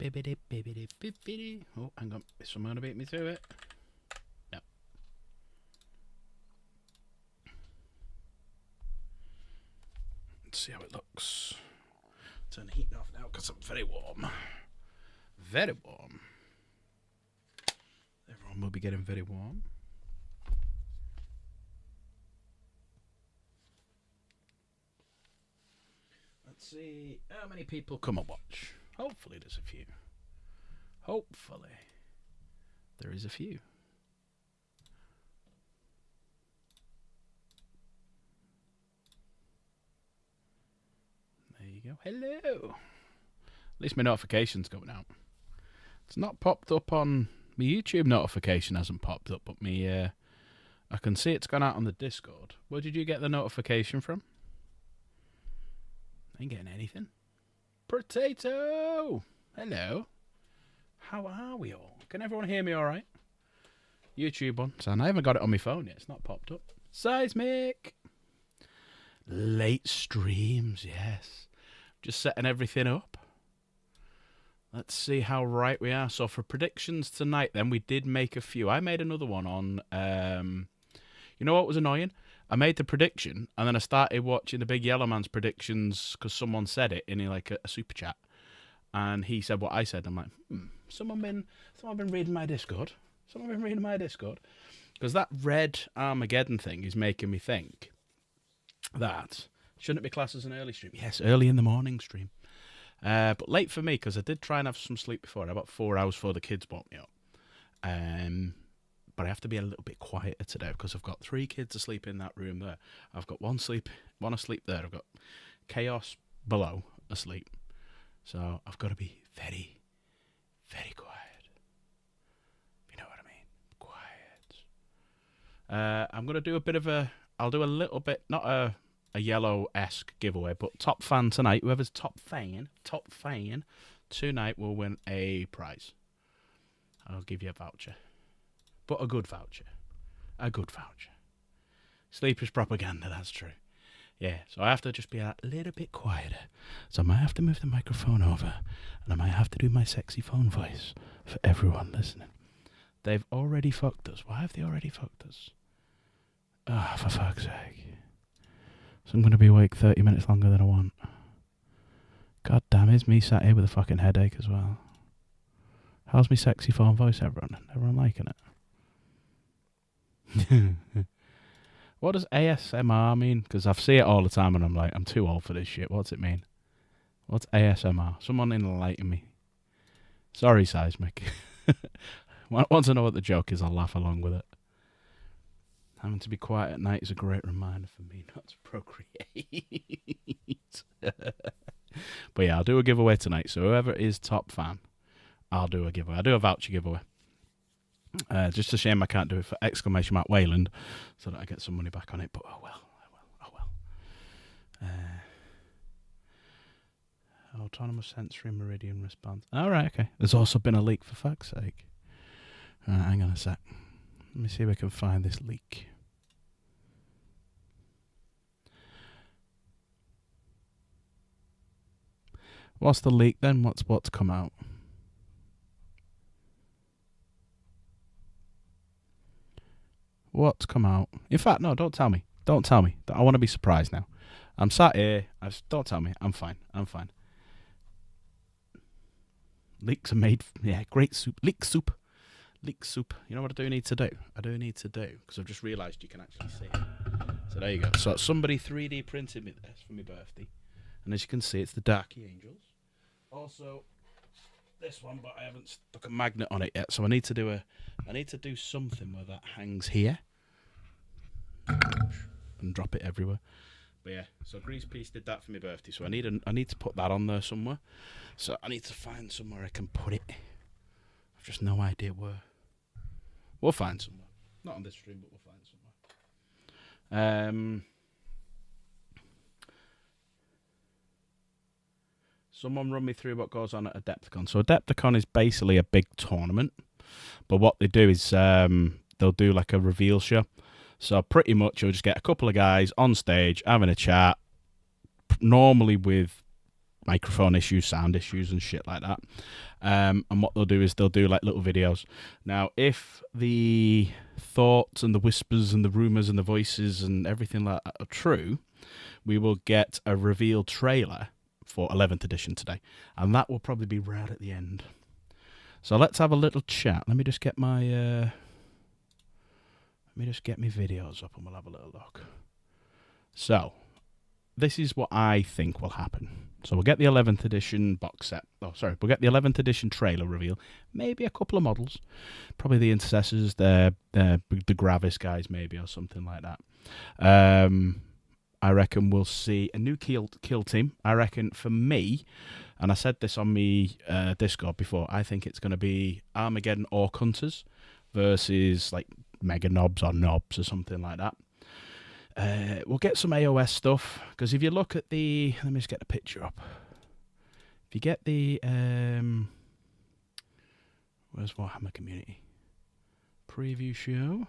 Bibbidi bibbidi bibbidi. Oh, hang on. Is someone going to beat me through it? No. Let's see how it looks. Turn the heating off now because I'm very warm. Very warm. Everyone will be getting very warm. Let's see how many people come and watch. Hopefully there's a few. Hopefully there is a few. There you go. Hello. At least my notification's going out. It's not popped up on my YouTube. Notification hasn't popped up, but me I can see it's gone out on the Discord. Where did you get the notification from? I ain't getting anything. Potato! Hello. How are we all? Can everyone hear me all right? YouTube one. So I haven't got it on my phone yet. It's not popped up. Seismic. Late streams, yes. Just setting everything up. Let's see how right we are. So for predictions tonight, then, we did make a few. I made another one on... you know what was annoying? I made the prediction, and then I started watching the Big Yellow Man's predictions because someone said it in like a super chat, and he said what I said. I'm like, someone been reading my Discord. Someone been reading my Discord, because that red Armageddon thing is making me think that shouldn't it be classed as an early stream? Yes, early in the morning stream, but late for me because I did try and have some sleep before. About 4 hours before the kids woke me up. But I have to be a little bit quieter today because I've got 3 kids asleep in that room there. I've got one asleep there. I've got Chaos below asleep. So I've got to be very, very quiet. You know what I mean? Quiet. I'm going to do a bit of I'll do a little bit, not a yellow-esque giveaway, but top fan tonight. Whoever's top fan tonight will win a prize. I'll give you a voucher. But a good voucher. A good voucher. Sleeper's propaganda, that's true. Yeah, so I have to just be a little bit quieter. So I might have to move the microphone over, and I might have to do my sexy phone voice for everyone listening. They've already fucked us. Why have they already fucked us? Ah, for fuck's sake. So I'm going to be awake 30 minutes longer than I want. God damn, it's me sat here with a fucking headache as well. How's my sexy phone voice, everyone? Everyone liking it? What does ASMR mean? Because I see it all the time and I'm like, I'm too old for this shit. What's it mean? What's ASMR? Someone enlighten me. Sorry, Seismic. Once I know what the joke is, I'll laugh along with it. Having to be quiet at night is a great reminder for me not to procreate. But yeah, I'll do a giveaway tonight. So whoever is top fan, I'll do a giveaway. I'll do a voucher giveaway. Just a shame I can't do it for exclamation mark Wayland so that I get some money back on it, but oh well. Autonomous sensory meridian response. Alright, okay. There's also been a leak, for fuck's sake. Hang on a sec. Let me see if I can find this leak. What's the leak then? What's come out? What's come out? In fact, no, don't tell me. Don't tell me. I want to be surprised now. I'm sat here. Don't tell me. I'm fine. Leeks are made... Yeah, great soup. Leek soup. You know what I do need to do? Because I've just realised you can actually see it. So there you go. So somebody 3D printed me this for my birthday. And as you can see, it's the Darky Angels. Also, this one, but I haven't stuck a magnet on it yet. So I need to do something where that hangs here. And drop it everywhere. But yeah, so Grease Piece did that for my birthday. So I need to put that on there somewhere. So I need to find somewhere I can put it. I've just no idea where. We'll find somewhere. Not on this stream, but we'll find somewhere. Someone run me through what goes on at Adepticon. So Adepticon is basically a big tournament. But what they do is they'll do like a reveal show. So pretty much you'll just get a couple of guys on stage having a chat, normally with microphone issues, sound issues and shit like that. And what they'll do is they'll do like little videos. Now, if the thoughts and the whispers and the rumours and the voices and everything like that are true, we will get a reveal trailer for 11th edition today. And that will probably be right at the end. So let's have a little chat. Let me just get my videos up and we'll have a little look. So, this is what I think will happen. So we'll get the 11th edition box set. Oh, sorry. We'll get the 11th edition trailer reveal. Maybe a couple of models. Probably the Intercessors, the Gravis guys maybe, or something like that. I reckon we'll see a new kill team. I reckon for me, and I said this on me Discord before, I think it's going to be Armageddon Orc Hunters versus like Mega Knobs or Knobs or something like that. We'll get some AOS stuff, because if you look at the... Let me just get the picture up. If you get the... where's Warhammer Community? Preview show.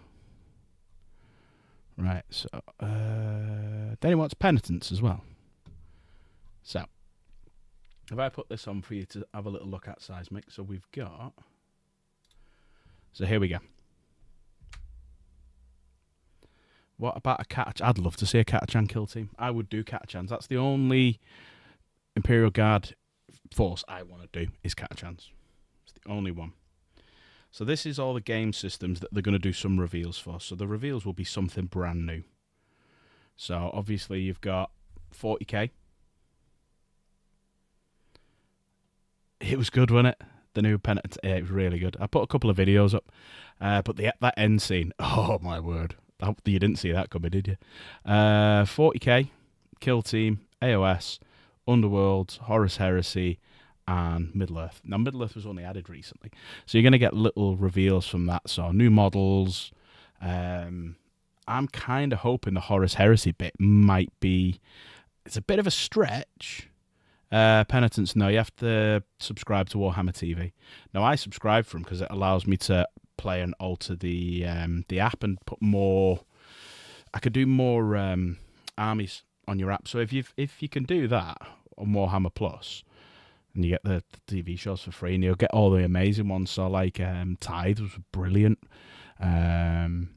Right, so... then he wants Penitence as well. So, if I put this on for you to have a little look at, Seismic, so we've got... So here we go. What about a Catachan? I'd love to see a Catachan kill team. I would do Catachans. That's the only Imperial Guard force I want to do, is Catachans. It's the only one. So this is all the game systems that they're going to do some reveals for. So the reveals will be something brand new. So obviously you've got 40k. It was good, wasn't it? The new Penitent. Yeah, it was really good. I put a couple of videos up. But that end scene, oh my word. You didn't see that coming, did you? 40k, Kill Team, AOS, Underworld, Horus Heresy, and Middle-earth. Now, Middle-earth was only added recently. So you're going to get little reveals from that. So new models. I'm kind of hoping the Horus Heresy bit might be... It's a bit of a stretch. Penitence, no, you have to subscribe to Warhammer TV. Now, I subscribe for them because it allows me to play and alter the app and put more... I could do more armies on your app. So if you can do that on Warhammer Plus, and you get the TV shows for free, and you'll get all the amazing ones. So like Tithe was brilliant. The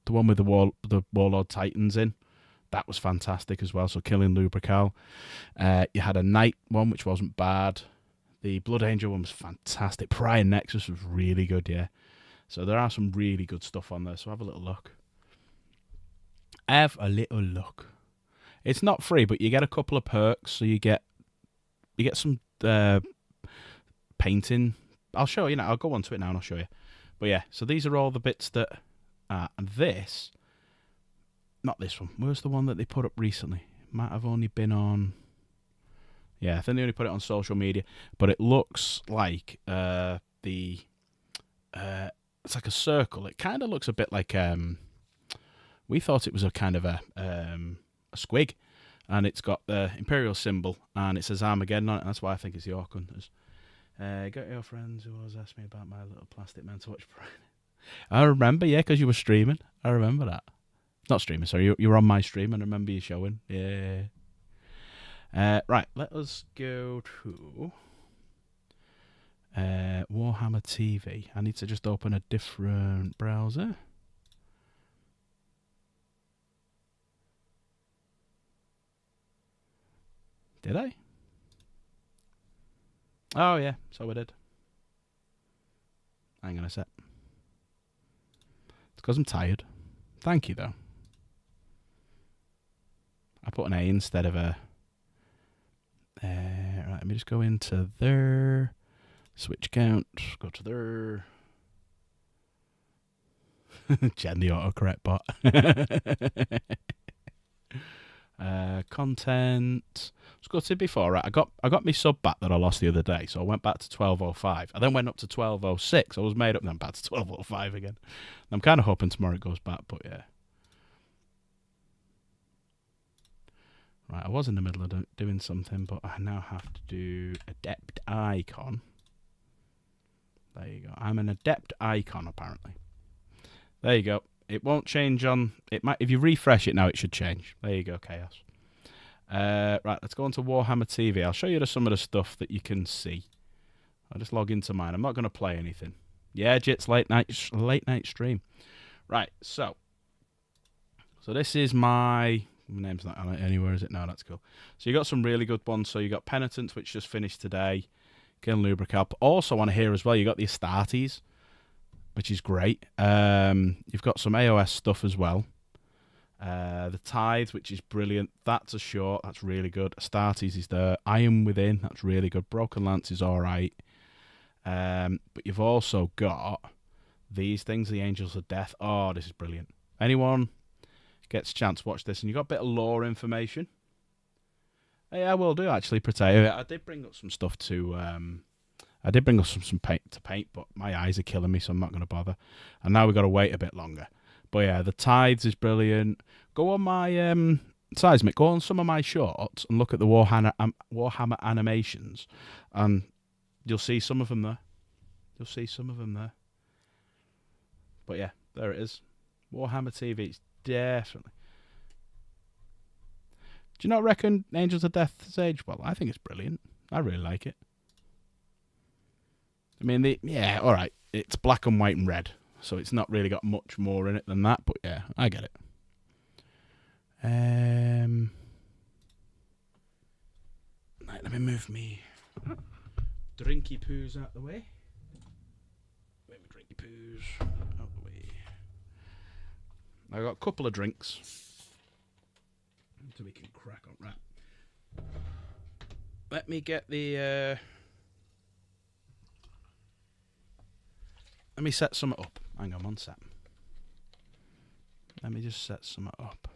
one with the Warlord Titans in, that was fantastic as well. So Killing Lubrical. You had a Knight one, which wasn't bad. The Blood Angel one was fantastic. Prior Nexus was really good, yeah. So there are some really good stuff on there. So have a little look. Have a little look. It's not free, but you get a couple of perks. So you get some painting. I'll show you now. I'll go on to it now and I'll show you. But yeah, so these are all the bits that... and this... Not this one. Where's the one that they put up recently? Might have only been on... Yeah, I think they only put it on social media. But it looks like it's like a circle. It kind of looks a bit like... we thought it was a kind of a squig. And it's got the Imperial symbol. And it says Armageddon on it. And that's why I think it's the Orc Hunters. Got your friends who always asked me about my little plastic man to watch. I remember, yeah, because you were streaming. I remember that. Not streaming, sorry. You were on my stream, and I remember you showing. Yeah. Right, let us go to Warhammer TV. I need to just open a different browser. Did I? Oh, yeah, so I did. Hang on a sec. It's because I'm tired. Thank you, though. I put an A instead of a... right, let me just go into there. Switch count. Go to there. Jen, the autocorrect bot. Content. Let's go to before. Right, I got my sub back that I lost the other day, so I went back to 1205. I then went up to 1206. I was made up, then back to 1205 again. I'm kind of hoping tomorrow it goes back, but yeah. Right, I was in the middle of doing something, but I now have to do Adepticon. There you go. I'm an adept icon, apparently. There you go. It won't change on... It might. If you refresh it now, it should change. There you go, Chaos. Right, let's go on to Warhammer TV. I'll show you some of the stuff that you can see. I'll just log into mine. I'm not going to play anything. Yeah, Jit's late night stream. Right, so this is my name's not anywhere, is it? No, that's cool. So you got some really good ones. So you got Penitence, which just finished today. Killing Lubrical. Also on here as well, you got the Astartes, which is great. You've got some AOS stuff as well. The Tithe, which is brilliant. That's a short. That's really good. Astartes is there. Iron Within. That's really good. Broken Lance is all right. But you've also got these things, the Angels of Death. Oh, this is brilliant. Anyone gets a chance, watch this. And you got a bit of lore information. Yeah, I will do actually. Potato. I did bring up some stuff to. I did bring up some paint to paint, but my eyes are killing me, so I'm not going to bother. And now we've got to wait a bit longer. But yeah, the Tithes is brilliant. Go on my Seismic. Go on some of my shorts and look at the Warhammer animations, and you'll see some of them there. You'll see some of them there. But yeah, there it is. Warhammer TV. It's definitely. Do you not reckon Angels of Death has aged well? I think it's brilliant. I really like it. I mean, yeah, all right. It's black and white and red, so it's not really got much more in it than that. But yeah, I get it. Right, let me move me drinky poos out the way. Move my drinky poos out the way. I got a couple of drinks, so we can crack on. Right. Let me get the. Let me set some up. Hang on one sec. Let me just set some up.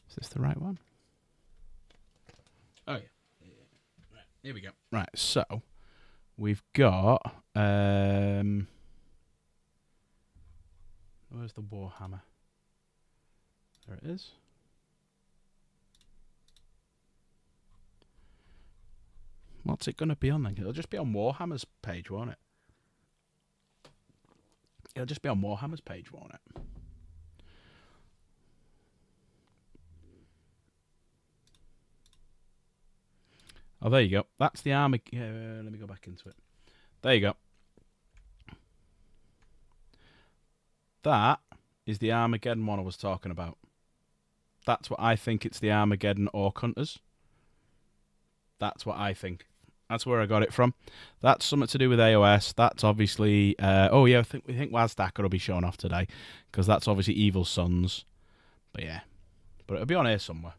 Is this the right one? Oh, yeah. Right, here we go. Right, so we've got... where's the Warhammer? There it is. What's it going to be on then? It'll just be on Warhammer's page, won't it? It'll just be on Warhammer's page, won't it? Oh, there you go. That's the armor. Let me go back into it. There you go. That is the Armageddon one I was talking about. That's what I think. It's the Armageddon Orc Hunters. That's what I think. That's where I got it from. That's something to do with AOS. That's obviously... oh, yeah, we think Wazdacker will be shown off today, because that's obviously Evil Sons. But, yeah. But it'll be on here somewhere.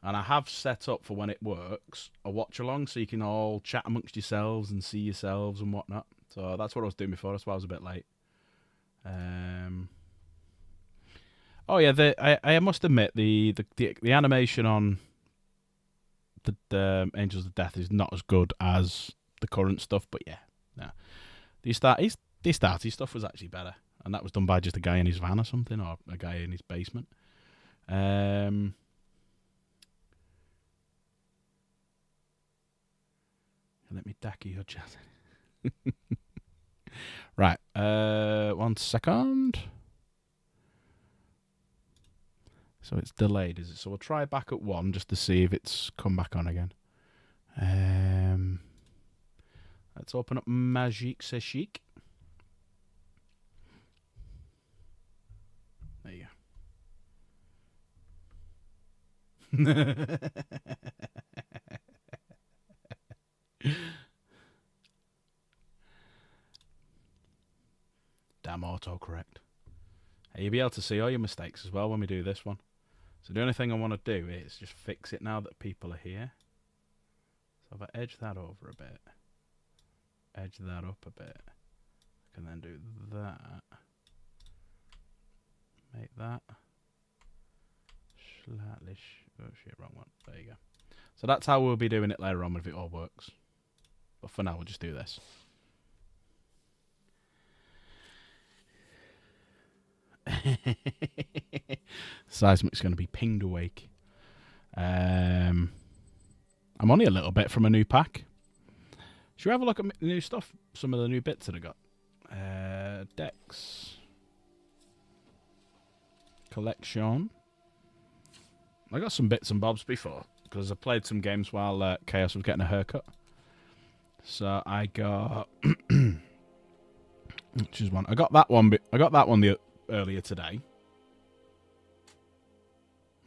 And I have set up, for when it works, a watch-along, so you can all chat amongst yourselves and see yourselves and whatnot. So that's what I was doing before. That's why I was a bit late. Oh, yeah, I must admit, the animation on... The Angels of Death is not as good as the current stuff, but yeah, no. The Astartes stuff was actually better, and that was done by just a guy in his van or something, or a guy in his basement. Let me dacky your chat. Right, 1 second. So it's delayed, is it? So we'll try back at 1 just to see if it's come back on again. Let's open up Magique C'est Chic. There you go. Damn autocorrect. Hey, you'll be able to see all your mistakes as well when we do this one. So the only thing I want to do is just fix it now that people are here. So if I edge that over a bit, edge that up a bit, I can then do that. Make that slightly... oh shit, wrong one. There you go. So that's how we'll be doing it later on if it all works. But for now, we'll just do this. Seismic's going to be pinged awake. I'm only a little bit from a new pack. Should we have a look at the new stuff? Some of the new bits that I got. Decks. Collection. I got some bits and bobs before, because I played some games while Chaos was getting a haircut. So I got... which is one? I got that one. I got that one earlier today.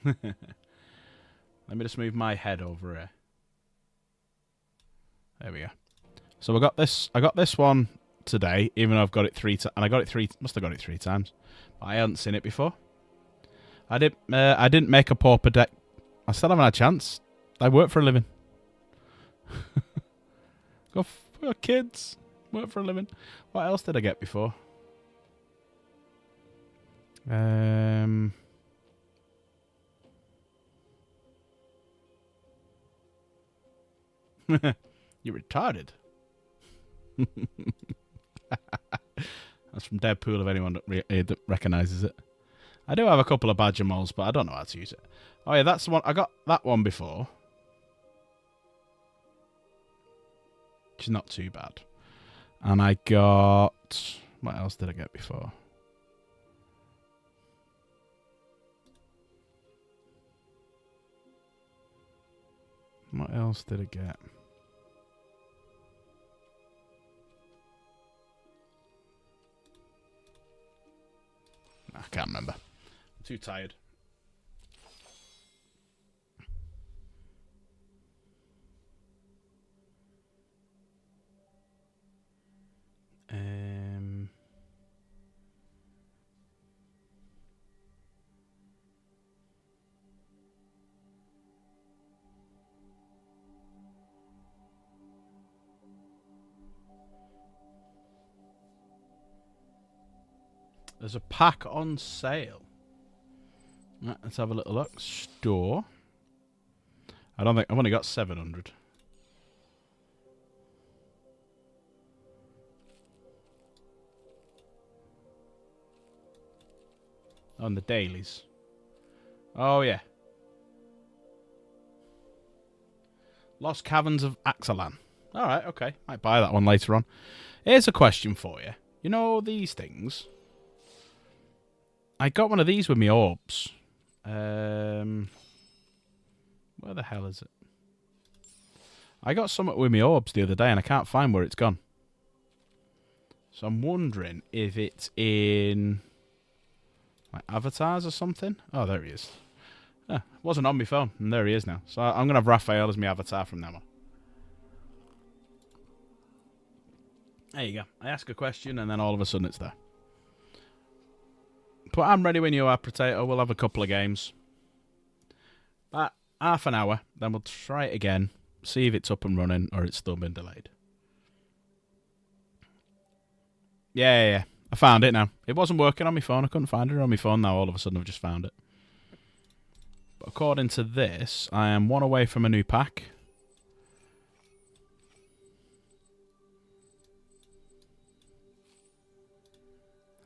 Let me just move my head over here. There we go. So I got this one today, even though I've got it 3 times, and I got it must have got it 3 times. But I hadn't seen it before. I didn't make a pauper deck. I still haven't had a chance. I work for a living. Got kids. Work for a living. What else did I get before? You retarded. That's from Deadpool, if anyone that recognises it. I do have a couple of badger moles, but I don't know how to use it. Oh yeah, that's the one. I got that one before. Which is not too bad. And I got... What else did I get before? What else did I get? I can't remember. I'm too tired. There's a pack on sale. Right, let's have a little look. Store. I don't think... I've only got 700. On the dailies. Oh, yeah. Lost Caverns of Axalan. Alright, okay. Might buy that one later on. Here's a question for you. You know these things? I got one of these with my orbs. Where the hell is it? I got something with my orbs the other day and I can't find where it's gone. So I'm wondering if it's in... like avatars or something? Oh, there he is. It wasn't on my phone, and there he is now. So I'm going to have Raphael as my avatar from now on. There you go. I ask a question, and then all of a sudden it's there. But I'm ready when you are, Potato. We'll have a couple of games. About half an hour, then we'll try it again, see if it's up and running, or it's still been delayed. Yeah. I found it now. It wasn't working on my phone. I couldn't find it on my phone. Now all of a sudden I've just found it. But according to this, I am one away from a new pack.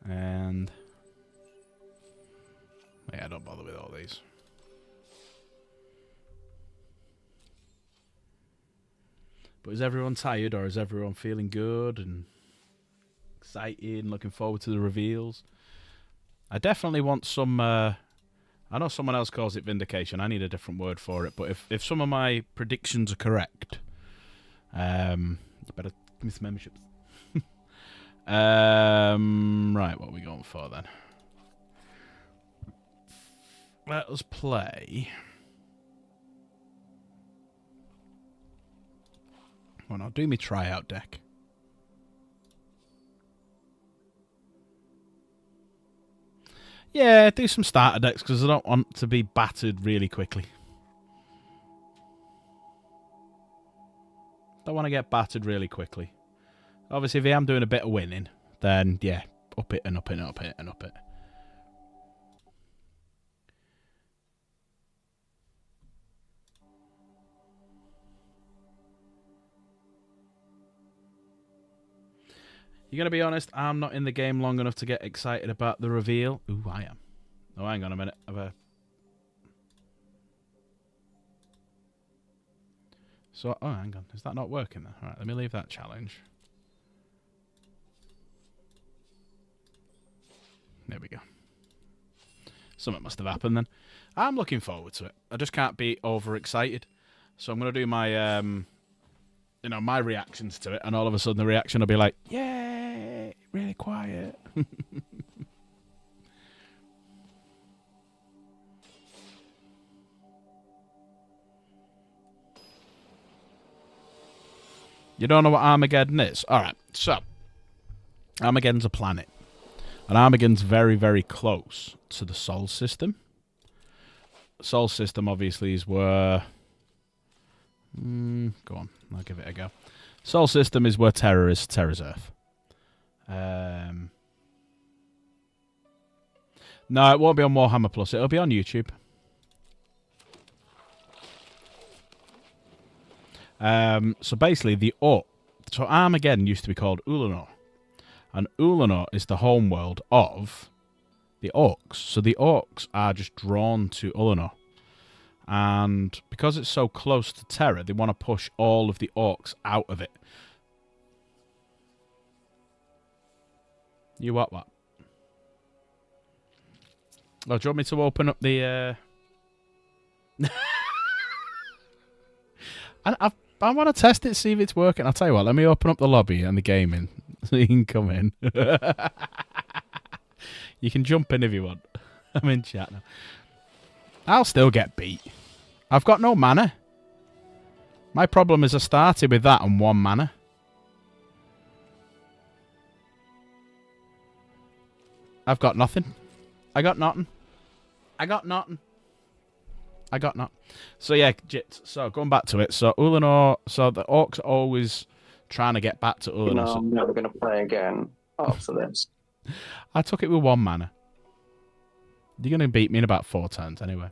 And... yeah, don't bother with all these. But is everyone tired, or is everyone feeling good and excited and looking forward to the reveals? I definitely want some... I know someone else calls it vindication. I need a different word for it. But if some of my predictions are correct, you better give me some memberships. Right, what are we going for then? Let us play. Oh no, do me tryout deck. Yeah, do some starter decks because I don't want to be battered really quickly. Don't want to get battered really quickly. Obviously, if I am doing a bit of winning, then yeah, up it and up it and up it and up it. You're going to be honest, I'm not in the game long enough to get excited about the reveal. Ooh, I am. Oh, hang on a minute. So, oh, hang on. Is that not working then? All right, let me leave that challenge. There we go. Something must have happened then. I'm looking forward to it. I just can't be overexcited. So I'm going to do my, my reactions to it, and all of a sudden the reaction will be like, yay, really quiet. You don't know what Armageddon is? Alright, so Armageddon's a planet. And Armageddon's very, very close to the Sol system. Sol system, obviously, is where... go on, I'll give it a go. Sol system is where Terra is. Terra's Earth. No, it won't be on Warhammer Plus. It'll be on YouTube. So basically, so Armageddon used to be called Ulanor. And Ulanor is the homeworld of the Orcs. So the Orcs are just drawn to Ulanor. And because it's so close to Terra, they want to push all of the Orcs out of it. You what? Oh, do you want me to open up the... I want to test it, see if it's working. I'll tell you what, let me open up the lobby and the gaming so you can come in. You can jump in if you want. I'm in chat now. I'll still get beat. I've got no mana. My problem is I started with that and 1 mana. I've got nothing. I got nothing. I got nothing. I got nothing. So yeah, Jits. So going back to it. So Ulanor. So the Orcs are always trying to get back to Ulanor. No, I'm never going to play again after this. I took it with 1 mana. You're going to beat me in about 4 turns anyway.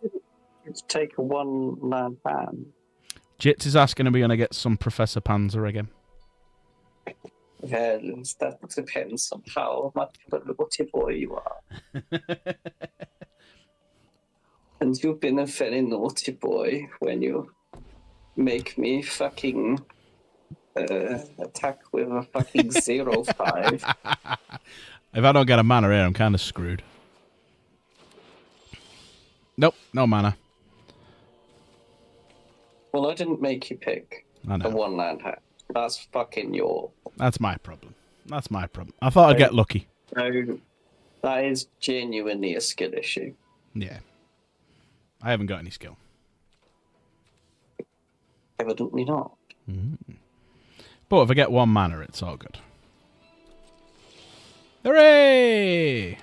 It's take a 1-land ban. Jits is asking if we're going to get some Professor Panzer again. Yeah, that depends on how much of a naughty boy you are. And you've been a very naughty boy when you make me fucking attack with a fucking 0-5. If I don't get a mana here, I'm kind of screwed. Nope, no mana. Well, I didn't make you pick the 1-land hat. That's fucking your... That's my problem. That's my problem. I thought I'd get lucky. No, that is genuinely a skill issue. Yeah. I haven't got any skill. Evidently not. But if I get 1 mana, it's all good. Hooray!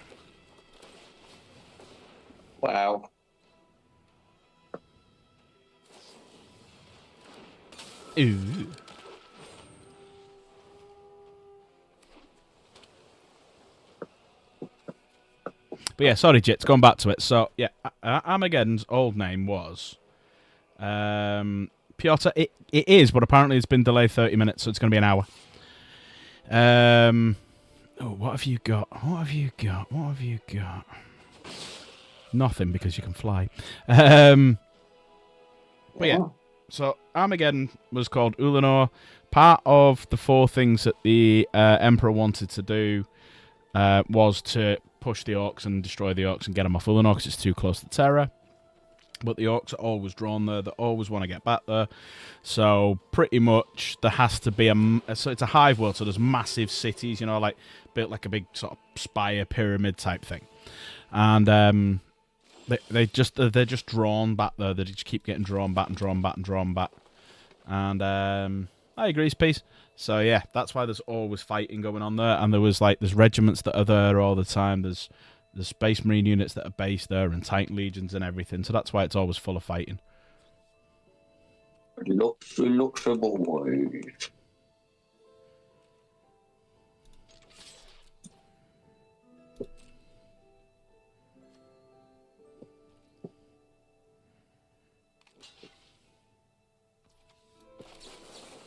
Wow. Ooh. But yeah, sorry, Jits, going back to it. So, yeah, Armageddon's old name was Piotr. It is, but apparently it's been delayed 30 minutes, so it's going to be an hour. Oh, what have you got? What have you got? What have you got? Nothing, because you can fly. But yeah, so Armageddon was called Ulanor. Part of the 4 things that the Emperor wanted to do was to push the Orcs and destroy the Orcs and get them off Ulanor because it's too close to Terra. But the Orcs are always drawn there. They always want to get back there. So pretty much there has to be so it's a hive world. So there's massive cities, like built like a big sort of spire pyramid type thing. And they're just drawn back there. They just keep getting drawn back and drawn back and drawn back. And I agree, Peace. So yeah, that's why there's always fighting going on there. And there's regiments that are there all the time. There's Space Marine units that are based there and Titan legions and everything. So that's why it's always full of fighting. Lots of boys.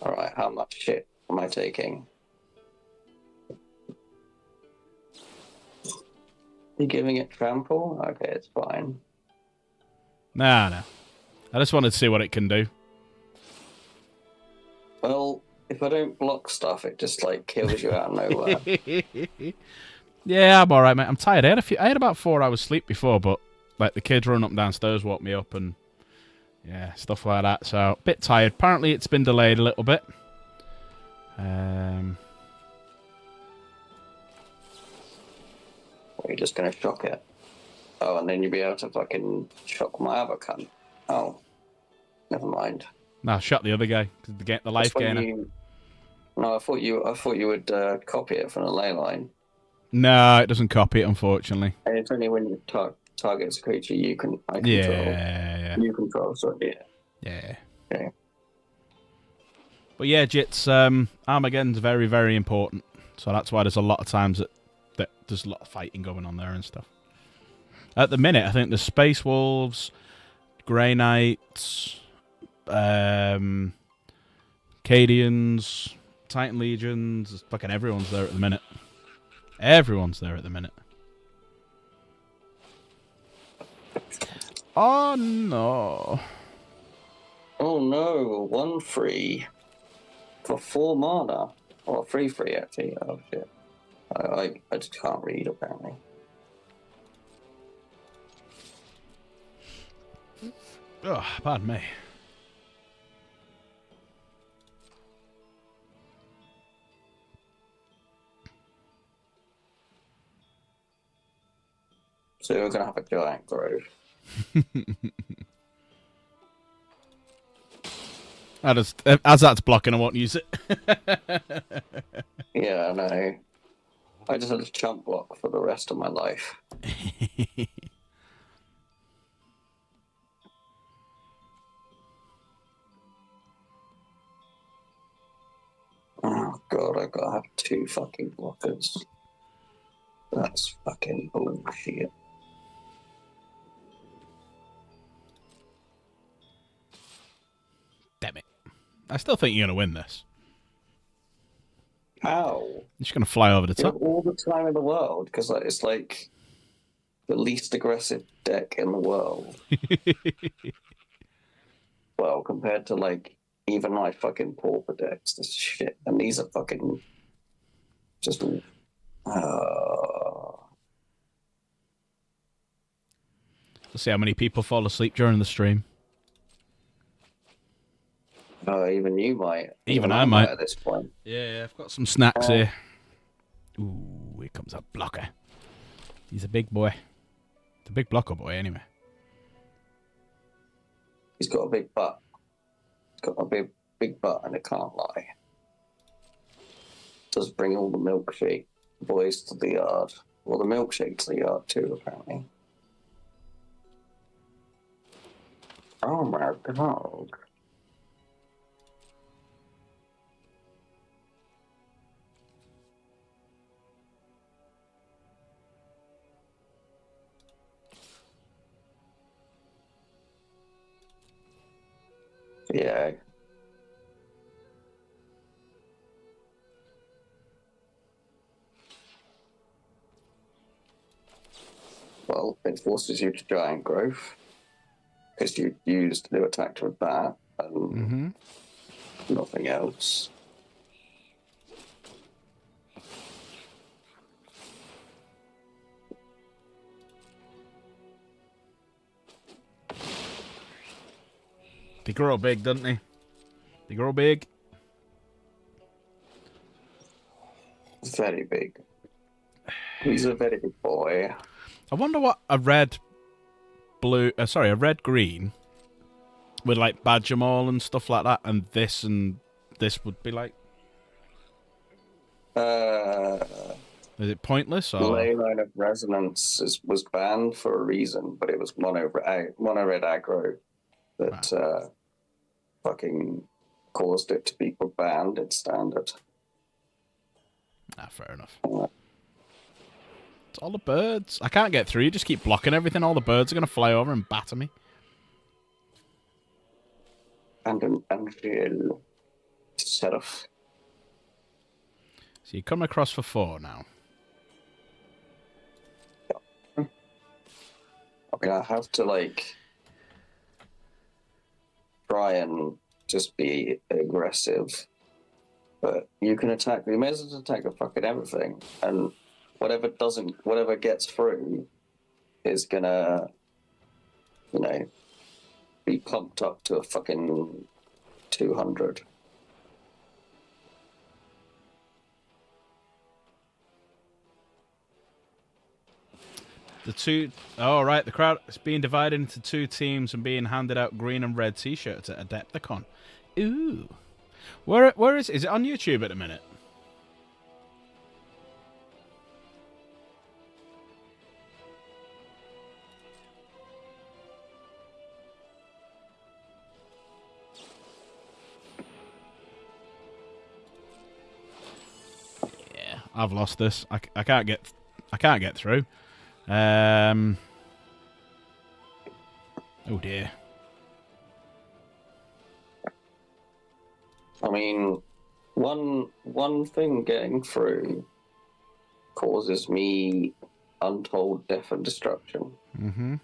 Alright, how much shit am I taking? You giving it trample? Okay, it's fine. Nah. I just wanted to see what it can do. if I don't block stuff, it just like kills you out of nowhere. Yeah, I'm all right, mate. I'm tired. I had about 4 hours sleep before, but like the kids run up and downstairs, woke me up, and yeah, stuff like that. So a bit tired. Apparently, it's been delayed a little bit. You're just gonna shock it. Oh, and then you'll be able to fucking shock my other cunt. Oh, never mind. No, shot the other guy. The life gainer. No, I thought you would copy it from the ley line. No, it doesn't copy it, unfortunately. And it's only when you target a creature I control. Yeah. You control, so yeah. Yeah. Okay. But yeah, Jits, Armageddon's very, very important. So that's why there's a lot of times that there's a lot of fighting going on there and stuff. At the minute, I think the Space Wolves, Grey Knights, Cadians, Titan Legions, fucking everyone's there at the minute. Everyone's there at the minute. Oh no. Oh no, 1 free for 4 mana. Or 3 free actually. Oh shit. I just can't read apparently. Oh, pardon me. So we're gonna have a giant grove. As that's blocking, I won't use it. Yeah, I know. I just had a chump block for the rest of my life. Oh god, I gotta have 2 fucking blockers. That's fucking bullshit. Damn it. I still think you're going to win this. How? You're just going to fly over the You have top. all the time in the world, because it's like the least aggressive deck in the world. Well, compared to like even my fucking pauper decks, this shit, and these are fucking just. Let's see how many people fall asleep during the stream. Even you might. Even I might at this point. Yeah, I've got some snacks here. Ooh, here comes a blocker. He's a big boy. It's a big blocker boy, anyway. He's got a big butt. He's got a big butt, and it can't lie. Does bring all the milkshake boys to the yard. Well, the milkshake to the yard too, apparently. Oh my god. Yeah. Well, it forces you to giant growth because you used the attack with that and nothing else. They grow big, don't they? They grow big. Very big. He's a very big boy. I wonder what a red green with like badge 'em all and stuff like that, and this would be like. Is it pointless or? Ley line of resonance was banned for a reason, but it was mono red aggro that fucking caused it to be banned in standard. Fair enough. It's all the birds. I can't get through. You just keep blocking everything. All the birds are going to fly over and batter me. And an angel seraph. So you come across for 4 now. I mean, I have to like try and just be aggressive But you can attack. You may as well attack a fucking everything, and whatever gets through, is gonna, be pumped up to a fucking 200. Right, the crowd is being divided into two teams and being handed out green and red t-shirts at Adepticon. Ooh. Where is it? Is it on YouTube at the minute? Yeah, I've lost this. I can't get through. Oh dear. I mean, one thing getting through causes me untold death and destruction. Mm-hmm.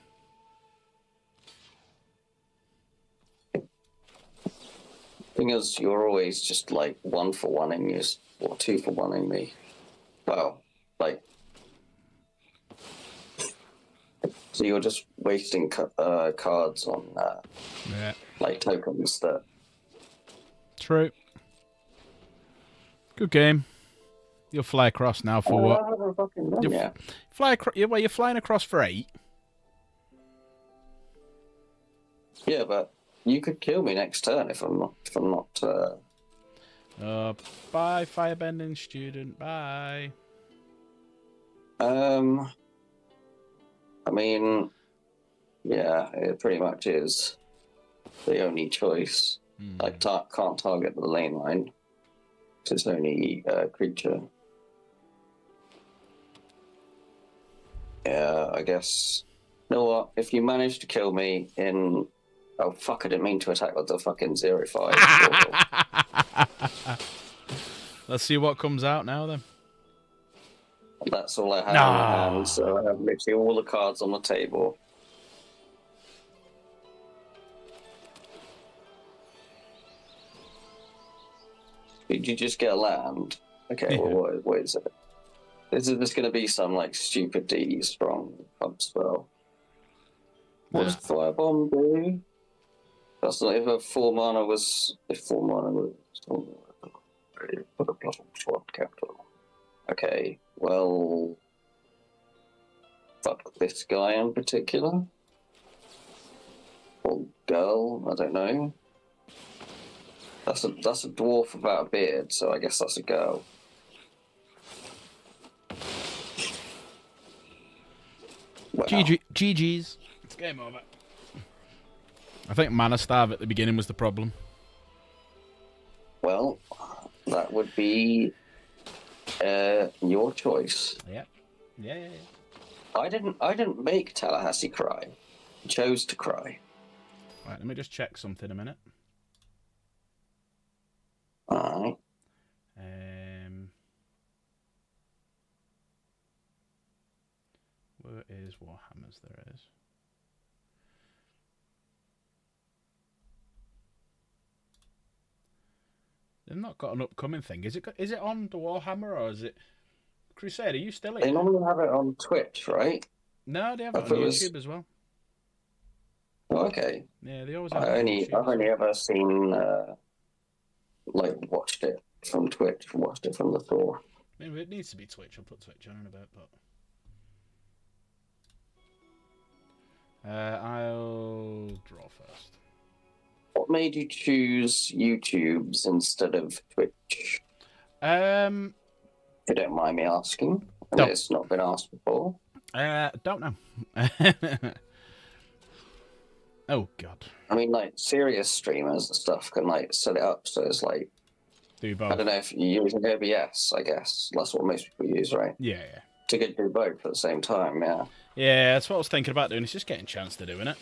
Thing is, you're always just like 1-for-1ing you, or 2-for-1ing me. Well, like, so you're just wasting cards on like tokens that. True. Good game. You'll fly across now for what? I haven't fucking done yet. You're flying across for 8. Yeah, but you could kill me next turn if I'm not. Bye, firebending student. Bye. I mean, yeah, it pretty much is the only choice. I can't target the lane line. It's only creature. Yeah, I guess. You know what? If you manage to kill me in... Oh, fuck, I didn't mean to attack with the fucking 0-5. Let's see what comes out now, then. That's all I have in my hand, so I have literally all the cards on the table. Did you just get a land? Okay, well, what is it? Is this going to be some, like, stupid D strong pump spell? What does Firebomb do? That's not if a 4 mana was... If 4 mana was... Put a plus 1 swap capital. Okay, well... Fuck this guy in particular? Or girl, I don't know. That's a dwarf without a beard, so I guess that's a girl. Wow. GG's. It's game over. I think Mana Starve at the beginning was the problem. Well, that would be your choice. Yep. Yeah. I didn't make Tallahassee cry. I chose to cry. Right, let me just check something a minute. Alright. Where is Warhammers? There is. They've not got an upcoming thing. Is it on the Warhammer or is it Crusade? Are you still in? They normally have it on Twitch, right? No, they have it on YouTube as well. Oh, okay. Yeah, they always have I've only ever seen watched it from Twitch, watched it from the store. Maybe it needs to be Twitch. I'll put Twitch on in a bit, but I'll draw first. What made you choose YouTube's instead of Twitch? If you don't mind me asking. I mean, it's not been asked before. Don't know. Oh God. I mean, like serious streamers and stuff can like set it up so it's like. Do both. I don't know if you're using OBS. I guess that's what most people use, right? Yeah. To get do both at the same time, yeah. Yeah, that's what I was thinking about doing. It's just getting a chance to doing it.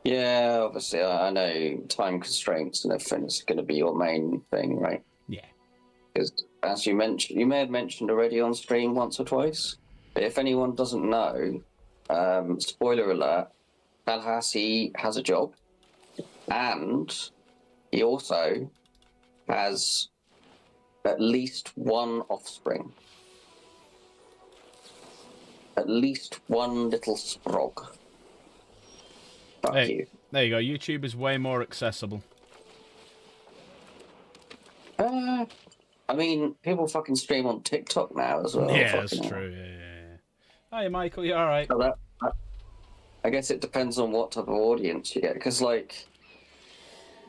Yeah, obviously, I know time constraints and everything is going to be your main thing, right? Yeah. Because as you mentioned, you may have mentioned already on stream once or twice, but if anyone doesn't know, spoiler alert, Tallahassee has a job, and he also has at least one offspring. At least one little sprog. Fuck you. There you go. YouTube is way more accessible. I mean, people fucking stream on TikTok now as well. Yeah, that's true. Yeah. Hi, Michael. You all right? So I guess it depends on what type of audience you get. Because, like,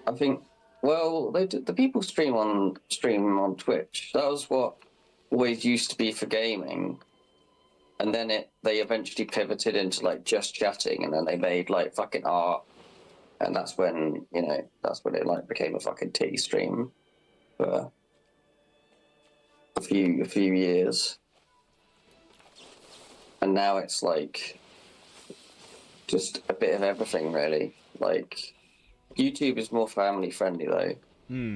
I think, well, the people stream on Twitch. That was what always used to be for gaming. And then they eventually pivoted into, like, just chatting. And then they made, like, fucking art. And that's when, it, like, became a fucking tea stream for a few years. And now it's, like, just a bit of everything, really. Like, YouTube is more family friendly, though.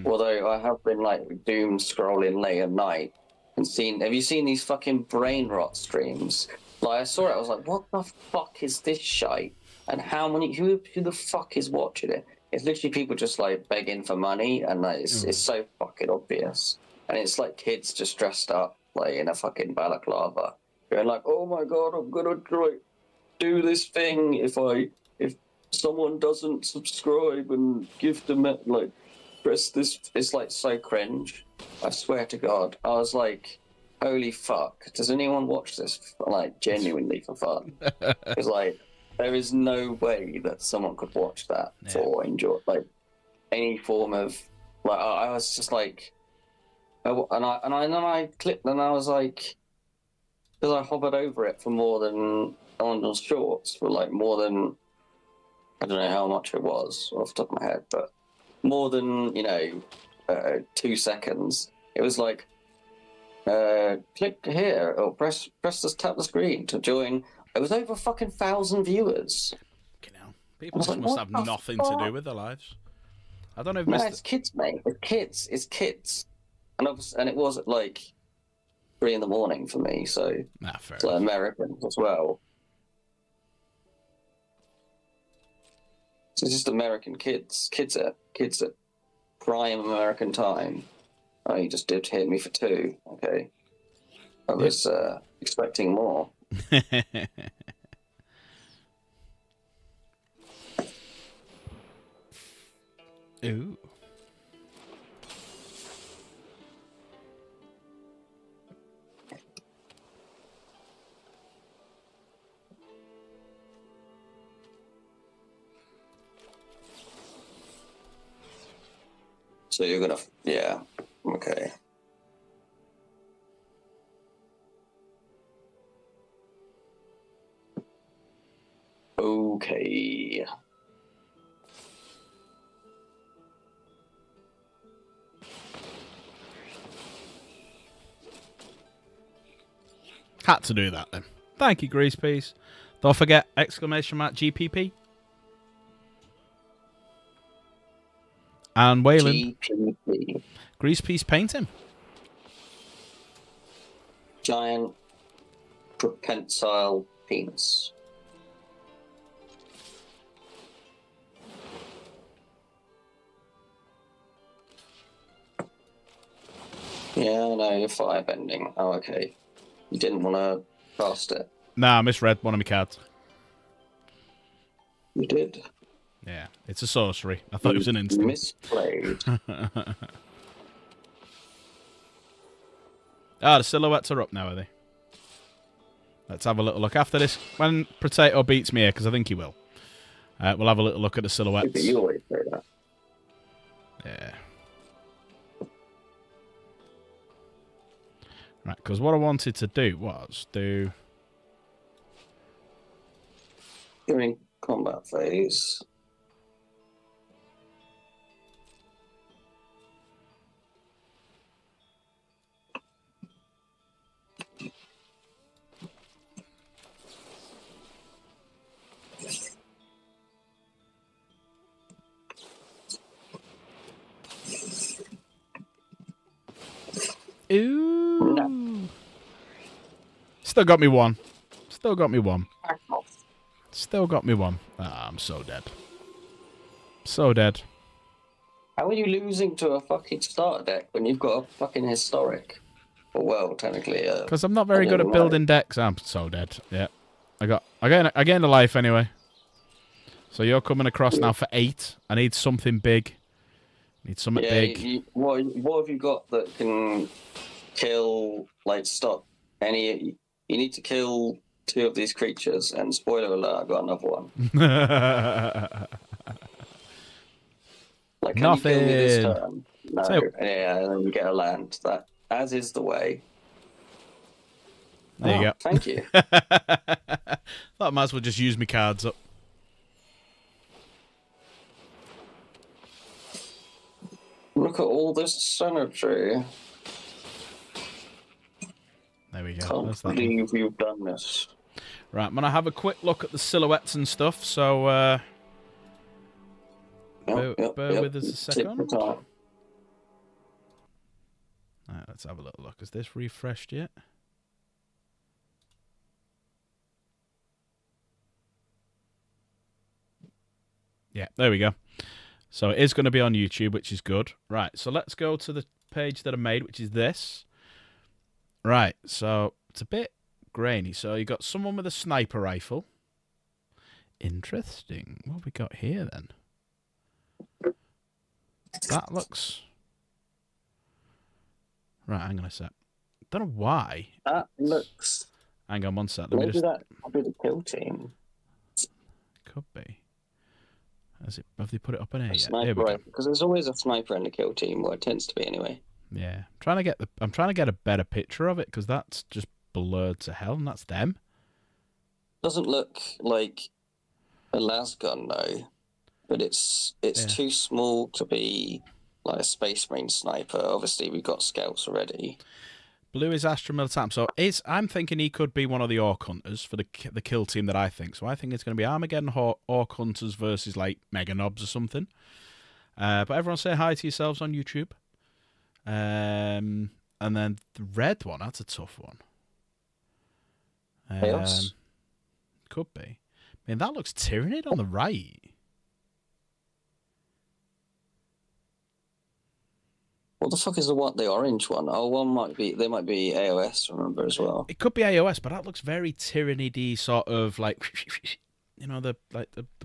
Although I have been, like, doom scrolling late at night and have you seen these fucking brain rot streams? Like, I saw it, I was like, what the fuck is this shite? And who the fuck is watching it? It's literally people just, like, begging for money, and like, it's so fucking obvious. And it's like kids just dressed up, like, in a fucking balaclava, going like, oh my god, I'm gonna do this thing if someone doesn't subscribe and give them, like, press this. It's like so cringe. I swear to God. I was like, holy fuck. Does anyone watch this, like, genuinely for fun? It's like, there is no way that someone could watch that or enjoy, like, any form of, like, I was just like, and I clicked and I was like, because I hovered over it for more than, on those shorts, for like more than, I don't know how much it was off the top of my head, but more than, 2 seconds. It was like, click here or press this, tap the screen to join. It was over fucking 1,000 viewers. People just must have nothing to do with their lives. I don't know if it's kids, mate. It's kids. And it was at like 3 a.m. for me, so fair it's like American as well. So it's just American kids at prime American time. Oh, you just did hit me for 2. Okay, I was expecting more. Ooh. So you're gonna, yeah, okay. Okay. Had to do that then. Thank you, Grease Piece. Don't forget !GPP. And Wayland. GPP. Grease Piece painting. Giant prehensile penis. Yeah, no, you're firebending. Oh, okay. You didn't want to cast it. Nah, I misread one of my cards. You did. Yeah, it's a sorcery. I thought it was an instant. Misplayed. The silhouettes are up now, are they? Let's have a little look after this. When Potato beats me here, because I think he will, we'll have a little look at the silhouettes. You always say that. Yeah. Right, because what I wanted to do was do... During combat phase. Ooh. No. Still got me one. Still got me one. Still got me one. Ah, I'm so dead. So dead. How are you losing to a fucking starter deck when you've got a fucking historic? Well, technically, Because I'm not very I good don't at know. building decks. I'm so dead. Yeah. I gained a life anyway. So you're coming across now for 8. I need something big. Need something big. What have you got that can kill, like, stop any... You need to kill 2 of these creatures, and spoiler alert, I got another one. Like, can you kill me this Nothing. turn? No. So- Yeah, and then you get a land. That, as is the way. There you go. Thank you. Thought I might as well just use my cards up. Look at all this symmetry. There we go. Can't believe you've done this. Right, I'm going to have a quick look at the silhouettes and stuff, so bear with us a second. Right, let's have a little look. Has this refreshed yet? Yeah, there we go. So it is going to be on YouTube, which is good. Right, so let's go to the page that I made, which is this. Right, so it's a bit grainy. So you got someone with a sniper rifle. Interesting. What have we got here then? That looks... Right, hang on a sec. Don't know why. That looks... Hang on one sec. Maybe that could be the kill team. Could be. Have they put it up in here yet? Sniper rifle, because there's always a sniper in the kill team, or it tends to be anyway. Yeah, I'm trying to get a better picture of it because that's just blurred to hell, and that's them. Doesn't look like a lasgun though, but it's too small to be like a Space Marine sniper. Obviously, we've got scouts already. Blue is Astra Militant. So I'm thinking he could be one of the Orc Hunters for the kill team that I think. So I think it's going to be Armageddon Orc Hunters versus like Mega Knobs or something. But everyone say hi to yourselves on YouTube. And then the red one, that's a tough one. Chaos? Could be. I mean, that looks Tyrannid on the right. What the fuck is the orange one? Oh, they might be AOS, remember, as well. It could be AOS, but that looks very Tyrannid-y, sort of like, you know, the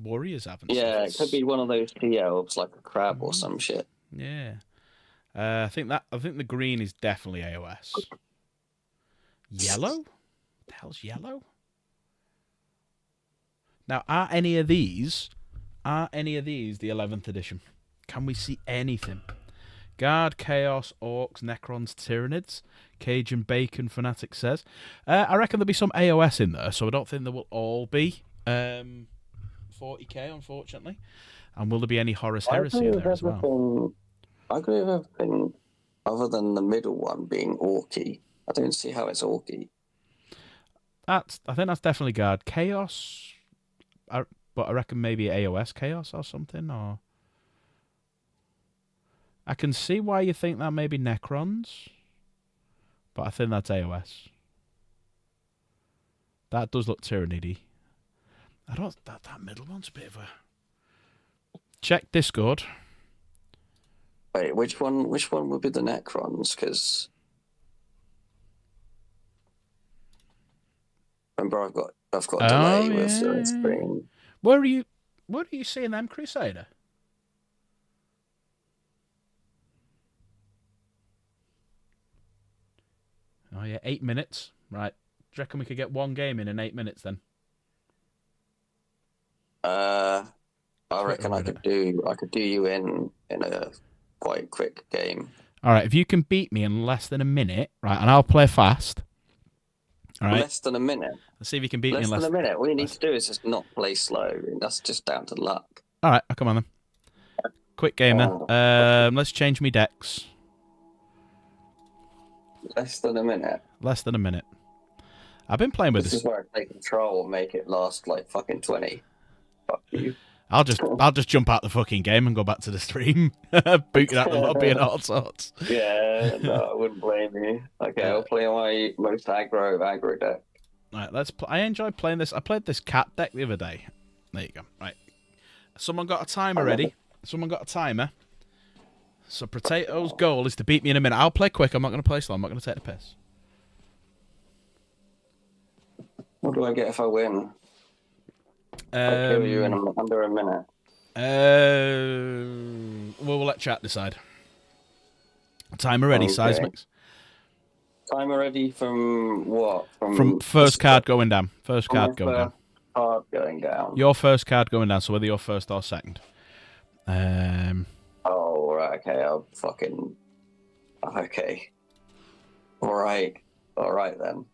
warriors have. Yeah, it could be one of those elves, like a crab or some shit. Yeah. I think the green is definitely AOS. Yellow? What the hell's yellow? Now, are any of these the 11th edition? Can we see anything? Guard, Chaos, Orcs, Necrons, Tyrannids. Cajun Bacon Fanatic says. I reckon there'll be some AOS in there, so I don't think there will all be 40k, unfortunately. And will there be any Horus Heresy in there as well? I agree with everything other than the middle one being Orky. I don't see how it's Orky. I think that's definitely Guard. Chaos, but I reckon maybe AOS Chaos or something, or... I can see why you think that may be Necrons, but I think that's AOS. That does look Tyrannid-y. That middle one's a bit of a... Check Discord. Wait, which one would be the Necrons? Because remember, I've got a delay with the screen. Where are you seeing them, Crusader? Oh yeah, 8 minutes. Right. Do you reckon we could get one game in 8 minutes then? I reckon I could do you in a quite quick game. All right, if you can beat me in less than a minute, right, and I'll play fast. All right. Less than a minute. Let's see if you can beat me in less than a minute. All you need to do is just not play slow. That's just down to luck. All right, come on then. Quick game then. Let's change me decks. Less than a minute. Less than a minute. I've been playing with this. This is where I take control and make it last like fucking 20. Fuck you. I'll just jump out the fucking game and go back to the stream, booting out the lobby and all sorts. Yeah, no, I wouldn't blame you. Okay, I'll play my most aggro deck. Right, I enjoy playing this. I played this cat deck the other day. There you go. Right, someone got a timer ready. Someone got a timer. So Potato's goal is to beat me in a minute. I'll play quick. I'm not going to play slow. I'm not going to take the piss. What do I get if I win? I kill you in under a minute. We'll let chat decide. Timer ready, Okay. Seismics. Timer ready from what? From first card going down. First card going down. Card going down. Your first card going down, so whether you're first or second. Oh, right, okay. I'll fucking... Okay. Alright. Alright, then.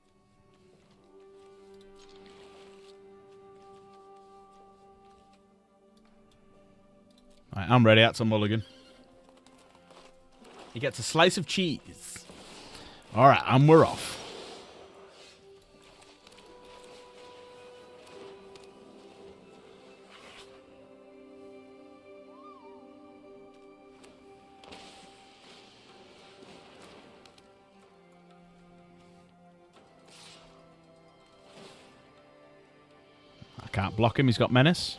Right, I'm ready. That's a mulligan. He gets a slice of cheese. All right, and we're off. I can't block him. He's got menace.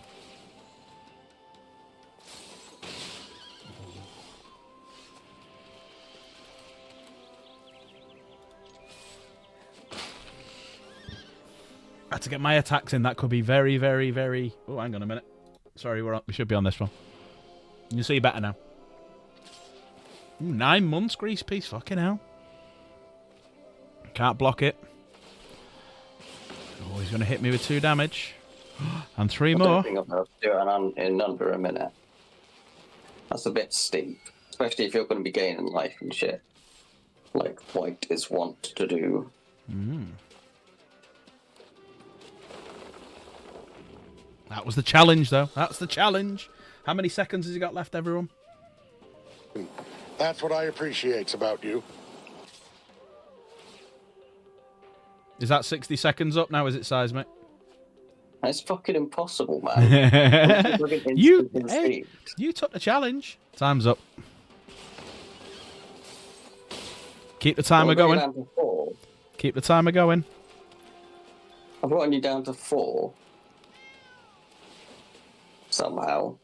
I had to get my attacks in. That could be very, very, very... Oh, hang on a minute. Sorry, we should be on this one. You see better now. Ooh, 9 months, grease piece. Fucking hell. Can't block it. Oh, he's going to hit me with 2 damage. And 3 more. I don't think I'm going to do it in under a minute. That's a bit steep. Especially if you're going to be gaining life and shit. Like White is wont to do. That was the challenge, though. That's the challenge. How many seconds has he got left, everyone? That's what I appreciate about you. Is that 60 seconds up now? Is it, Seismic? It's fucking impossible, man. You took the challenge. Time's up. Keep the timer going. Down to 4. Keep the timer going. I've gotten you down to 4. Somehow.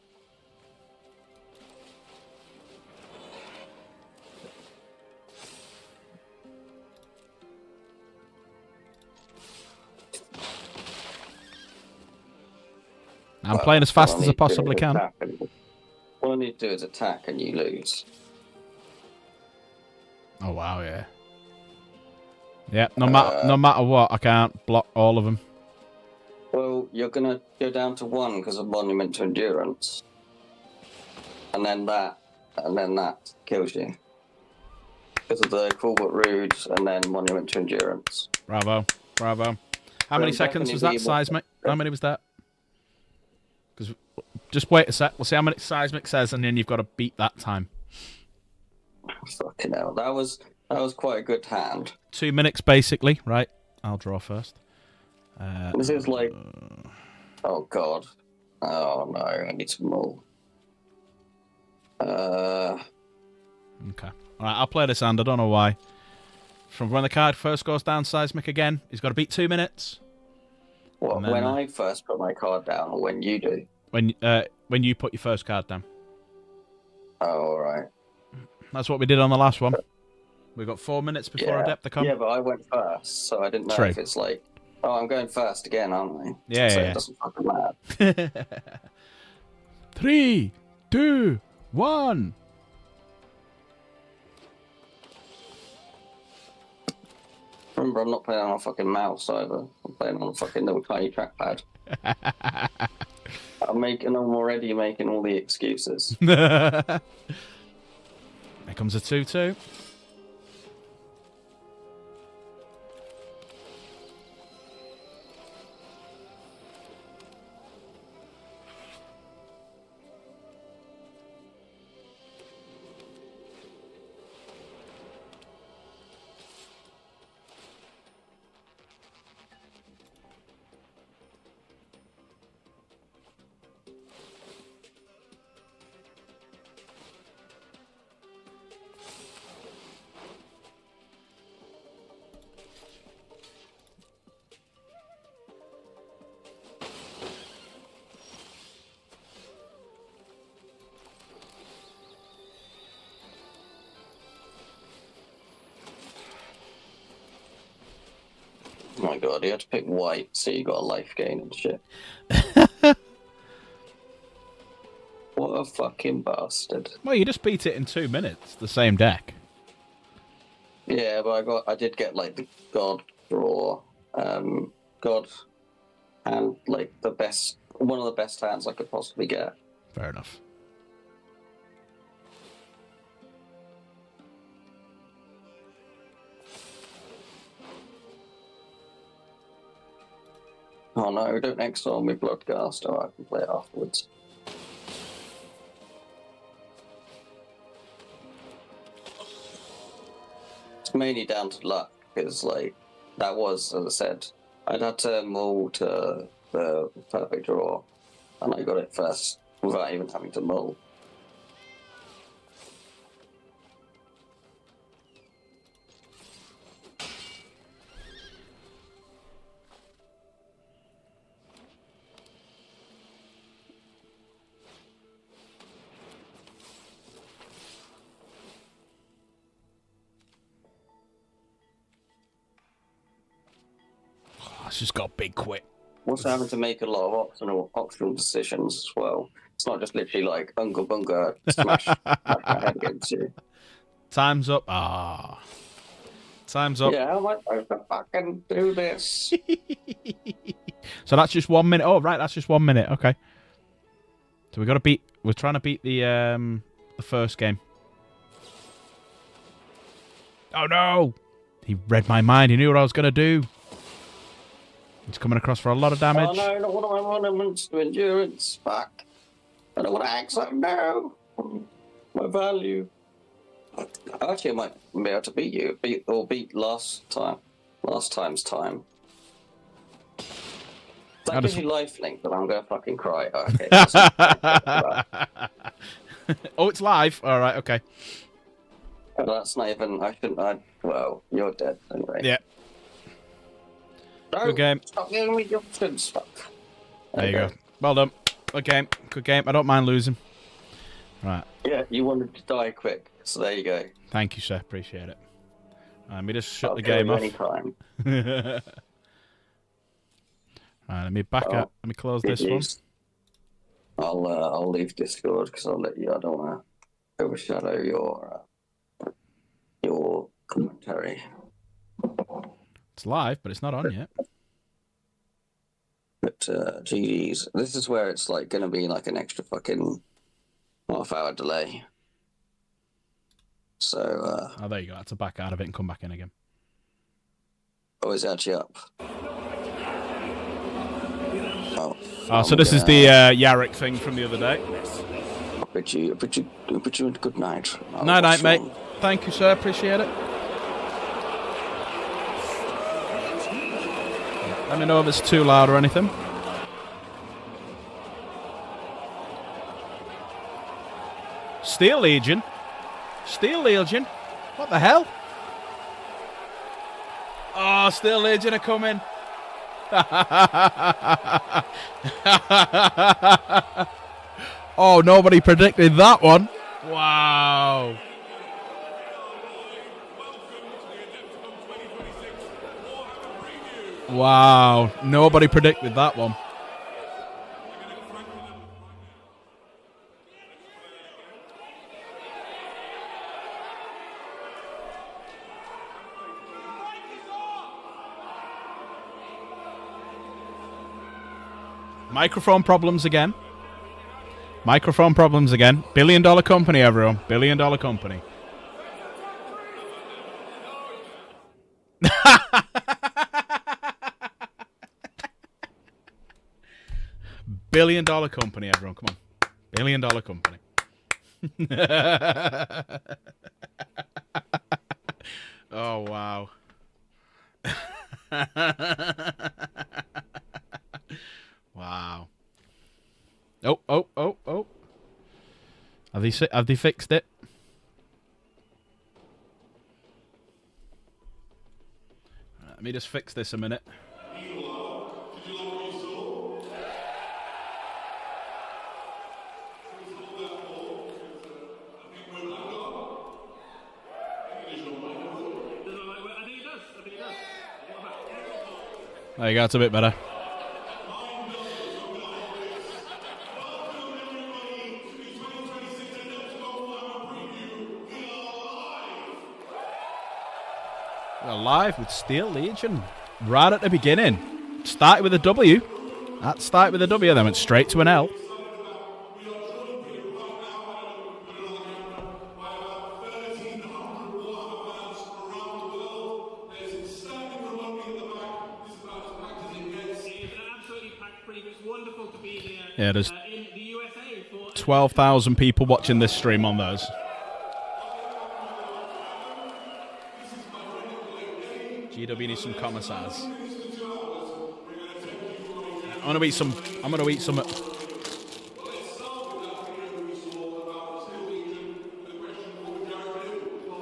I'm playing as fast as I possibly can. All I need to do is attack and you lose. Oh, wow, yeah. Yeah, no matter what, I can't block all of them. Well, you're going to go down to 1 because of Monument to Endurance. And then that kills you. Because of the Cool But Rude and then Monument to Endurance. Bravo, bravo. How many seconds was that, Seismic? How many was that? Because just wait a sec. We'll see how many Seismic says, and then you've got to beat that time. Fucking hell. That was quite a good hand. 2 minutes, basically. Right, I'll draw first. This is like... Oh, God. Oh, no. I need some more. Okay. Alright, I'll play this hand. I don't know why. From when the card first goes down, Seismic again. He's got to beat 2 minutes. What, then, when I first put my card down, or when you do? When you put your first card down. Oh, alright. That's what we did on the last one. We got 4 minutes before Adepticon. Yeah, but I went first, so I didn't know if it's like... Oh, I'm going first again, aren't I? Yeah, so yeah. It doesn't fucking matter. 3, 2, 1. Remember, I'm not playing on a fucking mouse either. I'm playing on a fucking little tiny trackpad. I'm already making all the excuses. Here comes a 2-2. god, you had to pick white so you got a life gain and shit. What a fucking bastard. Well, you just beat it in 2 minutes, the same deck. Yeah, but I did get like the god draw, god, and like one of the best hands I could possibly get. Fair enough. Oh no, don't exile me Bloodghast, or I can play it afterwards. It's mainly down to luck, because like, that was, as I said, I'd had to mull to the perfect draw, and I got it first without even having to mull. It's just got a big quit. Also having to make a lot of optional decisions as well. It's not just literally like Unga Bunga smash my head against you. Time's up. Ah. Time's up. Yeah, how am I supposed to fucking do this? So that's just 1 minute. Oh, right, that's just 1 minute. Okay. So we're trying to beat the first game. Oh no! He read my mind. He knew what I was going to do. He's coming across for a lot of damage. Oh no, not one of my monuments to endurance. Fuck. I don't want to accept no. My value. Actually, I might be able to beat you. Beat last time's time. That gives you lifelink, but I'm gonna fucking cry. Oh, okay. Oh, it's live. All right, okay. That's not even. Well, you're dead anyway. Yeah. No, Good game. Stop giving me the options. Fuck. There you go. Well done. Good game. Good game. I don't mind losing. Right. Yeah, you wanted to die quick, so there you go. Thank you, sir. Appreciate it. Let me just shut I'll the kill game you off. anytime. Right, let me back up. Let me close this one. I'll leave Discord because I'll let you. I don't want to overshadow your commentary. It's live, but it's not on yet. But GDs, this is where it's like going to be like an extra fucking half-hour delay. So. Oh, there you go. That's a back out of it and come back in again. Oh, it's actually up. Oh, so this is the Yarrick thing from the other day. I bid you a good night. Night, mate. Thank you, sir. Appreciate it. Let me know if it's too loud or anything. Steel Legion? Steel Legion? What the hell? Oh, Steel Legion are coming. Oh, nobody predicted that one. Wow. Wow. Nobody predicted that one. Microphone problems again. Microphone problems again. $1 billion company, everyone. $1 billion company. $1 billion company, everyone. Come on. $1 billion company. Oh, wow. Wow. Oh. Have they fixed it? Let me just fix this a minute. There you go, it's a bit better. We're live with Steel Legion right at the beginning. Started with a W. That started with a W, then went straight to an L. Yeah, there's 12,000 people watching this stream on those. GW needs some commissars. I'm gonna eat some. I'm gonna eat some. Well,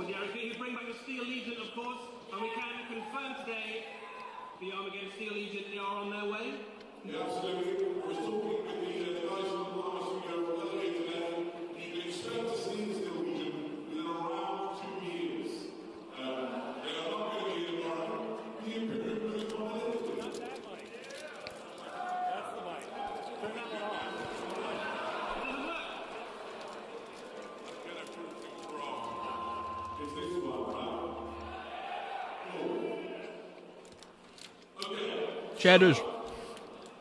you bring back the Steel Legion, of course, and we can confirm today the arm against Steel Legion, they are on their way. Yeah, absolutely. I was talking with the guys from the Bahamas earlier today. You can expect to see the Steel Legion within around 2 years. They are not going to be in tomorrow. The Imperial is not going to do it. That's the mic. Turn that one off. Get a proof things wrong. Is this one, right? Oh. Okay. Cheddars.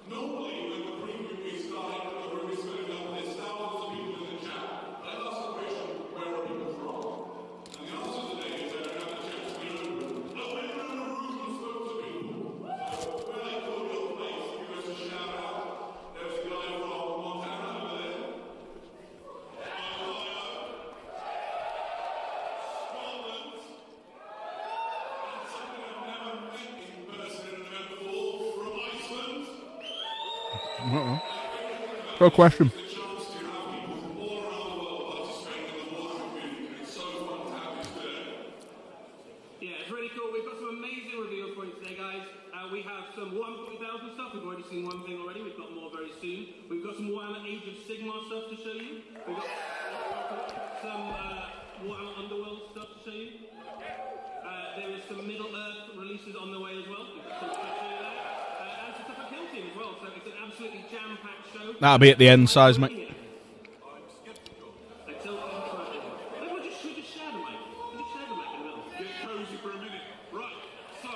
Normally, when the preview is starting, the room is filling up, there's thousands of people in the chat. I asked the question, where are people from? And the answer today is that I have the chat screen. Oh, we're in a room and spoke to people. So when I called your place, give us a shout out. There was a guy from Montana over there. Ohio. Scotland. And something I've never met in person in an event before, from Iceland. Good question. Yeah, it's really cool. We've got some amazing reveals for you today, guys. We have some Warhammer 40,000 stuff. We've already seen one thing already. We've got more very soon. We've got some Warhammer Age of Sigmar stuff to show you. We've got some Warhammer Underworld stuff to show you. There is some Middle Earth releases on the way as well. We've got some stuff to show you there. And some stuff for Kill Team as well. So it's an absolutely jam-packed show. That'll be at the end, Seismic. Everyone just share the mic. Just share the mic in the middle. Get cozy for a minute. Right, so.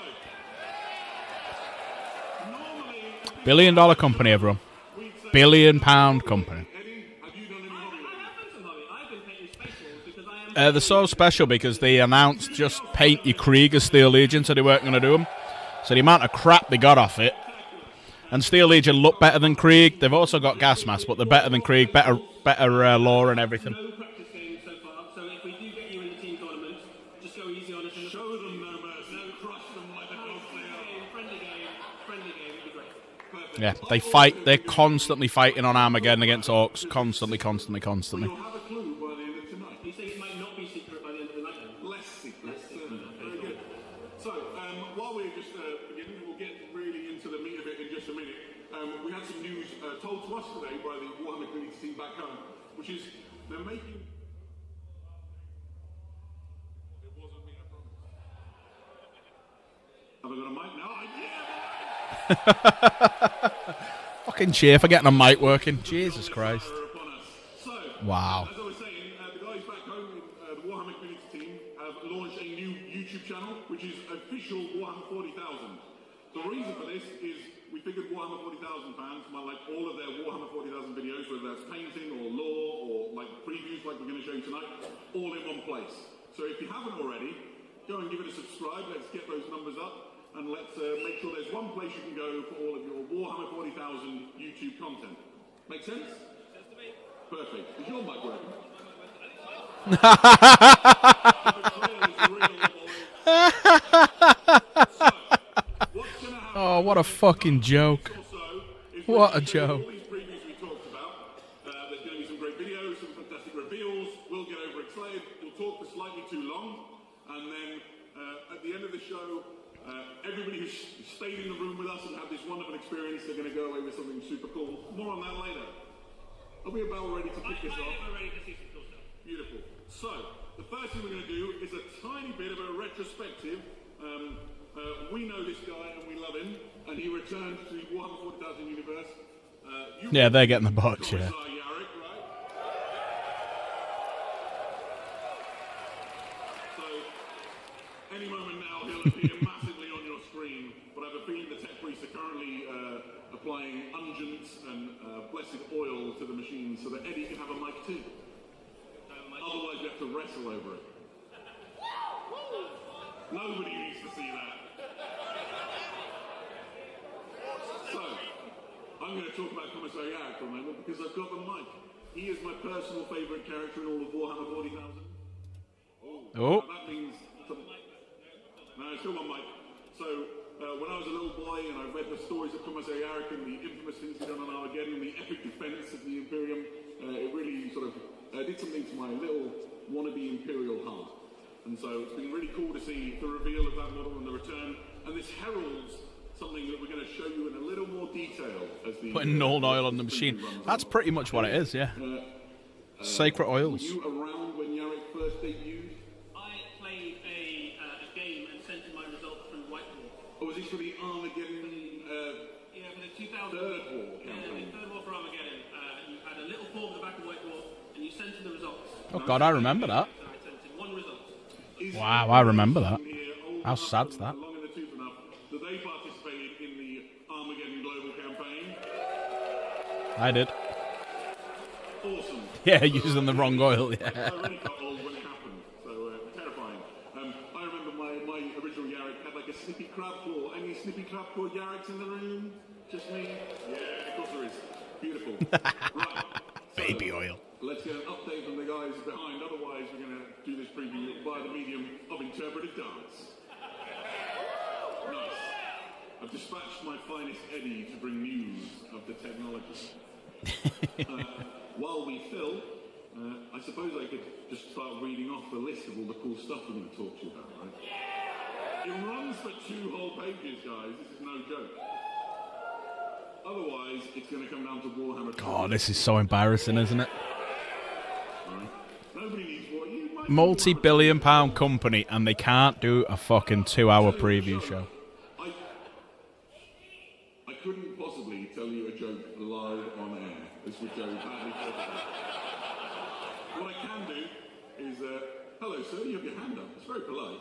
Normally, $1 billion company, everyone. £1 billion company. Eddie, have you done any hobby I riding? have done some hobby. I've been painting Space Walls because I am... They're so special because they announced just paint your Krieg as Steel Legion, so they weren't going to do them. So the amount of crap they got off it. And Steel Legion look better than Krieg. They've also got gas masks, but they're better than Krieg. Better lore and everything. No practice games so far, so if we do get you in the team tournament, just go easy on us. And Show them no mercy. Crush them like the dogs they are. friendly game, it'd be great. Perfect. Yeah, they fight. They're constantly fighting on Armageddon against Orcs. Constantly. You'll have a clue by the end of tonight. You say it might not be secret by the end of the night then? Less secret. Very good. So, while we're just beginning, we'll get really into the meat of it in just a minute. We had some news told to us today by the Warhammer community team back home, which is they're making... It wasn't me, I promise. Have I got a mic now? Yeah! Fucking cheer for getting a mic working. Jesus Christ. Upon us. So, Wow. as I was saying, the guys back home in the Warhammer community team have launched a new YouTube channel, which is official Warhammer 40,000. The reason for this is we figured Warhammer 40,000 fans might like all of their Warhammer 40,000 videos, whether that's painting or lore or like previews like we're going to show you tonight, all in one place. So if you haven't already, go and give it a subscribe. Let's get those numbers up. And let's make sure there's one place you can go for all of your Warhammer 40,000 YouTube content. Make sense? Perfect. Is your mic working? Oh, what a fucking joke. What a joke. All these previews we talked about, there's going to be some great videos, some fantastic reveals. We'll get overexcited. We'll talk for slightly too long. And then at the end of the show, everybody who's stayed in the room with us and had this wonderful experience, they're going to go away with something super cool. More on that later. Are we about ready to kick this off? I'm ready to see some cool stuff. Beautiful. So, the first thing we're going to do is a tiny bit of a retrospective We know this guy and we love him, and he returned to the Warhammer 40,000 universe. Yeah, they're getting the box, yeah. Yarrick, right? So, any moment now he'll appear massively on your screen, but I have a feeling the tech priests are currently applying unguents and blessed oil to the machine so that Eddie can have a mic too. Otherwise you have to wrestle over it. Nobody needs to see that. So, I'm going to talk about Commissary Yarrick for a moment because I've got the mic. He is my personal favourite character in all of Warhammer 40,000. Oh. That means... No, still on mic. So, when I was a little boy and I read the stories of Commissary Yarrick and the infamous things he'd done on Armageddon, the epic defence of the Imperium, it really sort of did something to my little wannabe Imperial heart. And so it's been really cool to see the reveal of that model and the return. And this heralds something that we're going to show you in a little more detail as the... Putting Null oil on the machine. That's pretty much what it is, yeah. Sacred oils. Were you around when Yarrick first debuted? I played a game and sent in my results through Whiteboard. Or was this for the Armageddon Yeah, for the 2000... Third War Yeah, campaign? the Third War for Armageddon. You had a little form at the back of Whiteboard, and you sent in the results. Oh, God, I remember that. So I sent in one result. Wow, I remember that. How sad's that? Long in the tooth enough that they participated in the Armageddon Global campaign. I did. Awesome. Yeah, using the wrong oil, yeah. I really got old when it happened, so terrifying. I remember my original Yarrick had like a snippy crab claw. Any snippy crab claw Yarricks in the room? Just me? Yeah, of course there is. Beautiful. Right. Baby oil. Let's get an update from the guys behind. Otherwise, we're going to do this preview by the medium of interpretive dance. Nice. I've dispatched my finest Eddie to bring news of the technology. While we fill, I suppose I could just start reading off the list of all the cool stuff we're going to talk to you about, right? It runs for 2 whole pages, guys. This is no joke. Otherwise, it's going to come down to Warhammer. God, this is so embarrassing, isn't it? Right? Nobody needs what you might. Multi-billion-pound company, and they can't do a fucking 2-hour preview show. I couldn't possibly tell you a joke live on air. This would go badly forward. What I can do is, hello sir, you have your hand up. It's very polite.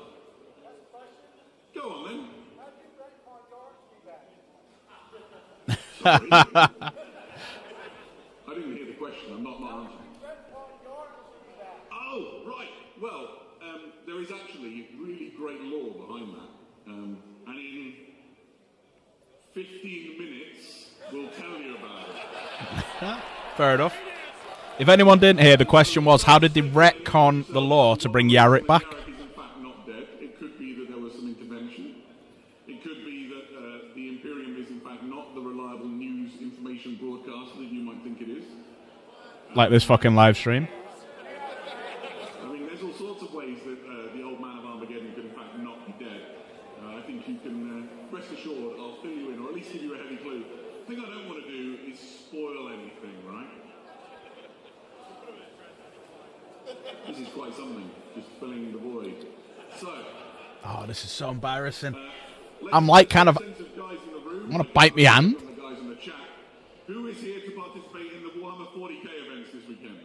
Go on then. Sorry. I didn't hear the question. I'm not answering. Oh, right. Well, there is actually really great lore behind that. And in 15 minutes, we'll tell you about it. Fair enough. If anyone didn't hear, the question was, how did they retcon the law to bring Yarrick back? Yarrick is in fact not dead. It could be that there was some intervention. It could be that the Imperium is in fact not the reliable news information broadcaster that you might think it is. Like this fucking live stream. I mean, there's all sorts of ways that the old man of Armageddon could in fact not be dead. I think you can rest assured I'll fill you in, or at least give you a heavy clue. The thing I don't want to do is spoil anything, right? This is quite something, just filling the void. So, Oh, this is so embarrassing. I'm like kind of... I want to bite my hand. The guys in the chat. Who is here to participate in the Warhammer 40k events this weekend?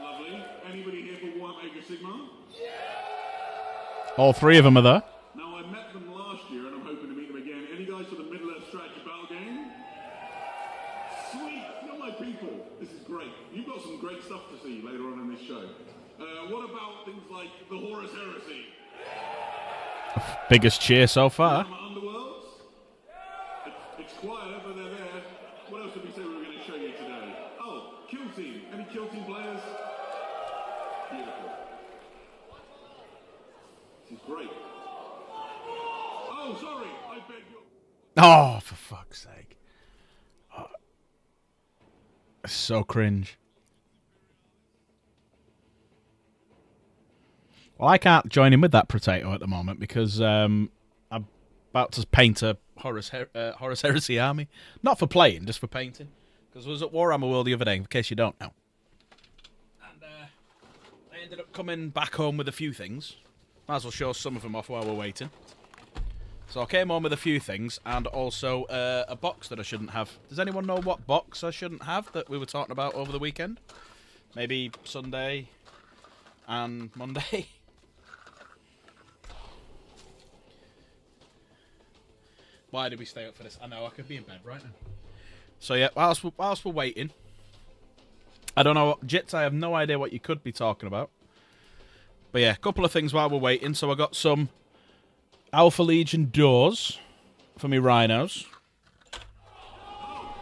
Lovely. Anybody here for Warhammer Age of Sigmar? All 3 of them are there. Now, I met them last year and I'm hoping to meet them again. Any guys for the Middle-earth strategy battle game? Sweet. You're my people. This is great. You've got some great stuff to see later on in this show. What about things like the Horus Heresy? Biggest cheer so far. Underworlds? It's quiet, but they're there. What else did we say we were going to show you today? Oh, Kill Team. Any Kill Team players? Beautiful. This is great. Oh, sorry. I beg your... Oh, for fuck's sake. Oh. It's so cringe. Well, I can't join in with that potato at the moment because I'm about to paint a Horus Heresy army. Not for playing, just for painting. Because I was at Warhammer World the other day, in case you don't know. And I ended up coming back home with a few things. Might as well show some of them off while we're waiting. So I came home with a few things, and also a box that I shouldn't have. Does anyone know what box I shouldn't have that we were talking about over the weekend? Maybe Sunday and Monday? Why did we stay up for this? I know, I could be in bed right now. So yeah, whilst we're waiting, I don't know, Jits, I have no idea what you could be talking about. But yeah, a couple of things while we're waiting. So I got some Alpha Legion doors for me rhinos.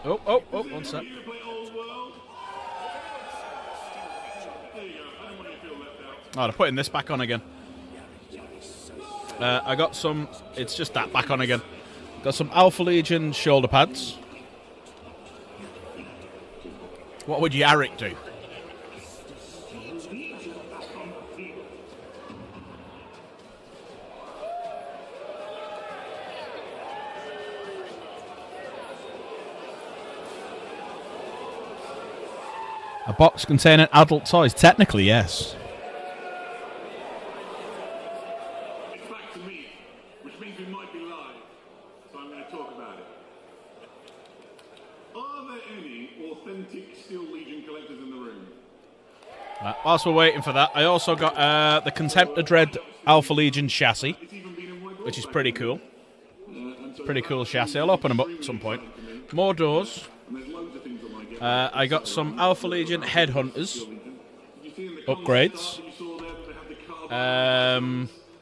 Oh, one sec. Oh, they're putting this back on again. I got some, it's just that back on again. Got some Alpha Legion shoulder pads. What would Yarrick do? A box containing adult toys? Technically, yes. It's back to me, which means we might be live, so I'm going to talk about it. Are there any authentic Steel Legion collectors in the room? Whilst we're waiting for that, I also got the Contemptor Dread Alpha Legion chassis, which is pretty cool. Pretty cool chassis. I'll open them up at some point. More doors. I got some Alpha Legion Headhunters upgrades.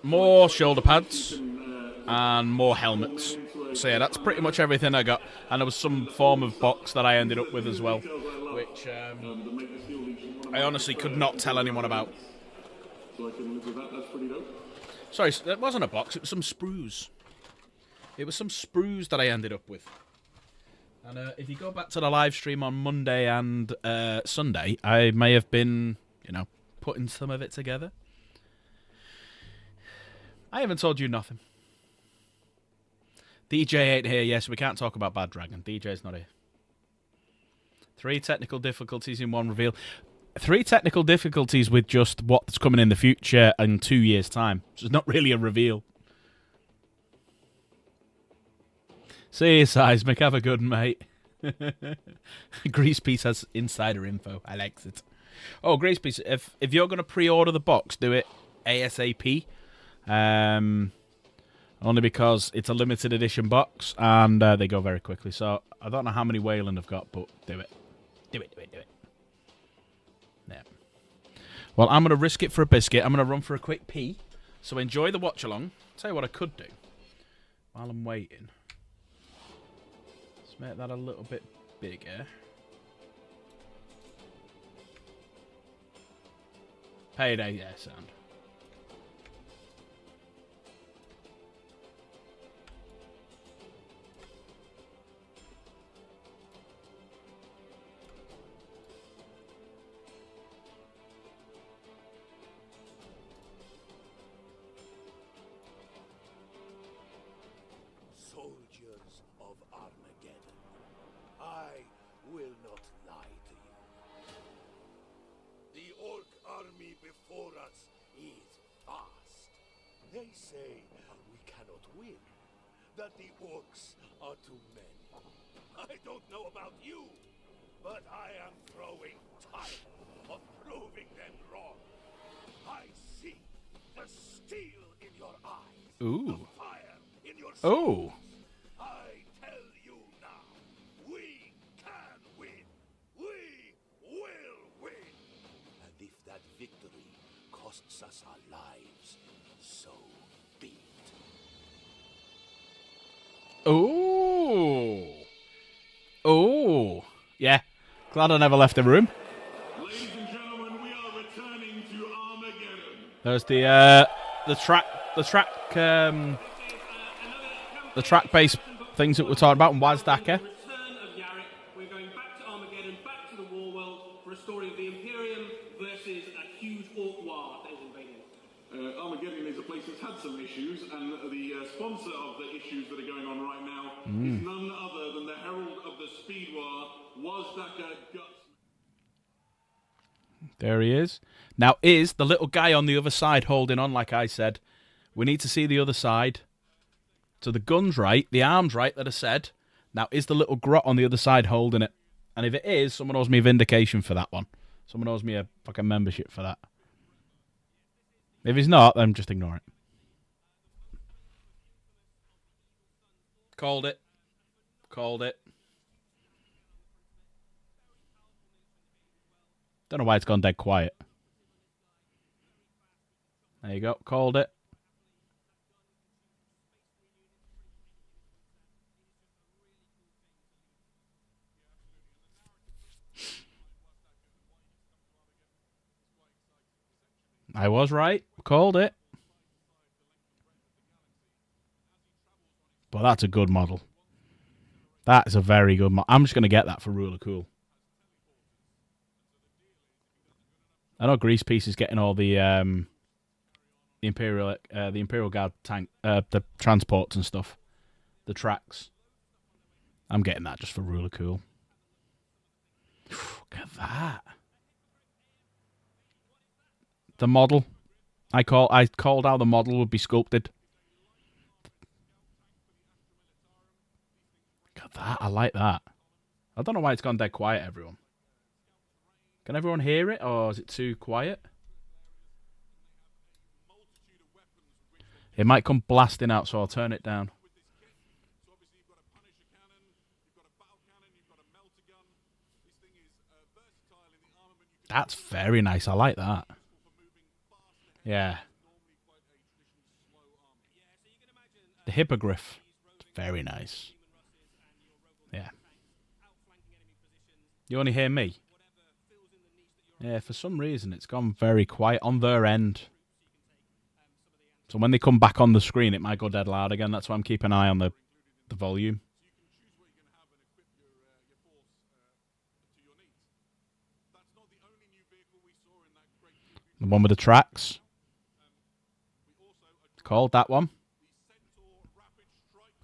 More shoulder pads and more helmets. So yeah, that's pretty much everything I got. And there was some form of box that I ended up with as well, which I honestly could not tell anyone about. Sorry, that wasn't a box. It was some sprues. It was some sprues that I ended up with. And if you go back to the live stream on Monday and Sunday, I may have been, putting some of it together. I haven't told you nothing. DJ ain't here. Yes, we can't talk about Bad Dragon. DJ's not here. 3 technical difficulties in one reveal. 3 technical difficulties with just what's coming in the future in 2 years' time. So it's not really a reveal. See you, Seismic. Have a good one, mate. Greasepiece has insider info. I likes it. Oh, Greasepiece, if you're going to pre-order the box, do it ASAP. Only because it's a limited edition box, and they go very quickly. So I don't know how many Wayland have got, but do it. Do it. Yeah. Well, I'm going to risk it for a biscuit. I'm going to run for a quick pee. So enjoy the watch-along. Tell you what I could do while I'm waiting. Let's make that a little bit bigger. Payday, yeah, sound. Soldiers of Armageddon, I will not lie to you. The orc army before us is vast. They say we cannot win, that the orcs are too many. I don't know about you, but I am growing tired of proving them wrong. I see the steel in your eyes, Ooh. the fire in your Oh. souls. I tell you now, we can win. We will win. And if that victory costs us our lives, so be it. Ooh. Ooh. Yeah. Glad I never left the room. Ladies and gentlemen, we are returning to Armageddon. There's the track-based things that we're talking about, and Wazdaka. Return of Yarrick. We're going back to Armageddon, back to the War World for a story of the Imperium versus a huge orc war that is invading. Armageddon is a place that's had some issues, and the sponsor of the issues that are going on right now is none other than the herald of the Speed War, Wazdaka Guts. There he is. Now, is the little guy on the other side holding on, like I said, We need to see the other side. So the gun's right, the arm's right that I said. Now, is the little grot on the other side holding it? And if it is, someone owes me a vindication for that one. Someone owes me a fucking membership for that. If it's not, then just ignore it. Called it. Called it. Don't know why it's gone dead quiet. There you go. Called it. I was right. Called it. But that's a good model. That's a very good model. I'm just going to get that for Ruler Cool. I know Grease Piece is getting all the Imperial Guard tank, the transports and stuff, the tracks. I'm getting that just for Ruler Cool. Look at that. The model. I called how the model would be sculpted. Look at that. I like that. I don't know why it's gone dead quiet, everyone. Can everyone hear it, or is it too quiet? It might come blasting out, so I'll turn it down. That's very nice. I like that. Yeah. The hippogriff. Very nice. Yeah. You only hear me? Yeah, for some reason it's gone very quiet on their end. So when they come back on the screen, it might go dead loud again. That's why I'm keeping an eye on the volume. The one with the tracks. Called that one.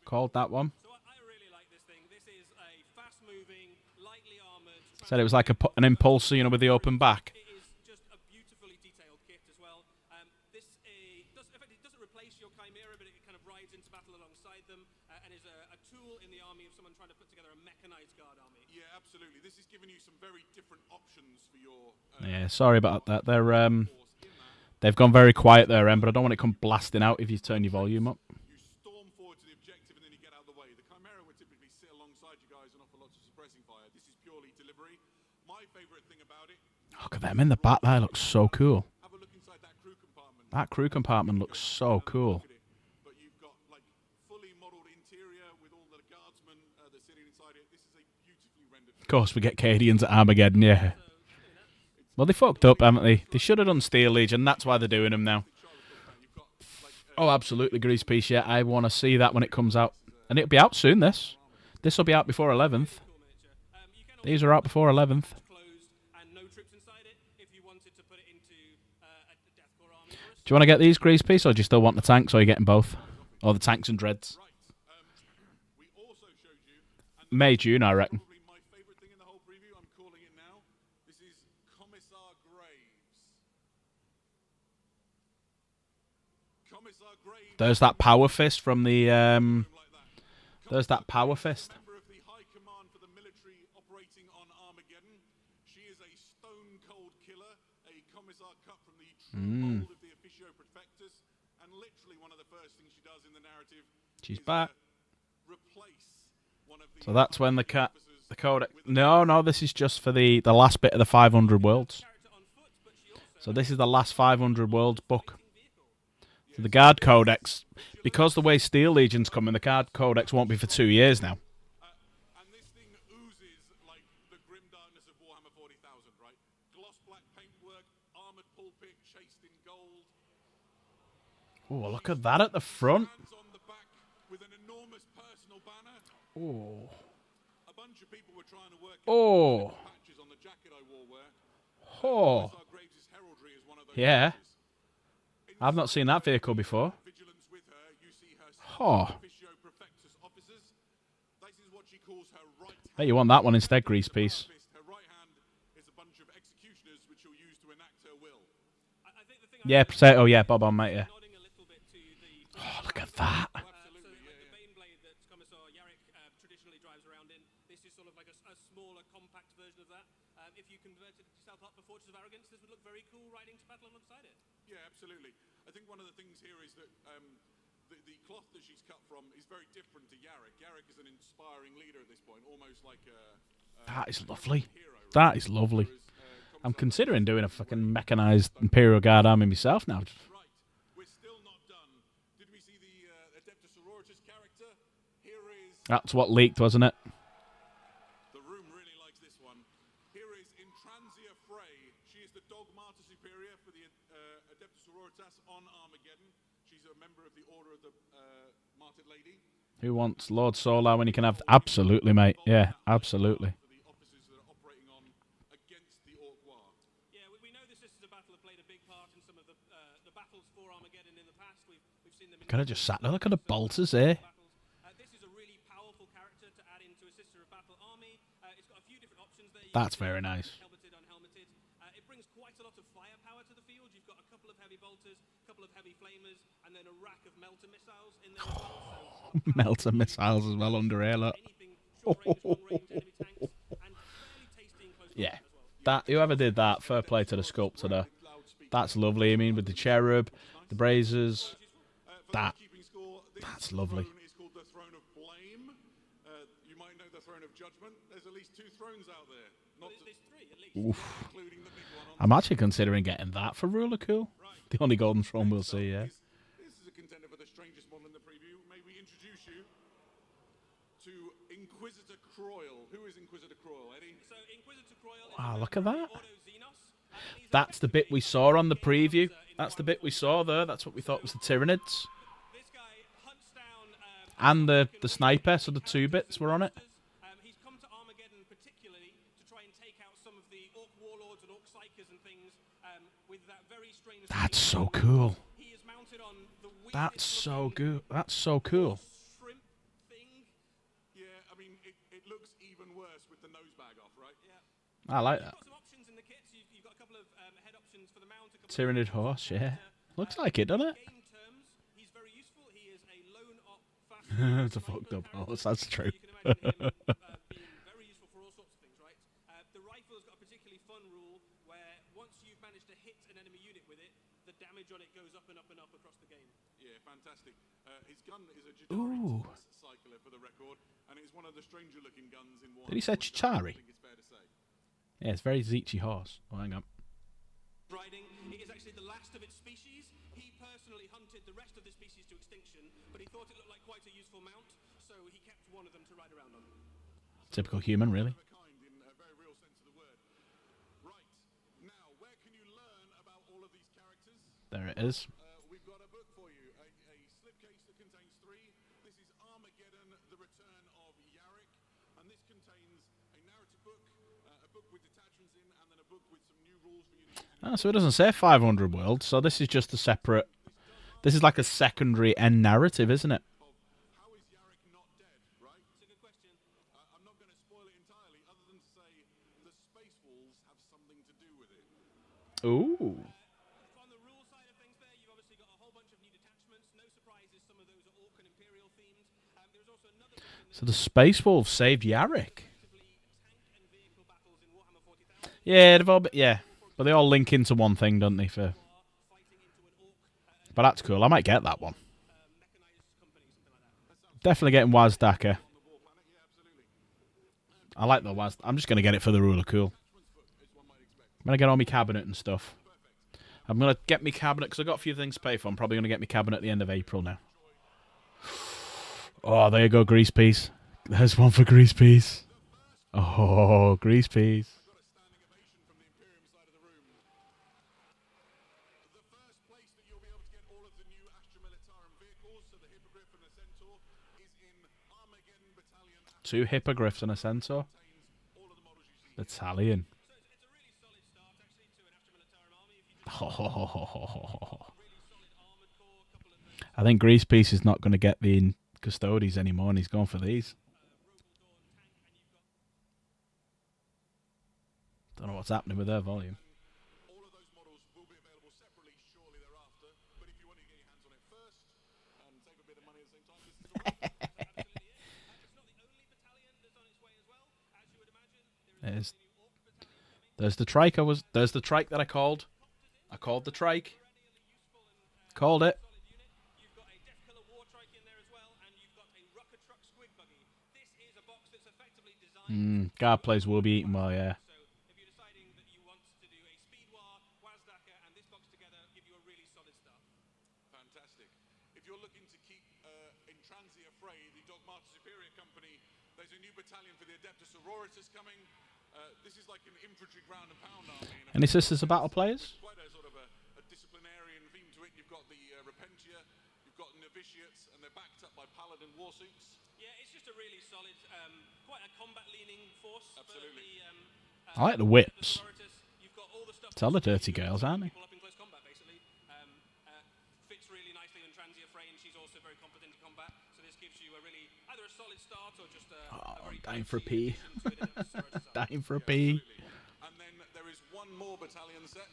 Called that one. Said it was like an impulsor, you know, with the open back. It is just a beautifully detailed kit as well. It doesn't replace your Chimera, but it kind of rides into battle alongside them and is a tool in the army of someone trying to put together a mechanized guard army. Yeah, absolutely. This is giving you some very different options for your... Yeah, sorry about that. They've gone very quiet there, but I don't want it to come blasting out if you turn your volume up. You storm forward to the objective and then you get out of the way. The Chimera would typically sit alongside you guys and offer lots of suppressing fire. This is purely delivery. My favourite thing about it... Look at them in the back there. Looks so cool. Have a look inside that crew compartment. That crew compartment looks so cool. But you've got like fully modelled interior with all the guardsmen that are sitting inside it. This is a beautifully rendered... Of course, we get Cadians at Armageddon, yeah. Well, they fucked up, haven't they? They should have done Steel Legion. That's why they're doing them now. Oh, absolutely, Grease Piece, yeah. I want to see that when it comes out. And it'll be out soon, this. This will be out before 11th. These are out before 11th. Do you want to get these, Grease Piece, or do you still want the tanks, or are you getting both? Or the tanks and dreads? May, June, I reckon. There's that power fist from the... There's that power fist. Member of the High Command for the military operating on Armageddon. She is a stone-cold killer, a commissar cut from the true mold of the Officio Prefectus, and literally one of the first things she does in the narrative She's is back. Replace one of the... So that's when the codex... No, this is just for the last bit of the 500 worlds. So this is the last 500 worlds book. So the Guard Codex, because the way Steel Legion's coming, the Guard Codex won't be for 2 years now. And this thing oozes like the grim darkness of Warhammer 40,000, right? Gloss black paintwork, armoured pulpit chased in gold. Oh, look at that at the front. Hands on the back with an enormous personal banner. Oh. A bunch of people were trying to work Oh. out patches on the jacket I wore where. Oh. Graves' heraldry is one of those Yeah. patches. I've not seen that vehicle before. Vigilance with her, you see her Oh. Officio Prefectus officers. This is what she calls her right hand. Bet you want that one instead, Grease Piece. Her right hand is a bunch of executioners which she'll use to enact her will. Yeah, potato, yeah, bob on, mate, yeah. Nodding a little bit to the that. So like the Bane blade that Commissar Yarrick traditionally drives around in, this is sort of like a smaller, compact version of that. If you converted yourself up for Fortress of Arrogance, this would look very cool riding to battle alongside it. Yeah, absolutely. I think one of the things here is that the cloth that she's cut from is very different to Yarrick. Yarrick is an inspiring leader at this point, almost like a That is lovely. hero, right? That is lovely. I'm considering doing a fucking mechanized Imperial Guard army myself now. Right, we're still not done. Did we see the Adeptus Sororitas character? Here is... That's what leaked, wasn't it? The room really likes this one. Here is Intransia Frey. She is the Dog Martyr Superior for the Adeptus Sororitas on Armageddon. She's a member of the Order of the Martyred Lady. Who wants Lord Solar when you can have... Absolutely, mate. Yeah, absolutely. For the officers that are operating on against the Orc War. Yeah, we know the Sisters of Battle have played a big part in some of the battles for Armageddon in the past. We've seen them in... Could have just sat there. Look at the bolters there. This is a really powerful character to add into a Sister of Battle army. It's got a few different options there. That's very nice. Helmeted, unhelmeted. It brings quite a lot of firepower to the field. You've got a couple of heavy bolters, a couple of heavy flamers, and then a rack of melter missiles in there as well. So Melter missiles as well under here, look. anything short range, long range enemy tanks, and fairly tasty in close Yeah. combat as well. That whoever did that, fair play to the sculptor there. That's lovely. I mean, with the cherub, the braziers, that's lovely. The throne is called the Throne of Blame. You might know the Throne of Judgment. There's at least 2 thrones out there. Not There's 3 at least. including the big one on I'm actually considering getting that for ruler cool. The only golden throne we'll see, yeah. This is a contender for the strangest model in the preview. May we introduce you to Inquisitor Croyle. Who is Inquisitor Croyle, Eddie? So Inquisitor Croyle is Wow, a look at member that. of Ordo Xenos. He's That's the bit we saw on the preview. That's the bit we saw there. That's what we thought was the Tyranids. This guy hunts down And the sniper, so the 2 bits were on it. He's come to Armageddon particularly to try and take out some of the Orc warlords and Orc psychers and things with that very strange... That's so cool. He is mounted on the That's so weirdest-looking good. That's so cool. shrimp thing. Yeah, I mean, it looks even worse with the nose bag off, right? Yeah. I like You've that. got some options in the kit. So you've got a couple of head options for the mount. A couple Tyranid horse, yeah. Looks like it, doesn't it? game terms, he's very useful. He is a lone op fast. It's a fucked up horse, that's true. You can imagine him being very useful for all sorts of things, right? The rifle has got a particularly fun rule where once you've managed to hit an enemy unit with it, the damage on it goes up and up and up across the game. Yeah, fantastic. His gun is a Ooh. Jidari cycler for the record, and it's one of the stranger looking guns in Warhammer. Did he say 40,000, Chitauri? I think it's fair to say. Yeah, it's very Zeechy horse. Oh, hang on. Riding, it is actually the last of its species. He personally hunted the rest of the species to extinction, but he thought it looked like quite a useful mount, so he kept one of them to ride around on. Typical human, really. Of a kind in a very real sense of the word. Right, now, where can you learn about all of these characters? There it is. We've got a book for you, a slipcase that contains 3. This is Armageddon, The Return of Yarrick, and this contains a narrative book, a book with detachments in, and then a book with some new rules for you to use. So it doesn't say 500 worlds, so this is just a separate... This is like a secondary end narrative, isn't it? How is Yarrick not dead, right? It's a good question. I'm not going to spoil it entirely, other than to say the space walls have something to do with it. Ooh. On the rule side of things there, you've obviously got a whole bunch of new detachments. No surprises, some of those are Orc and Imperial themed. There's also another book in So the Space Wolves saved Yarrick. effectively tank and vehicle battles in Warhammer 40,000. Yeah, they've all yeah. But they all link into one thing, don't they? For Fighting into an Orc But that's cool. I might get that one. mechanized company, something like that. Definitely getting Wazdaka. I like the Waz. I'm just going to get it for the ruler cool. I'm going to get all my cabinet and stuff. I'm going to get my cabinet, because I've got a few things to pay for. I'm probably going to get my cabinet at the end of April now. Oh, there you go, Grease Piece. There's one for Grease Piece. Oh, Grease Piece. The first place that you'll be able to get all of the new Astra Militarum vehicles, so the Hippogriff and the Centaur, is in Armageddon Battalion. 2 hippogriffs and a centaur. All of the models you see. Battalion. So it's a really solid start, actually, to an Astra Militarum army. If you do really solid armored core, a couple of I think Grease Piece is not going to get the Custodes anymore, and he's going for these. Don't know what's happening with their volume. All of those models will be available separately shortly thereafter, but if you want to get your hands on it first and save a bit of money There's the trike. There's the trike that I called. I called the trike. Called it. You've got a Death Killer War Trike in there as well, and you've got a Rucker Truck Squig Buggy. This is a box that's effectively designed. Guard plays will be eaten well, yeah. So if you're deciding that you want to do a Speedwar, Wazdacker, and this box together, give you a really solid start. Fantastic. If you're looking to keep in Transia Fray, the Dogmata Superior Company, there's a new battalion for the Adeptus Sororitas coming. This is like an infantry ground and pound army. Any sisters of battle players? Quite a sort of a disciplinarian theme to it. You've got the Repentia, you've got novitiates, and they're backed up by paladin warsuits. Yeah, it's just a really solid, quite a combat-leaning force. Absolutely. I like the whips. You've got all the stuff. Tell the dirty girls, aren't they? People up in close combat, basically. Fits really nicely in Transia Fray, and she's also very competent in combat. So this gives you a really either a solid start or just a very Dying for a pee. Sororitas. Dying for a pee. And then there is one more battalion set.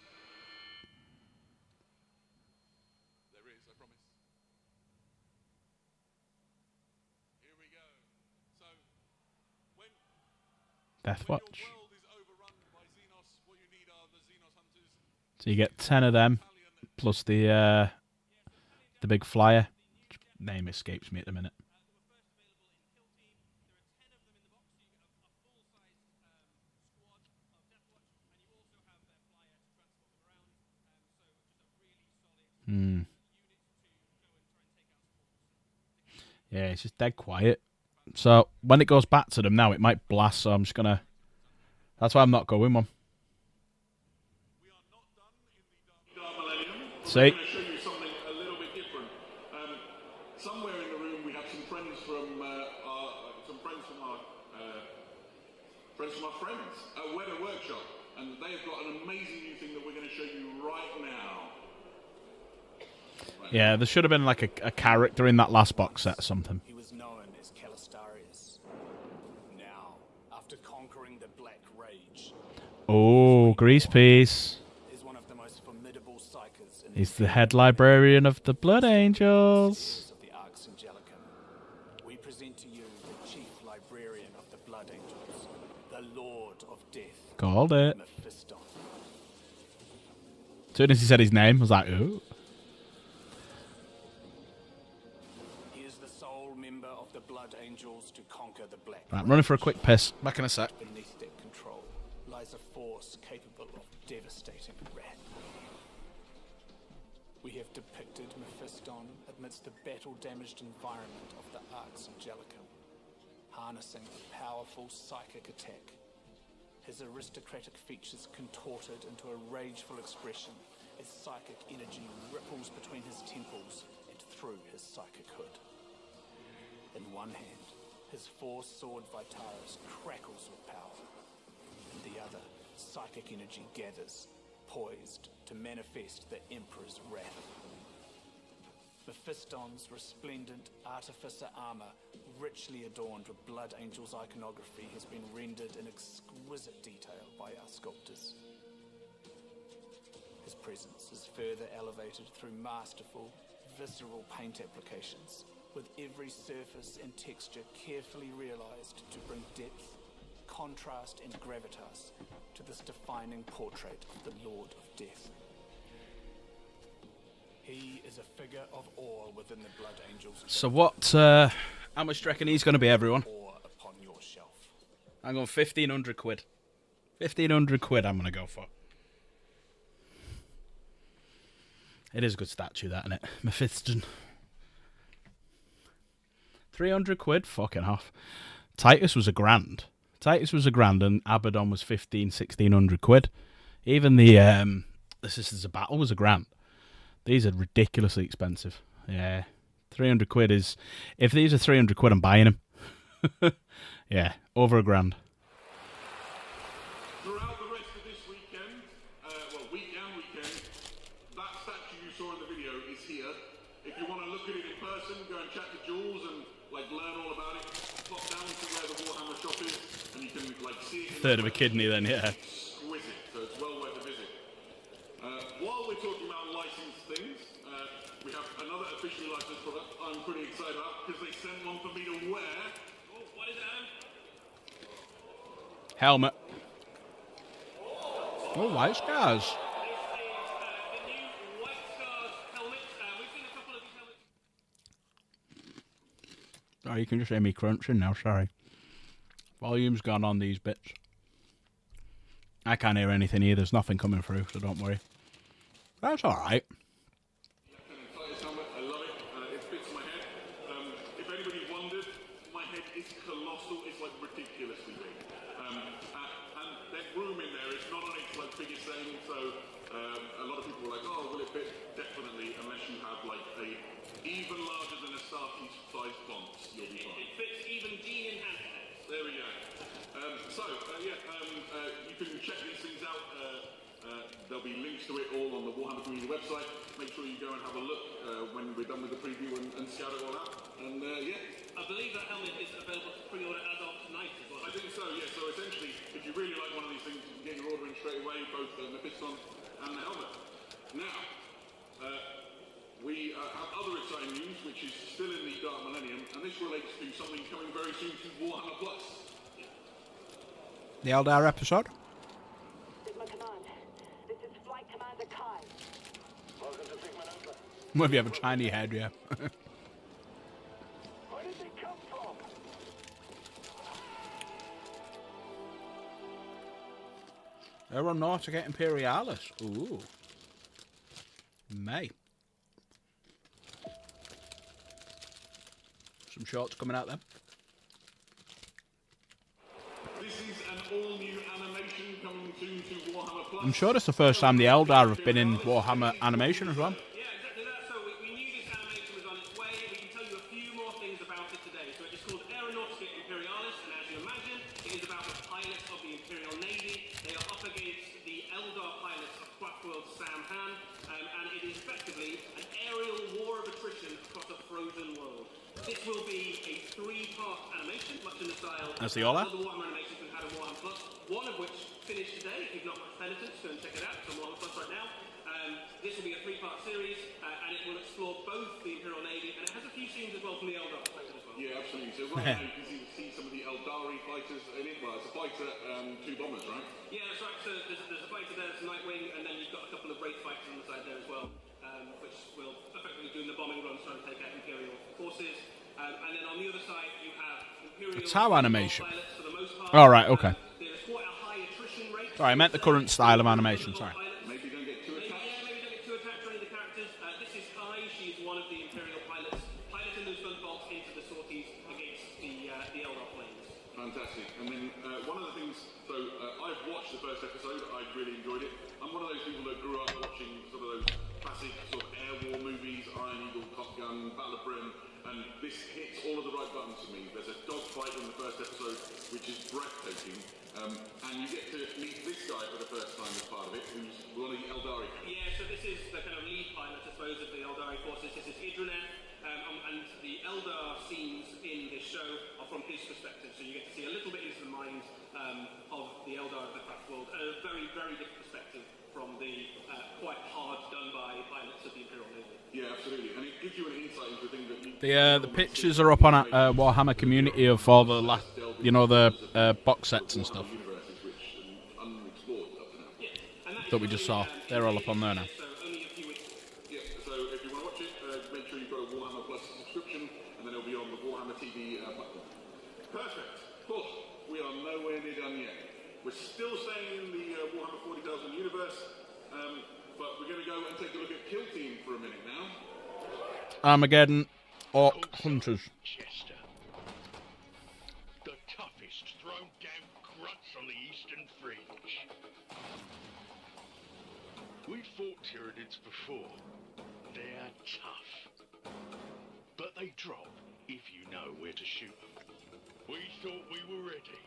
There is, I promise. Here we go. So, when Death your Watch. world is overrun by Xenos, what you need are the Xenos hunters. So you get 10 of them, plus the big flyer. Name escapes me at the minute. Yeah, it's just dead quiet. So when it goes back to them now, it might blast. So I'm just gonna. That's why I'm not going one. Dark Millennium. See? I'm going to show you something a little bit different. Somewhere in the room we have some friends from our friends at Weather Workshop, and they've got an amazing new thing that we're going to show you right now. Yeah, there should have been like a character in that last box set or something. He was known as Calistarius. Now, after conquering the Black Rage, Oh, Grease Piece. is one of the most formidable psychers in He's the head librarian of the Blood Angels. of the Arx Angelicum. We present to you the chief librarian of the Blood Angels, the Lord of Death, Called it. Mephiston. As soon as he said his name, I was like, ooh. He is the sole member of the Blood Angels to conquer the Black Right, I'm running for a quick piss. Back in a sec. Beneath their control lies a force capable of devastating wrath. We have depicted Mephiston amidst the battle-damaged environment of the Arx Angelicum, harnessing a powerful psychic attack. His aristocratic features contorted into a rageful expression as psychic energy ripples between his temples and through his psychic hood. In one hand, his four-sword Vitaris crackles with power. In the other, psychic energy gathers, poised to manifest the Emperor's wrath. Mephiston's resplendent artificer armor, richly adorned with Blood Angels iconography, has been rendered in exquisite detail by our sculptors. His presence is further elevated through masterful, visceral paint applications, with every surface and texture carefully realized to bring depth, contrast, and gravitas to this defining portrait of the Lord of Death. He is a figure of awe within the Blood Angels. So what, how much do you reckon he's going to be, everyone? Awe upon your shelf. I'm going 1,500 quid. 1,500 quid I'm going to go for. It is a good statue, that, isn't it? Mephiston. 300 quid? Fucking off. Titus was a grand. Titus was a grand and Abaddon was 1,600 quid. Even the Sisters of Battle was a grand. These are ridiculously expensive. Yeah. 300 quid is... If these are 300 quid, I'm buying them. Yeah, over a grand. Throughout the rest of this weekend, weekend, that statue you saw in the video is here. If you want to look at it in person, go and chat to Jules and learn all about it. Pop down to where the Warhammer shop is, and you can see it. Third of a kidney then, yeah. Exquisite, so it's well worth a visit. While we're talking about licensed things, we have another officially licensed product I'm pretty excited about because they sent one for me to wear. Oh, what is that? Helmet. Oh, white scars. This is the new White Scars helmet. We've seen a couple of these helmets. Oh, you can just hear me crunching now, sorry. Volume's gone on these bits. I can't hear anything either, there's nothing coming through, so don't worry. That's alright. I love it. It fits my head. If anybody wondered, my head is colossal. It's like ridiculously big. And that room in there is not on its like biggest thing. So a lot of people were like, "Oh, will it fit?" Definitely, unless you have like a even larger than a starting size font, you'll be fine. It fits even Gene enhanced heads. There we go. You can check these things out. There'll be links to it all on the Warhammer Community website. Make sure you go and have a look when we're done with the preview and scout it all out. And I believe that helmet is available to pre-order as of tonight as well. I think so, yeah. So essentially, if you really like one of these things, you can get your order in straight away, both the Mephiston and the helmet. Now, we have other exciting news, which is still in the Dark Millennium, and this relates to something coming very soon to Warhammer Plus. The Eldar episode? Sigma Command. This is Flight Commander Kai. Welcome to Sigma Alpha. Well, if you have a tiny head, yeah. Where did they come from? Aeronautica Imperialis. Ooh. May. Some shorts coming out then. This is an all-new animation coming soon to Warhammer Plus. I'm sure it's the first time the Eldar have been in Warhammer animation as well. Yeah, exactly that. So we knew this animation was on its way. We can tell you a few more things about it today. So it's called Aeronautica Imperialis, and as you imagine, it is about the pilots of the Imperial Navy. They are up against the Eldar pilots of Quackworld's Sam Han, and it is effectively an aerial war of attrition across a frozen world. This will be a 3-part animation, much in the style As the Ola? of the Warhammer animations we've had in Warhammer Plus, one of which finished today. If you've not watched Penitence, go and check it out. It's on Warhammer Plus right now. This will be a 3-part series, and it will explore both the Imperial Navy, and it has a few scenes as well from the Eldar perspective as well. Yeah, absolutely. So right now you can see some of the Eldari fighters in it. Well, it's a fighter, 2 bombers, right? Yeah, that's right. So there's a fighter there, it's a Nightwing, and then you've got a couple of Wraith fighters on the side there as well, which will effectively doing the bombing runs trying to take out Imperial forces. And then on the other side, you have Imperial TOW animation. pilots for the most part. All right, okay. There is quite a high attrition rate. Sorry, I meant the current style of animation, sorry. Maybe don't get too attached. Yeah, maybe don't get too attached to any of the characters. This is Kai. She's one of the Imperial pilots, piloting those gunbolts into the sorties against the Eldar planes. Fantastic. And then one of the things, I've watched the first episode, I really enjoyed it. I'm one of those people that grew up watching sort of those classic sort of air war movies, Iron Eagle, Top Gun, Battle of Britain, and this hits all of the right buttons for me. There's a dogfight in the first episode, which is breathtaking, and you get to meet this guy for the first time as part of it, who's one of the Eldari characters. Yeah, so this is the kind of lead pilot, I suppose, of the Eldari forces. This is Idraneth, and the Eldar scenes in this show are from his perspective, so you get to see a little bit into the mind of the Eldar of the craft world, and a very, very different perspective from the quite hard done-by pilots of the Imperial Navy. Yeah, absolutely, and it gives you an insight into things that you... The pictures are up on Warhammer Community of all the last, the box sets and stuff universes which unexplored up to now. Yeah, and that we just saw. They're all up on there now. so only a few weeks. Yeah, so if you want to watch it, make sure you've got a Warhammer Plus subscription, and then it'll be on the Warhammer TV platform. Perfect. Cool. We are nowhere near done yet. We're still staying in the Warhammer 40,000 universe, but we're going to go and take a look at Kill Team for a minute now. Armageddon, Orc Hunters. Chester. The toughest thrown down grunts on the Eastern Fringe. We've fought Tyranids before. They're tough. But they drop if you know where to shoot them. We thought we were ready.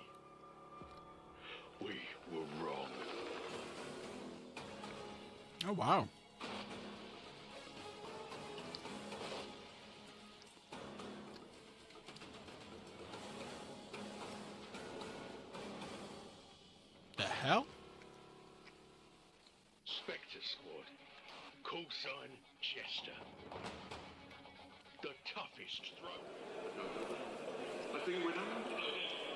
We were wrong. Oh, wow. The hell? Spectre Squad. Call sign Chester. The toughest throw. I think we're done.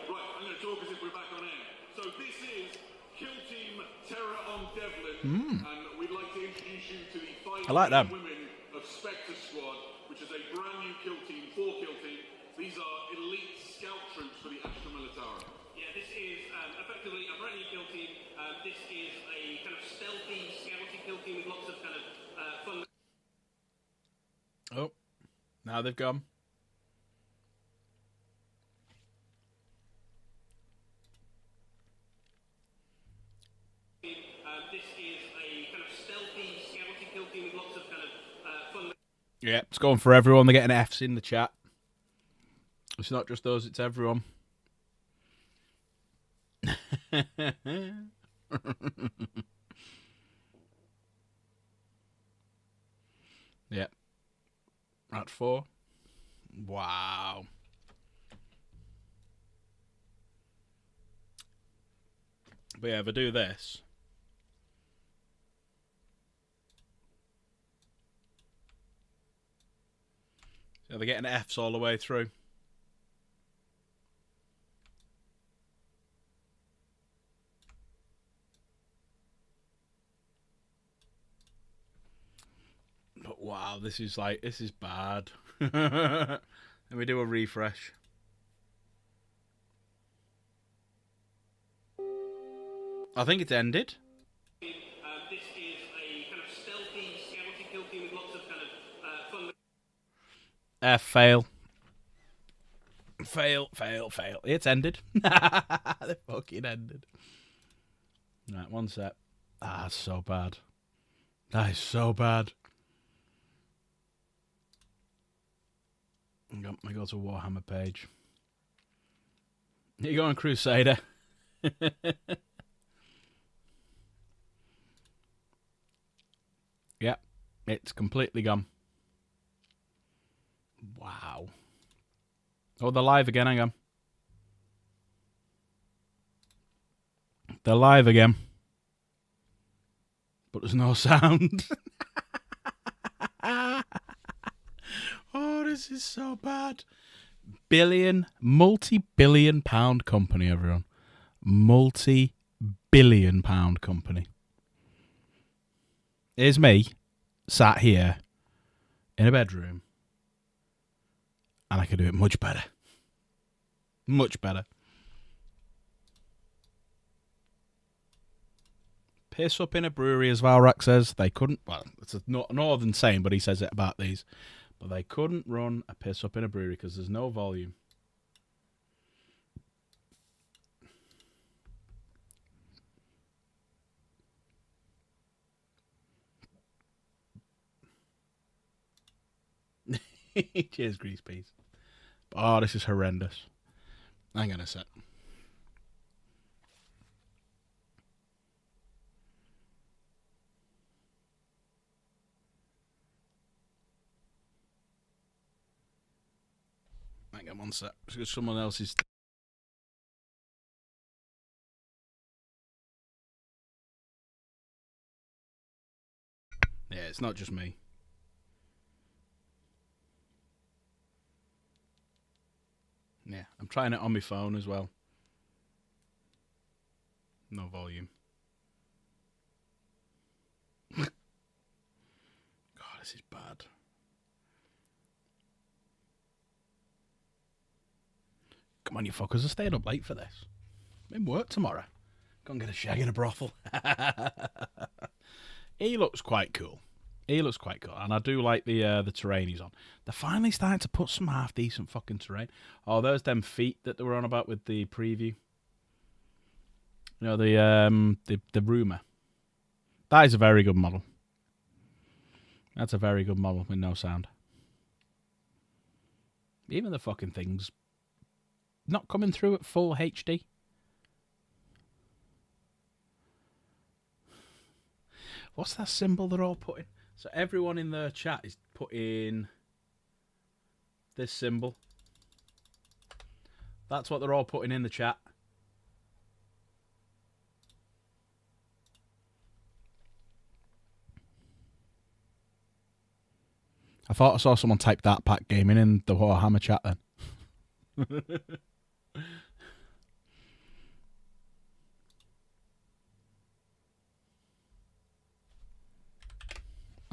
Right, I'm going to talk as if we're back on air. So this is Kill Team Terror on And we'd like to introduce you to the 5 I like them. women of Spectre Squad, which is a brand new kill team, 4-kill team. These are elite scout troops for the Astra Militara. Yeah, this is effectively a brand new kill team. This is a kind of stealthy, scouty kill team with lots of kind of fun. Oh, now they've gone. This is a kind of stealthy, scouty kill team with lots of kind of fun. Yeah, it's going for everyone. They're getting Fs in the chat. It's not just those, it's everyone. Yeah. At 4. Wow. But yeah, if I do this. So they're getting Fs all the way through. But wow, this is bad. Let me do a refresh. I think it's ended. This is a kind of stealthy, scouty kill team with lots of kind of fun. Fail. Fail. It's ended. They fucking ended. Right, one sec. Ah, that's so bad. That is so bad. I go to Warhammer page. Here you go on Crusader. Yep, it's completely gone. Wow. Oh, they're live again. Hang on. They're live again. But there's no sound. Oh, this is so bad. Multi-billion pound company, everyone. Multi-billion pound company. Here's me, sat here, in a bedroom. And I could do it much better. Much better. Piss up in a brewery, as Valrak says. They couldn't, well, it's a northern saying, but he says it about these. But they couldn't run a piss up in a brewery because there's no volume. Cheers, Grease Peas. Oh, this is horrendous. Hang on a sec. Hang on one sec. Because someone else is... Yeah, it's not just me. Yeah, I'm trying it on my phone as well. No volume. God, this is bad. Come on, you fuckers. I stayed up late for this. I'm in work tomorrow. Go and get a shag in a brothel. He looks quite cool. And I do like the terrain he's on. They're finally starting to put some half decent fucking terrain. Oh, there's them feet that they were on about with the preview. You know, the rumour. That is a very good model. That's a very good model with no sound. Even the fucking thing's not coming through at full HD. What's that symbol they're all putting? So everyone in the chat is putting this symbol. That's what they're all putting in the chat. I thought I saw someone type that pack gaming in the Warhammer chat then.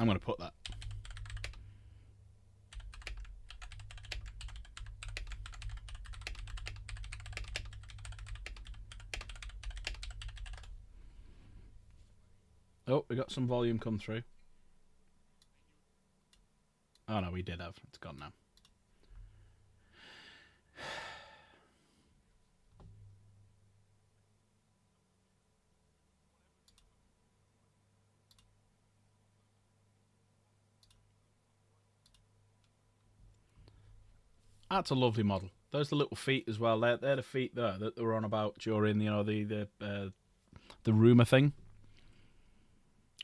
I'm going to put that. Oh, we got some volume come through. Oh no, we did have. It's gone now. That's a lovely model. There's the little feet as well. They're the feet there that they were on about during the rumor thing.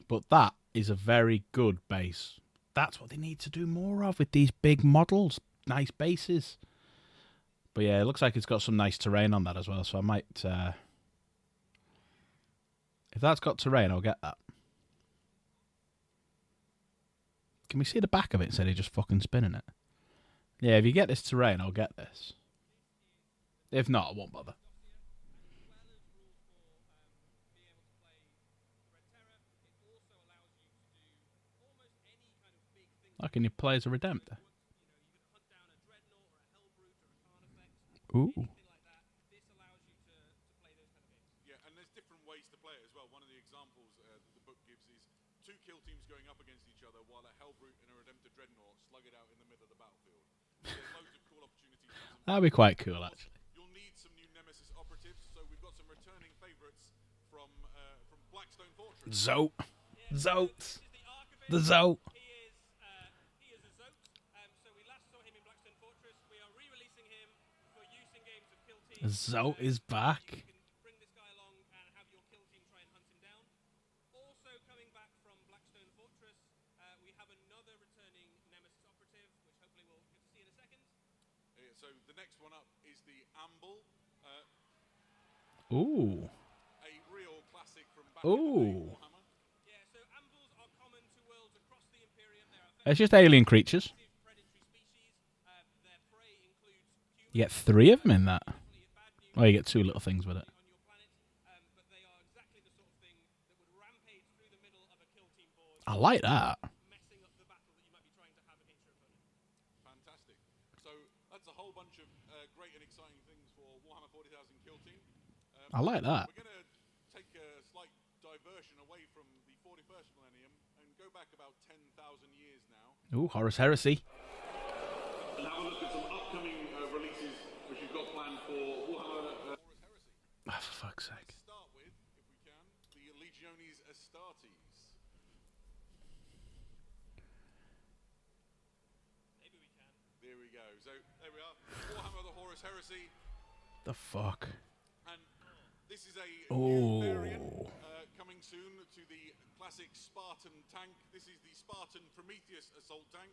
But that is a very good base. That's what they need to do more of with these big models. Nice bases. But yeah, it looks like it's got some nice terrain on that as well. So I might... if that's got terrain, I'll get that. Can we see the back of it instead of just fucking spinning it? Yeah, if you get this terrain, I'll get this. If not, I won't bother. How can you play as a Redemptor? Ooh. Yeah, and there's different ways to play it as well. One of the examples that the book gives is 2 kill teams going up against each other while a Hellbrute and a Redemptor Dreadnought slug it out in the middle of the battlefield. There's loads of cool opportunities. That'd be quite cool, actually. You'll need some new Nemesis operatives, so we've got some returning favourites from Blackstone Fortress. Zote. Zote. The Zote. He is a Zote. So we last saw him in Blackstone Fortress. We are re-releasing him for use in games of Kill Team. Zote is back. You can bring this guy along and have your Kill Team try and hunt him down. Also coming back from Blackstone Fortress, we have another returning Nemesis operative, which hopefully we'll get to see in a second. So the next one up is the Amble. Ooh. A real classic from back in the day, Warhammer. Yeah, so Ambles are common to worlds across the Imperium. They are It's just alien creatures. predatory species. Their prey includes humans. You get 3 of them in that. Oh, you get 2 little things with it. On your planet, but they are exactly the sort of thing that would rampage through the middle of a Kill Team board, I like that. messing up the battle that you might be trying to have against your opponent. Fantastic. So that's a whole bunch of great and exciting things for Warhammer 40,000 Kill Team. I like that. We're going to take a slight diversion away from the 41st millennium and go back about 10,000 years now. Ooh, Horus Heresy. And have a look at some upcoming releases which you've got planned for Warhammer Horus Heresy. Oh, for fuck's sake. Let's start with, if we can, the Legiones Astartes. Maybe we can. There we go. So there we are. Warhammer the Horus Heresy. The fuck. And this is a new variant Oh. coming soon to the classic Spartan tank. This is the Spartan Prometheus assault tank.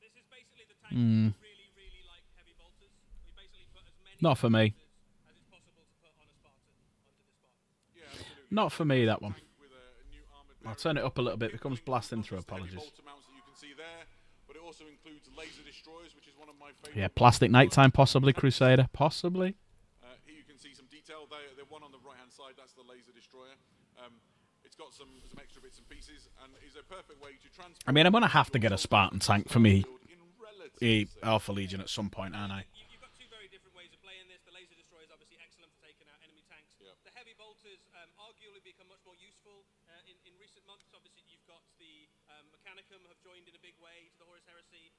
This is basically the tank that really, really like heavy bolters. We basically put as many Not for me. bolters as it's possible to put on a Spartan onto the Spartan. Yeah, absolutely. Not for me, that one. Tank with a new armored I'll variant. turn it up a little bit. It comes blasting Not through. just the heavy Apologies. bolter mounts that you can see there, but it also includes laser destroyers, which is one of my favorite. Yeah, plastic nighttime, possibly. Crusader, possibly. Here you can see some detail. The one on the right-hand side, that's the laser destroyer. It's got some extra bits and pieces, and is a perfect way to transport. I mean, I'm going to have to get a Spartan tank for me. in relative Alpha Legion at some point, aren't I? You've got 2 very different ways of playing this. The laser destroyer is obviously excellent for taking out enemy tanks. Yep. The heavy bolters arguably become much more useful in recent months. Obviously, you've got the Mechanicum have joined in a big way to the Horus Heresy.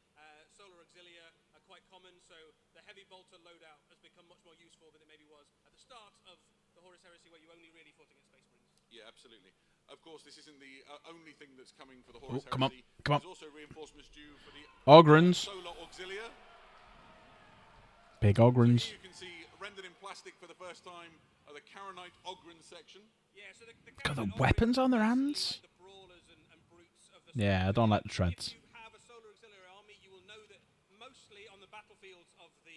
Solar Auxilia are quite common, so the heavy bolter loadout has become much more useful than it maybe was at the start of the Horus Heresy, where you only really fought against Space Marines. Yeah, absolutely. Of course, this isn't the only thing that's coming for the Horus come on, Heresy. come on. There's also reinforcements due for the Ogrins. Solar Auxilia. Big Here Ogrins. you can see rendered in plastic for the first time the Karanite Ogrin section. Yeah, so Got the Karanite weapons Ogryns on their are hands? like the brawlers and brutes of the Yeah, I don't like the treads. If you have a Solar Auxiliary army, you will know that mostly on the battlefields of the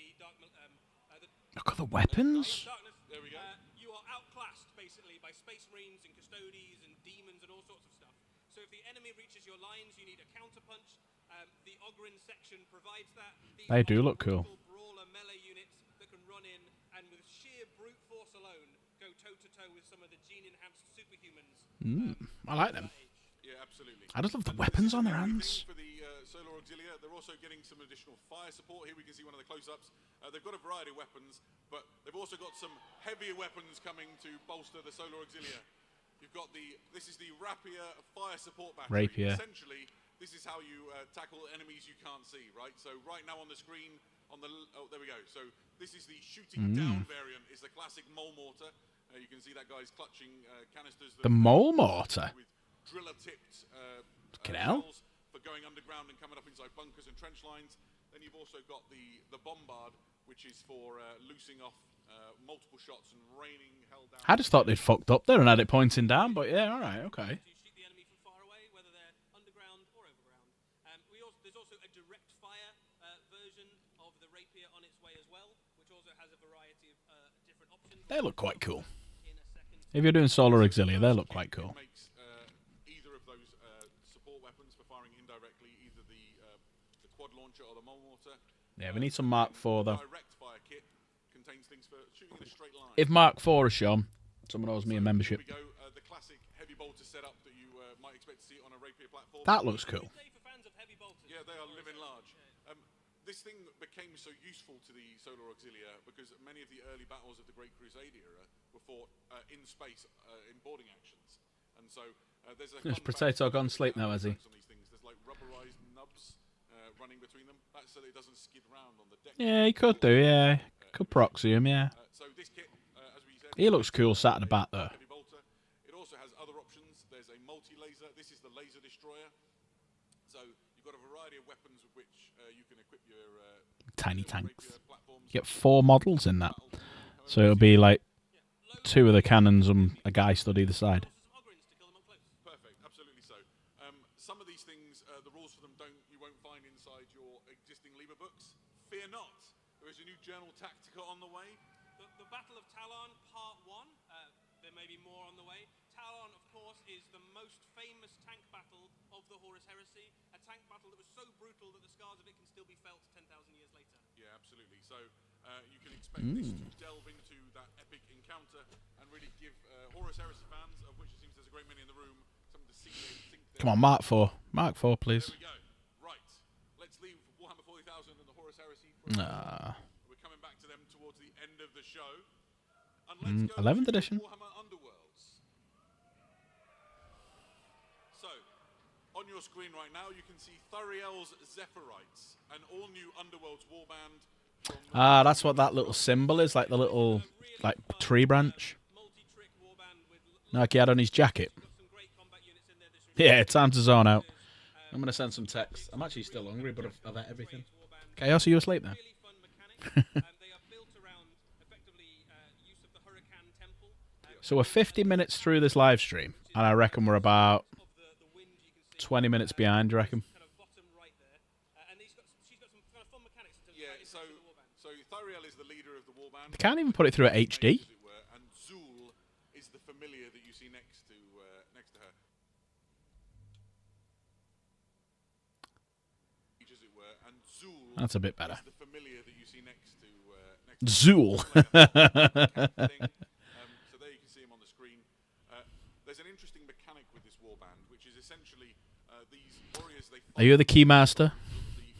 Look at the weapons. Darkness, There we go. you are outclassed basically by Space Marines and Custodies and Demons and all sorts of stuff. So if the enemy reaches your lines, you need a counterpunch. The Ogrin section provides that. These They do are look cool. brutal brawler melee units that can run in and with sheer brute force alone go toe to toe with some of the gene-enhanced superhumans. I like them. Yeah, Yeah, absolutely. I just love the weapons on their Everything hands. For the Solar Auxilia, they're also getting some additional fire support. Here we can see one of the close-ups. They've got a variety of weapons, but they've also got some heavier weapons coming to bolster the Solar Auxilia. You've got this is the Rapier fire support battery. Rapier. Essentially, this is how you tackle enemies you can't see, right? So right now on the screen, there we go. So this is the shooting down variant. Is the classic mole mortar. You can see that guy's clutching canisters. The mole mortar. With driller-tipped hell. shells for going underground and coming up inside bunkers and trench lines. Then you've also got the bombard, which is for loosing off multiple shots and raining hell down. I just thought they'd fucked up there and had it pointing down, but yeah, all right, okay. To shoot the enemy from far away, whether they're underground or overground. There's also a direct fire version of the Rapier on its way as well, which also has a variety of different options. They look quite cool. In a second. If you're doing Solar Auxilia, they look quite cool. It makes either of those support weapons for firing indirectly, either the quad launcher or the mole mortar. Yeah, we need some Mark IV though. Direct fire kit contains things for shooting in a straight line. If Mark IV is shown, someone owes me a membership. Here we go, the classic heavy bolter setup that you might expect to see on a Rapier platform. That looks cool. For fans of heavy bolters. Yeah, they are living large. This thing became so useful to the Solar Auxilia because many of the early battles of the Great Crusade era were fought in space in boarding actions. And so there's a Yes, fun Potato fact gone sleep now, has he? on these things. There's like rubberized nubs running between them. That's so that it doesn't skid around on the deck. Yeah, he could do, yeah. Could proxy him, yeah. So this kit, as we said, He looks cool sat at the back though. heavy bolter. It also has other options. There's a multi-laser. This is the laser destroyer. So you've got a variety of weapons with which you can equip your Tiny Rapier tanks. platforms. You get 4 models in that. So it'll be like 2 of the cannons and a guy stood either side. Perfect, absolutely so. Some of these things, the rules for them you won't find inside your existing Liber books. Fear not, there is a new Journal Tactica on the way. The Battle of Talon, Part 1. There may be more on the way. Talon, of course, is the most famous tank battle of the Horus Heresy. A tank battle that was so brutal that the scars of it can still be felt 10,000 years later. Yeah, absolutely. So you can expect this to delve into that epic encounter and really give Horus Heresy fans, of which it seems there's a great many in the room, something to sink their Come on, Mark IV. Mark IV, please. There we go. Right. Let's leave Warhammer 40,000 and the Horus Heresy for we're coming back to them towards the end of the show. And let's go 11th to edition. Warhammer Underworlds. So, on your screen right now, you can see Thuriel's Zephyrite, an all-new Underworlds warband. Ah, that's what that little symbol is, like the little like tree branch. Multi-trick warband with Like he had on his jacket. some great combat units in there. This Yeah, time to zone out. I'm gonna send some text. I'm actually still hungry, but I've had everything. Chaos, are you asleep now? really fun mechanics. They are built around effectively use of the Hurricane Temple. So we're 50 minutes through this live stream, and I reckon we're about Of the wind you can see 20 minutes behind, do you reckon? kind of bottom right there. And she's got some kind of fun mechanics in terms Yeah, of so the warband. Thuriel is the leader of the warband. They can't even put it through at HD. As it were, and Zool is the familiar that you see next to her. As it were, and Zool That's a bit better. is the familiar that you see next to Zool. so there you can see him on the screen. There's an interesting mechanic with this warband, which is essentially these warriors. Are you the keymaster?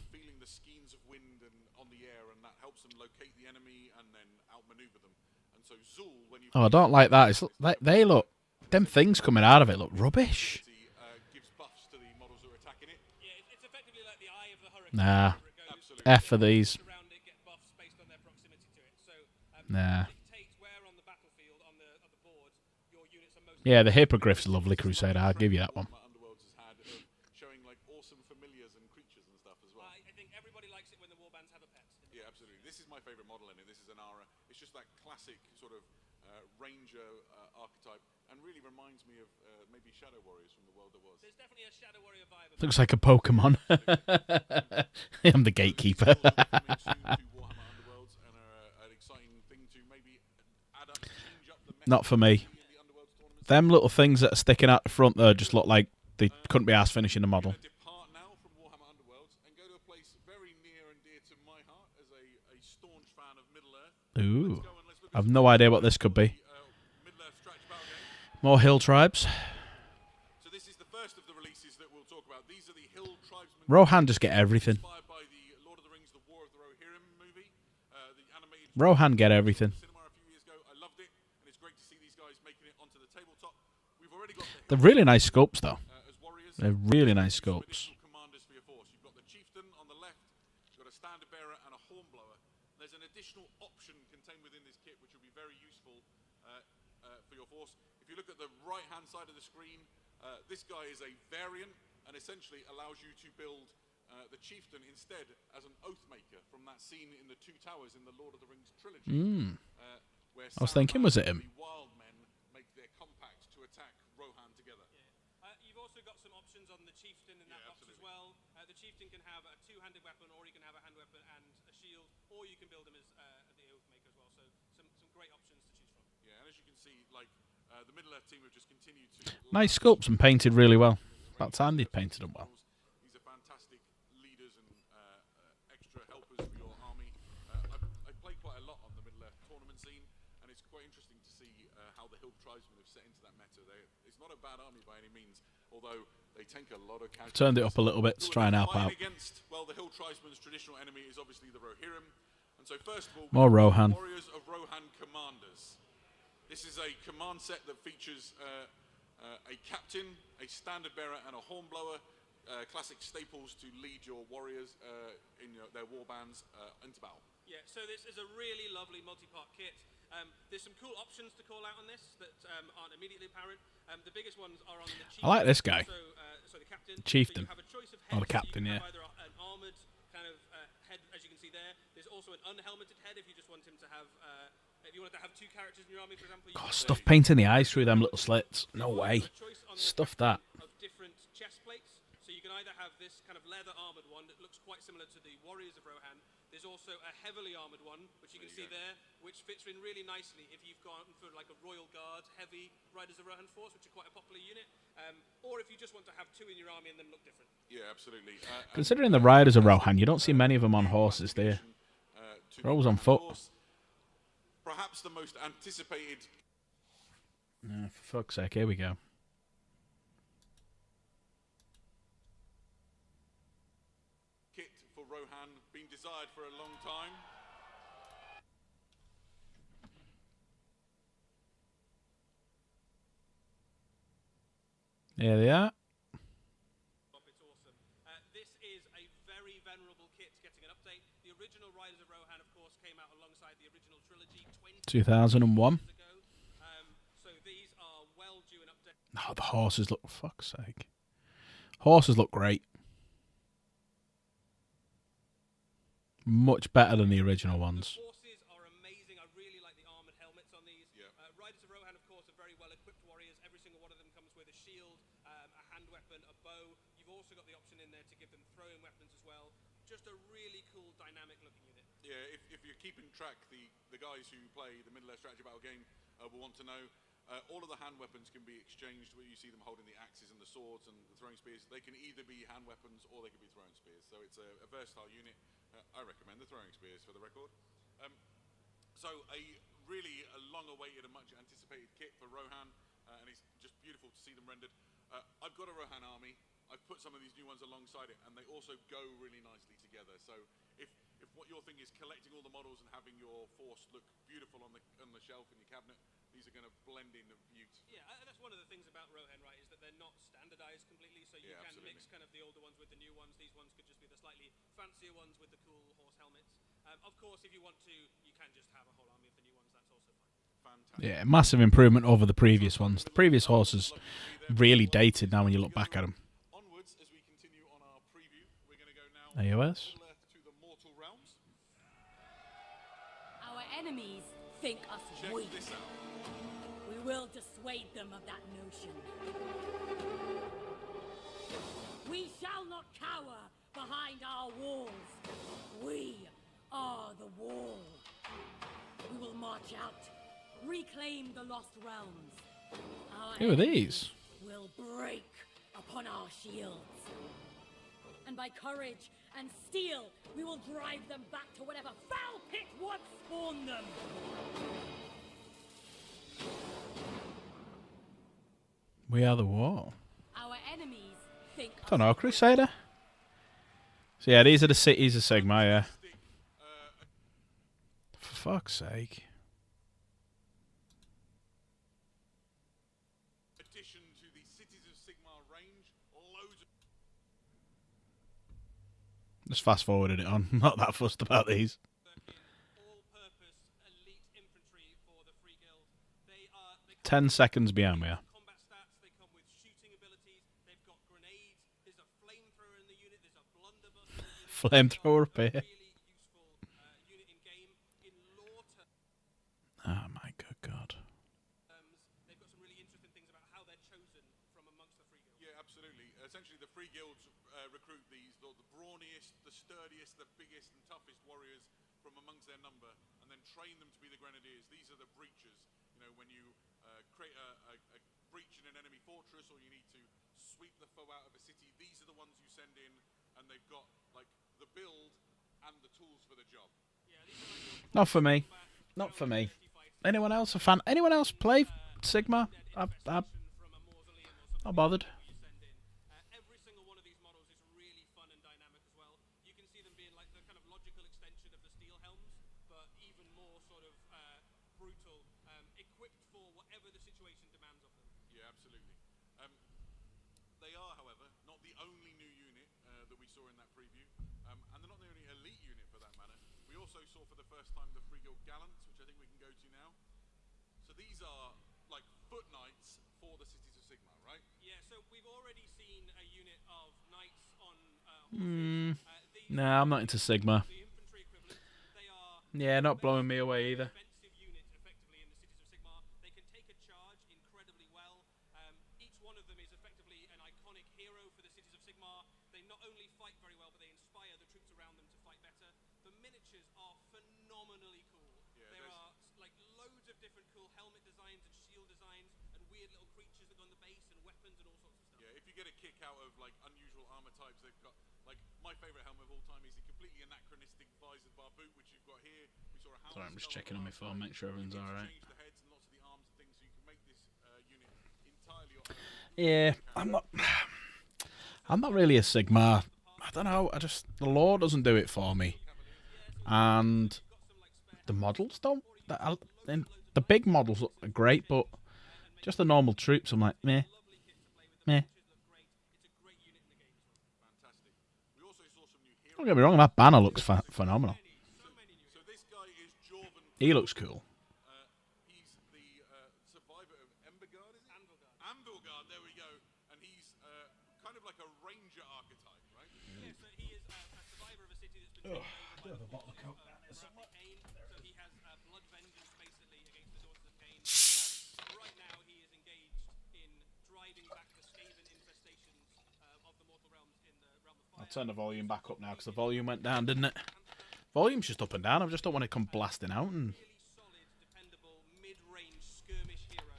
Feeling the skeins of wind and on the air, and that helps them locate the enemy and then outmaneuver them. And so Zool, when you Oh, I don't like that. It's they look. Them things coming out of it look rubbish. gives buffs to the models that are attacking it. Yeah, it's effectively like the eye of the hurricane. Nah. where it goes Absolutely. F for these. around it, get buffs based on their proximity to it. So Nah. dictates where on the battlefield, on the board, your units are most. Yeah, the hippogriff's a lovely Crusader. I'll give you that one. Underworlds has had showing like awesome familiars and creatures and stuff as well. I think everybody likes it when the warbands have a pet. Yeah, absolutely. This is my favorite model in it. This is an Ara. It's just that classic sort of ranger archetype, and really reminds me of maybe Shadow Warriors from the world that was. There's definitely a Shadow Warrior vibe. Looks like a Pokemon. I'm the gatekeeper. Coming soon to Warhammer Underworlds, and an exciting thing to maybe add up, change up the Not for me. in the Underworlds tournaments. Them little things that are sticking out the front there just look like they couldn't be asked finishing the model. Depart now from Warhammer Underworlds and go to a place very near and dear to my heart as a staunch fan of Middle Earth. Ooh. Let's go and let's look I've at no idea what this could be. Middle Earth strategy battle game. More hill tribes. So this is the first of the release Rohan just get everything. Inspired by the Lord of the Rings, The War of the Rohirrim movie, the animated Rohan get everything. cinema a few years ago. I loved it, and it's great to see these guys making it onto the tabletop. We've already got the They're really nice sculpts, though. as warriors. They're really nice Some sculpts. additional commanders for your force. You've got the chieftain on the left. You've got a standard bearer and a hornblower. There's an additional option contained within this kit, which will be very useful for your force. If you look at the right-hand side of the screen, this guy is a variant and essentially allows you to build the chieftain instead as an oath maker from that scene in the Two Towers in the Lord of the Rings trilogy. Where I was thinking, was it him? The wild men make their compact to attack Rohan together. You've also got some options on the chieftain in that box as well. The chieftain can have a two-handed weapon, or you can have a hand weapon and a shield, or you can build him as the oath maker as well. So some great options to choose from. Yeah, and as you can see, like the Middle-earth team have just continued to Nice sculpts and painted really well. About time they'd painted them well. These are fantastic leaders and extra helpers for your army. I play quite a lot on the Middle-earth tournament scene, and it's quite interesting to see how the Hill Tribesmen have set into that meta. It's not a bad army by any means, although they take a lot of casualties. Turned it up a little bit to try and help out. Against, well, the Hill Tribesmen's traditional enemy is obviously the Rohirrim. And so first of all, More Rohan. Warriors of Rohan Commanders. This is a command set that features a captain, a standard bearer, and a hornblower. Classic staples to lead your warriors in their war bands into battle. Yeah, so this is a really lovely multi-part kit. There's some cool options to call out on this that aren't immediately apparent. The biggest ones are on the chieftain. I like this guy. So the captain. Chieftain. So you have a choice of Oh, the heads. captain, You yeah. have either an armored kind of head, as you can see there. There's also an unhelmeted head if you just want him to have. If you wanted to have two characters in your army, for example. God, stuff painting the eyes through them little slits. No way. Stuff that. Of different chest plates. So you can either have this kind of leather armored one that looks quite similar to the Warriors of Rohan. There's also a heavily armored one, which you can see there, which fits in really nicely if you've gone for like a Royal Guard heavy Riders of Rohan force, which are quite a popular unit, or if you just want to have two in your army and them look different. Yeah, absolutely. Considering the riders of Rohan, you don't see many of them on horses, do you? They're always on foot. Perhaps the most anticipated. For fuck's sake, here we go. Kit for Rohan, been desired for a long time. Here they are. It's awesome. This is a very venerable kit getting an update. The original Riders of Rohan, of course, came out alongside the original trilogy 2001. years ago. So these are well due an update. Oh, the horses look, for fuck's sake. Horses look great. Much better than the original ones. The horses are amazing. I really like the armored helmets on these. Yeah. Riders of Rohan, of course, are very well equipped warriors. Every single one of them comes with a shield, a hand weapon, a bow. You've also got the option in there to give them throwing weapons as well. Just a really cool, dynamic looking unit. Yeah, if you're keeping track, the guys who play the Middle-earth strategy battle game will want to know. All of the hand weapons can be exchanged where you see them holding the axes and the swords and the throwing spears. They can either be hand weapons or they can be throwing spears. So it's a versatile unit. I recommend the throwing spears for the record. So a really long-awaited and much anticipated kit for Rohan, and it's just beautiful to see them rendered. I've got a Rohan army. I've put some of these new ones alongside it, and they also go really nicely together. So if what your thing is collecting all the models and having your force look beautiful on the shelf in your cabinet, these are going to blend in beautifully. Yeah, that's one of the things about Rohan, right, is that they're not standardized completely, so you can mix kind of the older ones with the new ones. These ones could just be the slightly fancier ones with the cool horse helmets. Of course, if you want to, you can just have a whole army of the new ones. That's also fine. Fantastic. Yeah, massive improvement over the previous ones. The previous horses really dated now when you look back at them. Onwards, as we continue on our preview, we're going to go now AOS. to the mortal realms. Our enemies think us Check weak. this out. We will dissuade them of that notion. We shall not cower behind our walls. We are the wall. We will march out, reclaim the lost realms. Our Who are enemies these? will break upon our shields. And by courage and steel, we will drive them back to whatever foul pit once spawned them. We are the wall. Our enemies think I don't know, Crusader? So yeah, these are the cities of Sigma, yeah. For fuck's sake. Addition to the Cities of Sigmar range, loads of Just fast forwarded it on. Not that fussed about these. all-purpose elite infantry for the Free Guild. They 10 seconds behind me. combat stats, they come with shooting abilities, they've got grenades, there's a flamethrower in the unit, there's a blunderbuss in the unit. Flamethrower up here. Really useful unit in game. In lore terms, Oh my good god. they've got some really interesting things about how they're chosen from amongst the Free Guild. Yeah, absolutely. Essentially, the Free Guilds recruit the brawniest, the sturdiest, the biggest and toughest warriors from amongst their number, and then train them to be the Grenadiers. These are the breachers. You know, when you create a breach in an enemy fortress, or you need to sweep the foe out of a city, these are the ones you send in, and they've got like the build and the tools for the job. Not for me. Not for me. Anyone else a fan? Anyone else play Sigma? I'm not bothered. Every single one of these models is really fun and dynamic as well. You can see them being like the kind of logical extension of the steel helms, but even more sort of brutal, equipped for whatever the situation demands of them. Yeah, absolutely. They are, however, not the only new unit that we saw in that preview, and they're not the only elite unit for that matter. We also saw for the first time the Free Guild Gallants, which I think we can go to now. So these are like foot knights for the Cities of Sigmar, right? Yeah, so we've already seen a unit of knights on horses. These Nah, I'm not into Sigma. the infantry equivalent. They are Yeah, not blowing me away either. defensive unit effectively in the Cities of Sigmar. They can take a charge incredibly well. Each one of them is effectively an iconic hero for the Cities of Sigmar. They not only fight very well, but they inspire the troops around them to fight better. The miniatures are phenomenally cool. Yeah, There are like loads of different cool helmet designs and shield designs and weird little creatures that go on the base and weapons and all sorts of stuff. Yeah, if you get a kick out of like unusual armor types, they've got like my favorite helmet of all time is the completely anachronistic visored barboot, which you've got here. We saw a helmet. Sorry, I'm just checking on my phone, make sure everyone's alright. Change the heads and lots of the arms and things, so you can make this unit entirely your own. Yeah, I'm not really a Sigma. I don't know. The lore doesn't do it for me, and the models don't. The big models look great, but just the normal troops, I'm like meh, meh. Fantastic. We also saw some new heroes. Don't get me wrong, that banner looks phenomenal. So this guy is Jorvan. He looks cool. He's the survivor of Embergard, is it? Anvilgard, there we go. And he's kind of like a ranger archetype, right? Yeah, so he is a survivor of a city that's been taken over by the forces of Cain. So he has blood vengeance basically against the daughters of Cain. Right now he is engaged in driving back the Skaven infestations of the mortal realms in the realm of fire. I'll turn the volume back up now because the volume went down, didn't it? Volume's just up and down. I just don't want it to come blasting out. And Really solid, dependable, mid-range skirmish hero.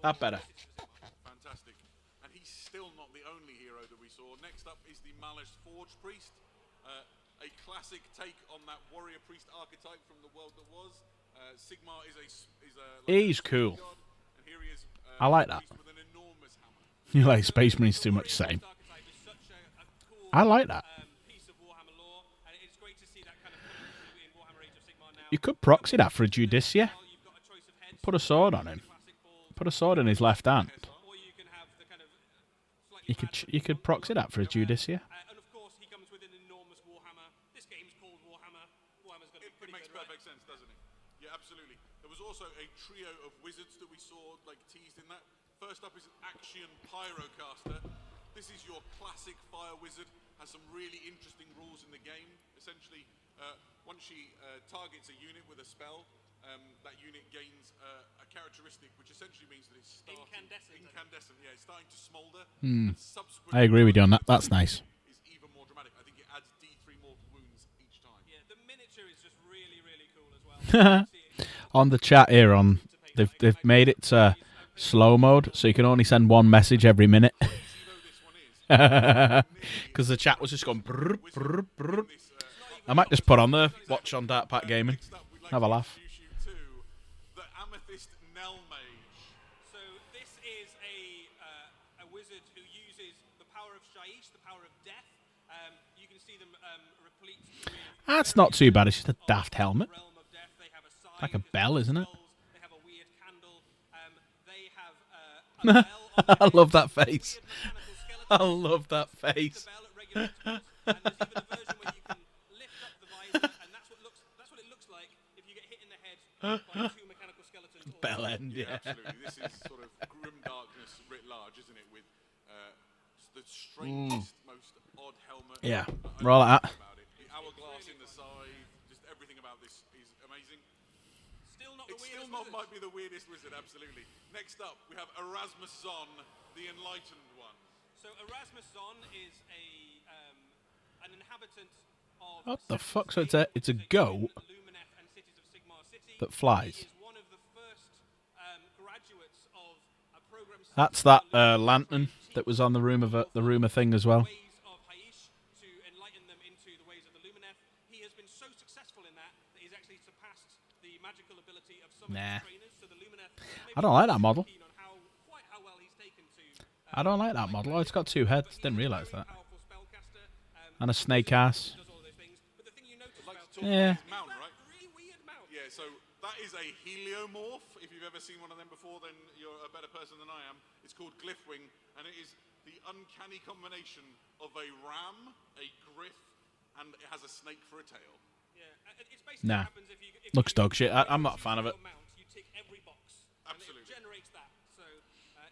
that better. Fantastic. And he's still not the only hero that we saw. Next up is the Malice Forge Priest. A classic take on that warrior priest archetype from the world that was. Sigmar is a He's cool. god, and here he is. I like a that. priest with an enormous hammer. You like Space Marines too much, same. Archetype is such a cool I like that. piece of Warhammer lore, and it's great to see that kind of coming through in Warhammer Age of Sigmar now. You could proxy that for a Judicia. Well, you've got a choice of heads, Put a sword on him. classic ball, Put a sword in his left hand. or you can have the kind of slightly You could proxy that for a Judicia. and of course he comes with an enormous Warhammer. This game's called Warhammer. Warhammer's going to be It pretty makes good, perfect sense, doesn't it? Yeah, absolutely. There was also a trio of wizards that we saw like teased in that. First up is an Axion Pyrocaster. This is your classic fire wizard. Has some really interesting rules in the game. Essentially, once she targets a unit with a spell, that unit gains a characteristic, which essentially means that it's starting Incandescent, I think. incandescent. Yeah, it's starting to smolder. And subsequent I agree with you on that. That's nice. Is even more dramatic. I think it adds D3 mortal wounds each time. Yeah, the miniature is just really, really cool as well. On the chat here, they've made it slow mode, so you can only send one message every minute. Because the chat was just going. Brr, brr, brr. I might just put on the watch on Dark Pack Gaming. Have a laugh. Introduce you to the Amethyst Nell Mage. So this is a wizard who uses the power of Shaiish, the power of death, You can see them replete with That's not too bad. It's just a daft helmet. realm of death. They have a sign Like a with bell, isn't it? skulls. They have a weird candle. They have a bell on their I head love that with face. weird mechanical skeletons. I love that The face. bell at regular intervals. And there's even a version where you can lift up the visor, and that's what it looks like if you get hit in the head by two mechanical skeletons. Or Bell end, yeah. Absolutely. This is sort of grim darkness writ large, isn't it? With the strangest, most odd helmet. Yeah, I we're all love at that. about it. The hourglass in the side, just everything about this is amazing. Still not the It weirdest still not wizard. might be the weirdest wizard, absolutely. Next up, we have Erasmus Zon, the Enlightened One. So Erasmus Zon is an inhabitant of What the Sector fuck? So it's 8, a between goat Lumineth and Cities of Sigmar City. that flies. He is one of the first graduates of a program. That's that lantern that was on the rumor thing as well. Ways of Haish to enlighten them into the ways of the Lumineth. He has been so successful in that he's actually surpassed the magical ability of some of Nah. his trainers. So the Lumineth. I don't like that model. Keen on quite how well he's taken to. I don't like that model. Oh, it's got two heads. Didn't realise that. Powerful spellcaster. And a snake ass. Does all those things. But the thing you notice Like about to talk Yeah. about his mount, right? really weird mount. Yeah, so that is a heliomorph. If you've ever seen one of them before, then you're a better person than I am. It's called Glyphwing, and it is the uncanny combination of a ram, a gryph, and it has a snake for a tail. Yeah, it's basically Nah. what happens if you Looks dog shit. I'm not a fan of it. Mount, you tick every box. Absolutely. And it generates that. So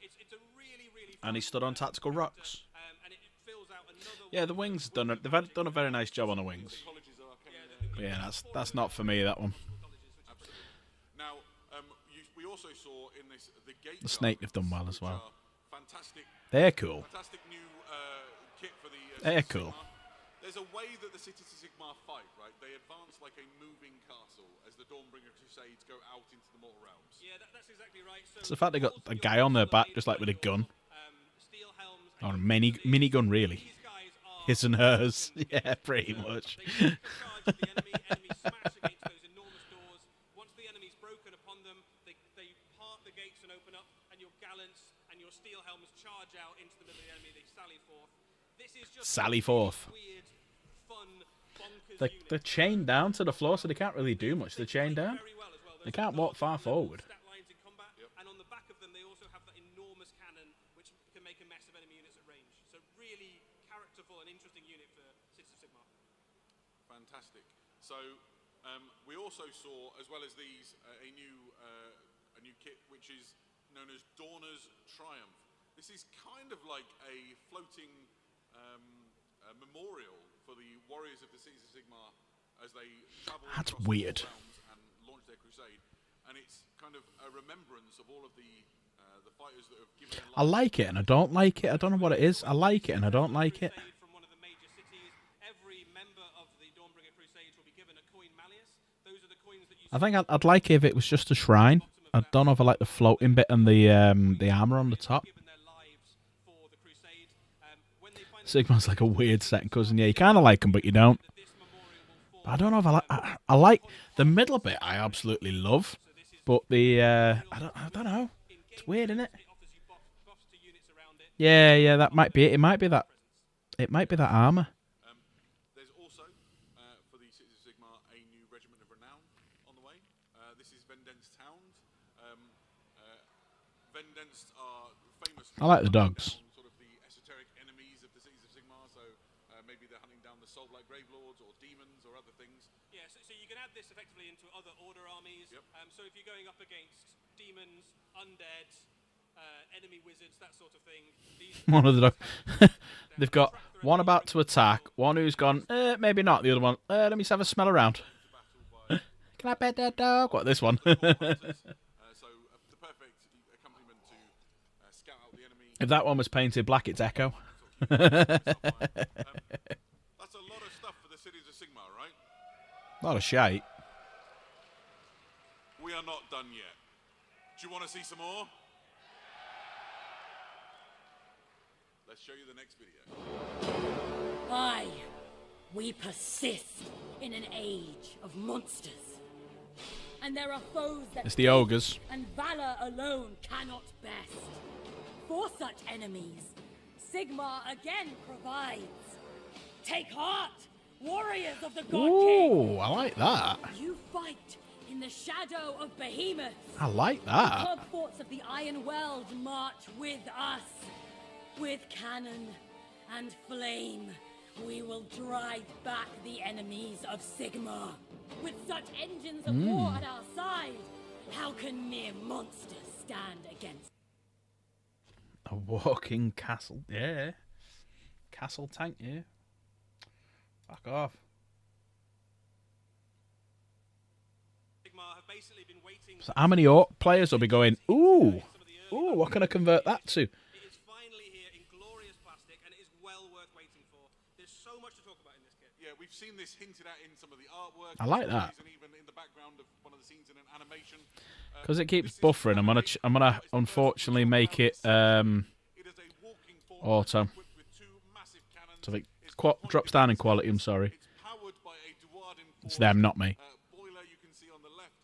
it's a really And he stood on tactical rocks. and it fills out another. Yeah, the wings done. They've done a very nice job on the wings. Colleges are But yeah, that's not for me. That one. absolutely. Now, we also saw in this the gate. The snake guards, have done well as which well. are Fantastic. They're cool. Fantastic new kit for the. They're Cities of cool. Sigmar. There's a way that the Cities of Sigmar fight, right? They advance like a moving castle as the Dawnbringer Crusades go out into the mortal realms. Yeah, that's exactly right. So It's the fact they got a guy on their back just like with a gun. Steel helms. Or a mini gun, really. These guys are His and hers. Yeah, pretty much. They take charge of the enemy. Enemy smash against those enormous doors. Once the enemy's broken upon them, they part the gates and open up, and your gallants and your steel helms charge out into the middle of the enemy. They sally forth. This is just Sally a forth. weird, fun, bonkers They're unit. chained down to the floor, so they can't really do much. They're chained down. Very well as well. They Those can't walk far large forward. stat lines in combat, and on the back of them, they also have that enormous cannon, which can make a mess of enemy units at range. So really characterful and interesting unit for Cities of Sigmar. Fantastic. So we also saw, as well as these, a new kit which is known as Dawners Triumph. This is kind of like a floating memorial for the warriors of the Cities of Sigmar as they travel That's across weird. the realms and launch their crusade. And it's kind of a remembrance of all of the fighters that have given their I lives. like it and I don't like it. I don't know what it is. I like it and I don't like it. Crusade from one of the major cities. Every member of the Dawnbringer Crusades will be given a coin malleus. Those are the coins that you I think I'd like it if it was just a shrine. I don't know if I like the floating bit and the armor on the top. given their lives for the crusade. When they find Sigma's like a weird second cousin. Yeah, you kind of like him, but you don't. that this memorial will fall, But I don't know if I like. I like the middle bit. I absolutely love, but the I don't know. It's weird, isn't it? it offers you buffs to units around it. Yeah, that might be it. It might be that. It might be that armor. There's also, for the Cities of Sigmar, a new regiment of renown on the way. This is Vendenst Hound. Vendenst are famous. I like the for hunting dogs. down sort of the esoteric enemies of the Cities of Sigmar. So maybe they're hunting down the Soul-Blight Gravelords or demons or other things. Yeah, so you can add this effectively into other order armies. Yep. So if you're going up against demons, undead, enemy wizards, that sort of thing. These One of the dogs. They've got one about to attack, one who's gone, maybe not. The other one, let me just have a smell around. Can I pet that dog? What, this one? So the perfect accompaniment to scout out the enemy. If that one was painted black, it's Echo. That's a lot of stuff for the Cities of Sigmar, right? Not a shite. We are not done yet. Do you want to see some more? Let's show you the next video. Aye, we persist in an age of monsters. And there are foes that It's the ogres. and valor alone cannot best. For such enemies, Sigmar again provides Take heart, warriors of the God King. Ooh, I like that. You fight in the shadow of Behemoth. I like The that. cog forts of the Iron World march with us. With cannon and flame, we will drive back the enemies of Sigmar. With such engines of war at our side, how can mere monsters stand against? A walking castle. Yeah. Castle tank, yeah. Fuck off. Sigmar have basically been waiting. So how many orc players will be going, ooh, what can I convert that to? It is finally here in glorious plastic, and it is well worth waiting for. There's so much to talk about in this kit. Yeah, we've seen this hinted at in some of the artwork. I like that. And even in the background of one of the scenes in an animation. Because it keeps buffering. I'm gonna unfortunately make it auto. So if it drops down in quality, I'm sorry. It's them, not me. Boiler you can see on the left.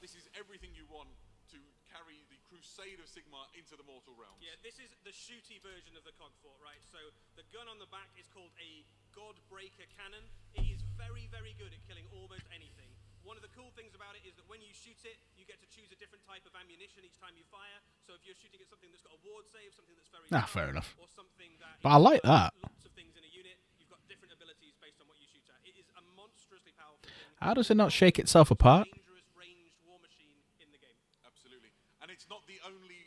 This is everything you want to carry the Crusade of Sigmar into the mortal realms. Yeah, this is the shooty version of the cog fort, right? So the gun on the back is called a Godbreaker cannon. It is very, very good at killing almost anything. One of the cool things about it is that when you shoot it, you get to choose a different type of ammunition each time you fire. So if you're shooting at something that's got a ward save, something that's very Fair enough. or something that But I like that. lots of things in a unit, you've got different abilities based on what you shoot at. It is a monstrously powerful thing. How does it not shake itself apart? Dangerous ranged war machine in the game. Absolutely. And it's not the only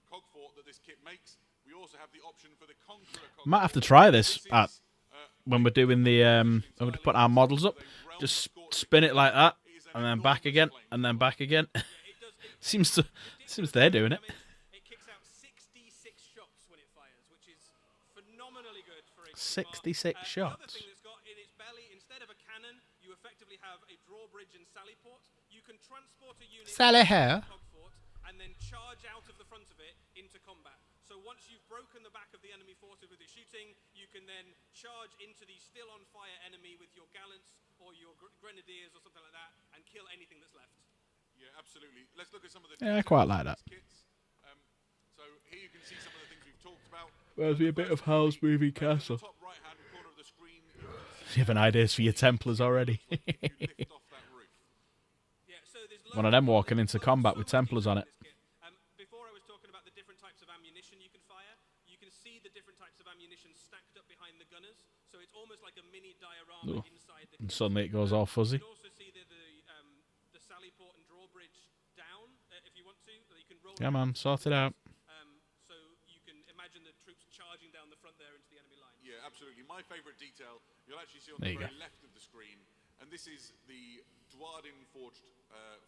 cog fort that this kit makes. We also have the option for the Conqueror cog Might have to fort. try this when we're doing the when we put our models up. Just spin it like that, and then back again, and then back again. seems they're doing it. It kicks out 66 shots when it fires, which is phenomenally good for a 66 The other shots. thing that's got in its belly, instead of a cannon, you effectively have a drawbridge and sally port. You can transport a unit Sally to here. the cog fort and then charge out of the front of it into combat. So once you've broken the back of the enemy forces with your shooting, you can then charge into the still on fire enemy with your gallants or your grenadiers or something like that and kill anything that's left. Yeah, absolutely. Let's look at some of the Yeah, I quite like that. kits. So here you can see some of the things we've talked about. Reminds me a bit of Howl's Moving Castle. Top right-hand corner of the screen, You have an ideas for your Templars already. you lift off that roof. Yeah, so there's One of them walking into combat with Templars on it. Before I was talking about the different types of ammunition you can fire, you can see the different types of ammunition stacked up behind the gunners. So it's almost like a mini diorama inside the And suddenly it goes all fuzzy. You can also see the sally port and drawbridge down if you want to. You can roll Yeah, man, sort it out. so you can imagine the troops charging down the front there into the enemy line. Yeah, absolutely. My favourite detail you'll actually see on There the you very left of the screen, and this is the Dwarden forged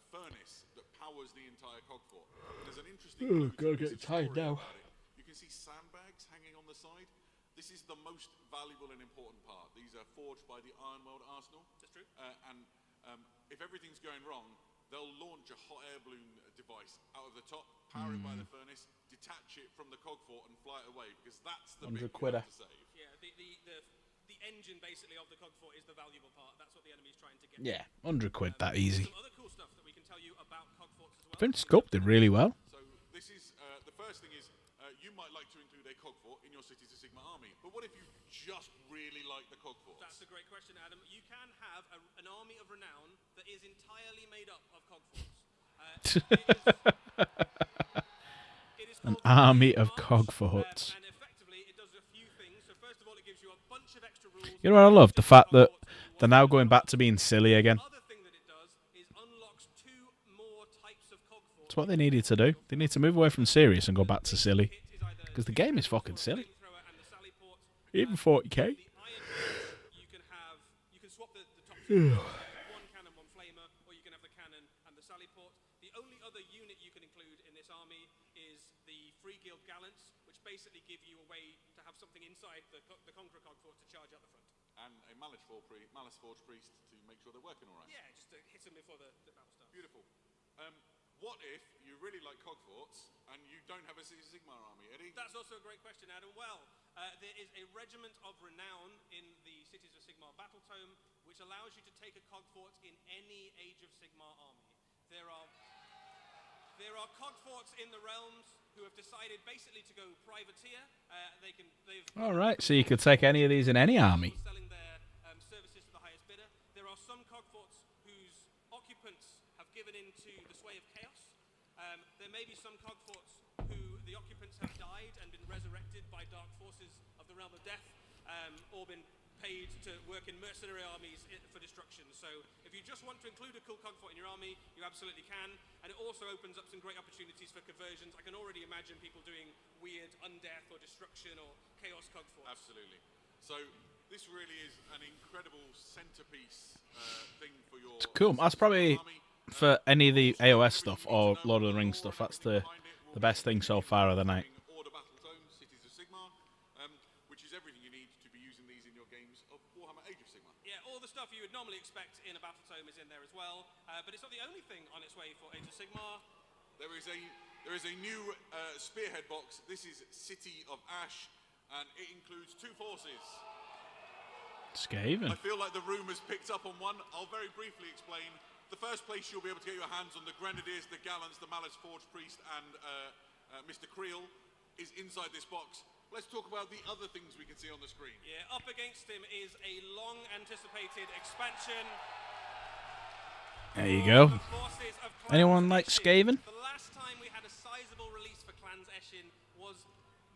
furnace that powers the entire cog fort. There's an interesting piece of story about it. You can see sandbags hanging on the side. This is the most valuable and important part. These are forged by the Ironworld Arsenal. That's true. And if everything's going wrong, they'll launch a hot air balloon device out of the top, power it by the furnace, detach it from the cog fort, and fly it away, because that's the bit you 100 quidder. have to save. Yeah, the engine basically of the cog fort is the valuable part. That's what the enemy's trying to get. Yeah, 100 quid, that easy. Some other cool stuff that we can tell you about cog forts as well. Been sculpted really well. So this is the first thing is you might like to include a cog fort in your Cities of Sigma army, but what if you just really like the cog forts? That's a great question, Adam. You can have an army of renown that is entirely made up of cog forts. It is An called army the of March, cog forts. And effectively, it does a few things. So first of all, it gives you a bunch of extra rules. You know what I love? The fact that they're now going back to being silly again. Other thing that it does is unlocks 2 more types of cog forts. It's what they needed to do. They need to move away from serious and go back to silly. Because the game is fucking silly. Flamethrower and the sally port. Even 40k. The iron forts, you can swap the top two. One cannon, one flamer, or you can have the cannon and the sally port. The only other unit you can include in this army is the Free Guild Gallants, which basically give you a way to have something inside the Conqueror cog fort to charge out the front. And a Malice Forge priest to make sure they're working all right. Yeah, just to hit them before the battle starts. Beautiful. What if you really like cog forts and you don't have a Cities of Sigmar army, Eddie? That's also a great question, Adam. Well, there is a regiment of renown in the Cities of Sigmar battle tome, which allows you to take a cog fort in any Age of Sigmar army. There are There are cogforts in the realms who have decided basically to go privateer. They've All right, so you could take any of these in any army. selling their services to the highest bidder. There are some cogforts whose occupants have given in to the sway of chaos. There may be some cogforts who the occupants have died and been resurrected by dark forces of the realm of death, or been paid to work in mercenary armies for destruction. So if you just want to include a cool cogfort in your army, you absolutely can. And it also opens up some great opportunities for conversions. I can already imagine people doing weird undeath or destruction or chaos cogforts. Absolutely. So this really is an incredible centerpiece thing for your Cool. That's probably army. for any of the AOS stuff or Lord of the Rings stuff. That's the best thing so far of the night. Order Battle Tome, Cities of Sigmar, which is everything you need to be using these in your games of Warhammer Age of Sigmar. Yeah, all the stuff you would normally expect in a battle tome is in there as well, but it's not the only thing on its way for Age of Sigmar. There is a new spearhead box. This is City of Ash, and it includes 2 forces. Skaven. I feel like the room has picked up on one. I'll very briefly explain. The first place you'll be able to get your hands on the Grenadiers, the Gallants, the Malice Forge Priest, and Mr. Creel is inside this box. Let's talk about the other things we can see on the screen. Yeah, up against him is a long-anticipated expansion. There you go. The forces of Clans Anyone like Eshin. Skaven? The last time we had a sizable release for Clans Eshin was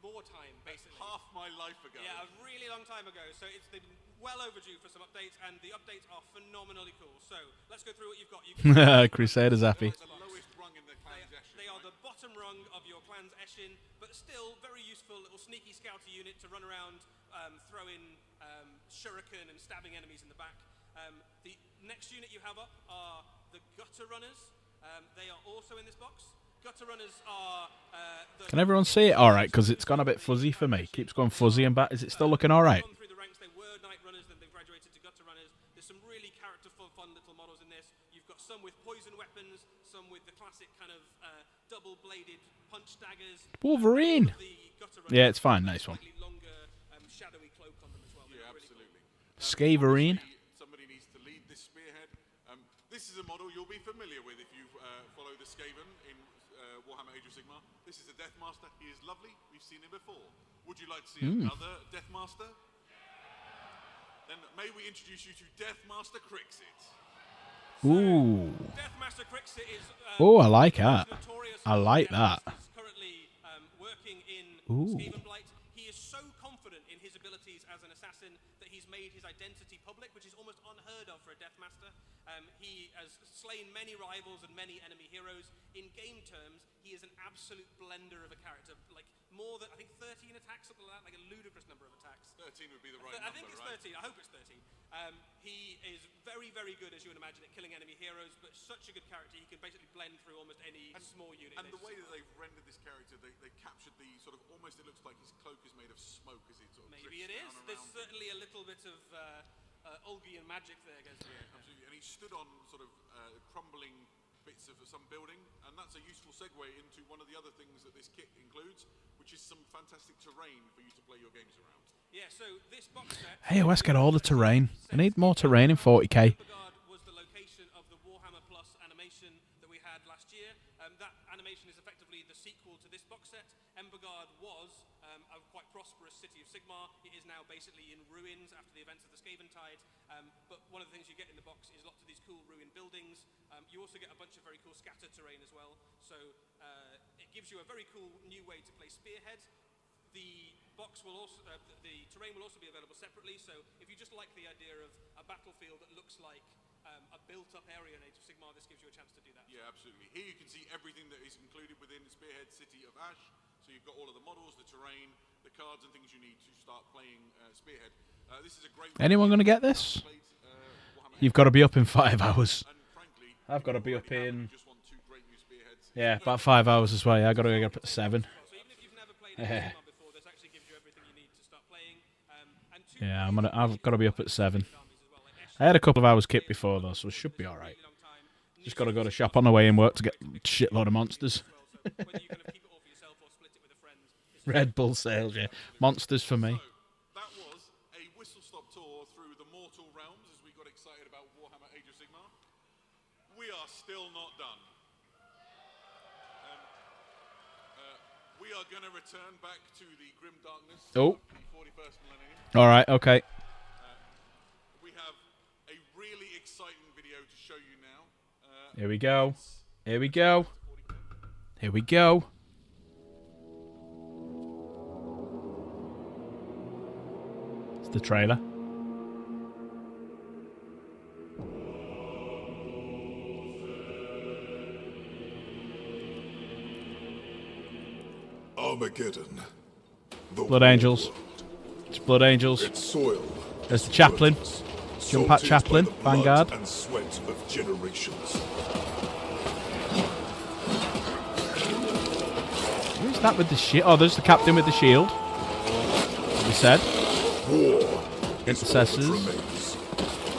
wartime, basically. Half my life ago. Yeah, a really long time ago. So they've been well overdue for some updates, and the updates are phenomenally cool. So let's go through what you've got. Crusader's happy. It's the lowest rung in the Clans Eshin. They are the bottom rung of your Clans Eshin, but still very useful little sneaky scouter unit to run around, throwing shuriken and stabbing enemies in the back. The next unit you have up are the Gutter Runners. They are also in this box. Gutter Runners are... Can everyone see it all right? Because it's gone a bit fuzzy for me. Keeps going fuzzy and back. Is it still looking all right? Gone through the ranks. They were Night Runners, then they've graduated to Gutter Runners. There's some really characterful, fun little models in this. You've got some with poison weapons, some with the classic kind of double-bladed punch daggers. Wolverine. Yeah, it's fine. Nice one. Slightly longer, shadowy cloak on them as well. Yeah, Really cool. absolutely. Skaverine. Somebody needs to lead this spearhead. This is a model you'll be familiar with if you follow the Skaven in Warhammer Age of Sigmar. This is a Deathmaster. He is lovely. We've seen him before. Would you like to see another Deathmaster? Then may we introduce you to Deathmaster Crixit. Ooh. Deathmaster Crixit is... Oh, I like that. notorious I like that. He's currently working in Ooh. Skaven Blight. He is so confident in his abilities as an assassin that he's made his identity public, which is almost unheard of for a Deathmaster. He has slain many rivals and many enemy heroes. In game terms, he is an absolute blender of a character. Like, more than, I think, 13 attacks, something like that, like a ludicrous number of attacks. 13 would be the right I number, think it's right? 13. I hope it's 13. He is very, very good, as you would imagine, at killing enemy heroes, but such a good character, he can basically blend through almost any small unit. And the way that they've rendered this character, they captured the sort of, almost it looks like his cloak is made of smoke as it sort of Maybe it drifts is. down There's around him. certainly a little bit of Olgian magic there, goes through. Absolutely. And he stood on sort of crumbling bits of some building, and that's a useful segue into one of the other things that this kit includes, which is some fantastic terrain for you to play your games around. Yeah, so this box set... Hey, let's get all the terrain. I need more terrain in 40k. Embergard was the location of the Warhammer Plus animation that we had last year. That animation is effectively the sequel to this box set. Embergard was a quite prosperous city of Sigmar. It is now basically in ruins after the events of the Skaventide. But one of the things you get in the box is lots of these cool ruined buildings. You also get a bunch of very cool scatter terrain as well. So it gives you a very cool new way to play Spearhead. The box will also, the terrain will also be available separately. So if you just like the idea of a battlefield that looks like a built-up area in Age of Sigmar, this gives you a chance to do that. Yeah, absolutely. Here you can see everything that is included within Spearhead City of Ash. So you've got all of the models, the terrain, the cards and things you need to start playing Spearhead. This is a great... Anyone going to get this? You've got to be up in 5 hours. And frankly, I've got to be up in... just want 2 great new Spearheads. Yeah, about 5 hours as well. Yeah, I've got to get up at 7. So even if you've never played Sigmar before, this actually gives you everything you need to start playing. And Yeah, I've got to be up at 7. I had a couple of hours kit before though, so it should be all right. Just got to go to shop on the way in work to get a shitload of monsters. Red Bull sales, yeah. Monsters for me. That was a whistle-stop tour through the mortal realms as we got excited about Warhammer Age of Sigmar. We are still not done. are going to return back to the grim darkness Oh. of the 41st millennium. All right, okay. We have a really exciting video to show you now. Here we go. Here we go. Here we go. It's the trailer. Armageddon. The Blood Angels. It's Blood Angels. its soil. There's the Chaplain. Jump at Salted Chaplain. by the blood Vanguard. and sweat of generations. Who's that with the shield? Oh, there's the captain with the shield. We said. War is all that Intercessors. remains.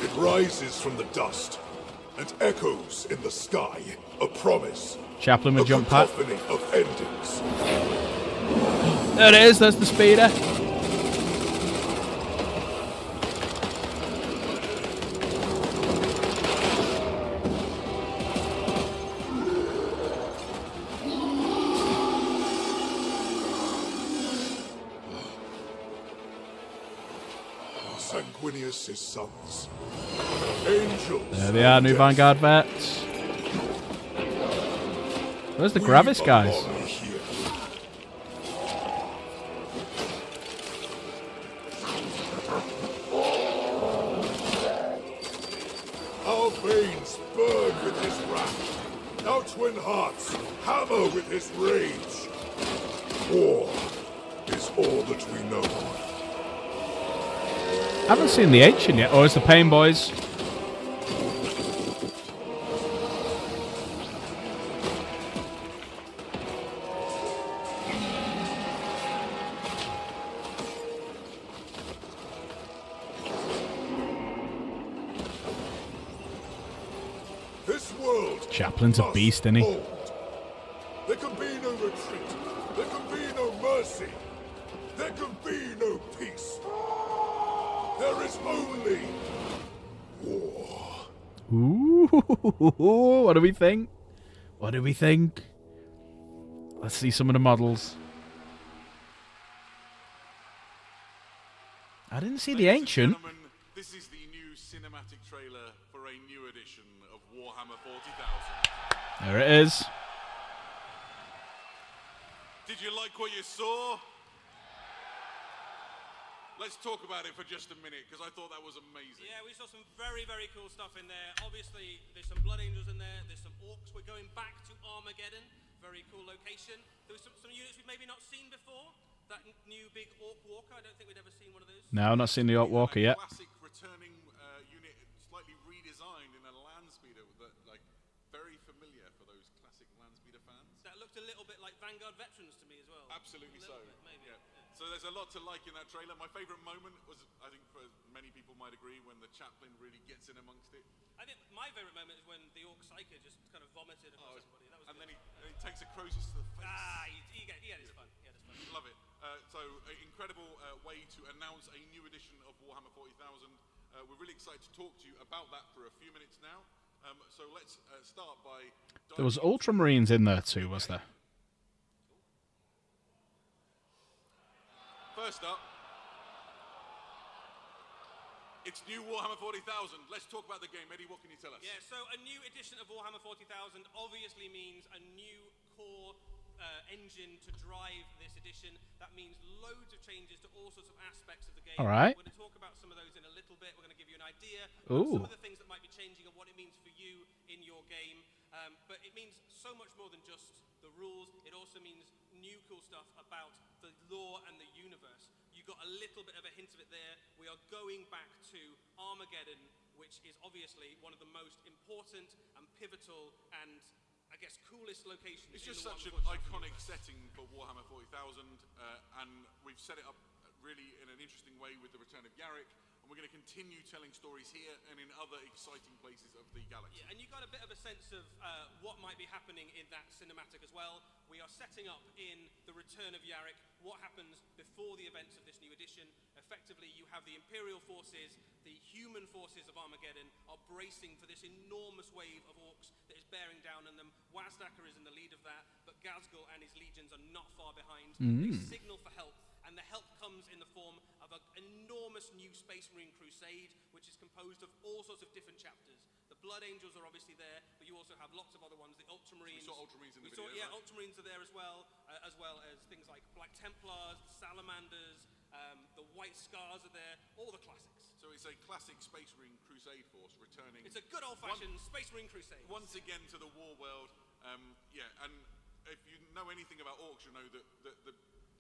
It rises from the dust and echoes in the sky. A promise. Chaplain with A jump pad. cacophony of endings. There it is. There's the speeder. Sanguinius' sons. Angels. There they are, new Vanguard vets. Where's the Gravis guys? belong here. Our veins burn with his wrath. Our twin hearts hammer with his rage. War is all that we know. I haven't seen the Ancient yet. Oh, it's the Pain Boys. This world Chaplain's a must beast, isn't he? hold. There can be no retreat. There can be no mercy. There can be no peace. There is only war. Ooh, what do we think? What do we think? Let's see some of the models. I didn't see the Ancient. Gentlemen, this is the new cinematic trailer for a new edition of Warhammer 40,000. There it is. Did you like what you saw? Let's talk about it for just a minute, because I thought that was amazing. Yeah, we saw some very, very cool stuff in there. Obviously, there's some Blood Angels in there. There's some Orcs. We're going back to Armageddon. Very cool location. There was some units we've maybe not seen before. That new big Orc Walker. I don't think we'd ever seen one of those. No, I've not seen the Orc Walker yet. Classic returning unit, slightly redesigned in a land speeder that, like, very familiar for those classic land speeder fans. That looked a little bit like Vanguard veterans to me as well. Absolutely so. Bit, maybe. Yeah. So there's a lot to like in that trailer. My favourite moment was, I think for many people might agree, when the Chaplain really gets in amongst it. I think my favourite moment is when the Orc Psyker just kind of vomited across everybody. That was And good. then he takes a Croesus to the face. He had his fun. He had his fun. Love it. So, an incredible way to announce a new edition of Warhammer 40,000. We're really excited to talk to you about that for a few minutes now. So let's start by... There was Ultramarines in there too, was there? First up, it's new Warhammer 40,000. Let's talk about the game. Eddie, what can you tell us? Yeah, so a new edition of Warhammer 40,000 obviously means a new core engine to drive this edition. That means loads of changes to all sorts of aspects of the game. All right. We're going to talk about some of those in a little bit. We're going to give you an idea Ooh. of some of the things that might be changing and what it means for you in your game. But it means so much more than just the rules. It also means new cool stuff about the lore and the universe. You got a little bit of a hint of it there. We are going back to Armageddon, which is obviously one of the most important and pivotal and, I guess, coolest locations. It's in just the such an Warhammer 40,000 iconic universe. setting for Warhammer 40,000, and we've set it up really in an interesting way with the return of Yarrick, and we're going to continue telling stories here and in other exciting places of the galaxy. Yeah, and you got a bit of a sense of what might be happening in that cinematic as well. We are setting up in the return of Yarrick what happens before the events of this new edition. Effectively, you have the Imperial forces, the human forces of Armageddon are bracing for this enormous wave of orcs that is bearing down on them. Wazdakar is in the lead of that, but Gazgul and his legions are not far behind. They signal for help, and the help comes in the form of an enormous new Space Marine crusade, which is composed of all sorts of different chapters. The Blood Angels are obviously there, but you also have lots of other ones. The Ultramarines. We saw Ultramarines in the video, Yeah, right? Ultramarines are there as well as things like Black Templars, the Salamanders, the White Scars are there, all the classics. So it's a classic Space Marine Crusade force returning. It's a good old-fashioned Space Marine Crusade. Once again to the war world. Yeah, and if you know anything about orcs, you know that the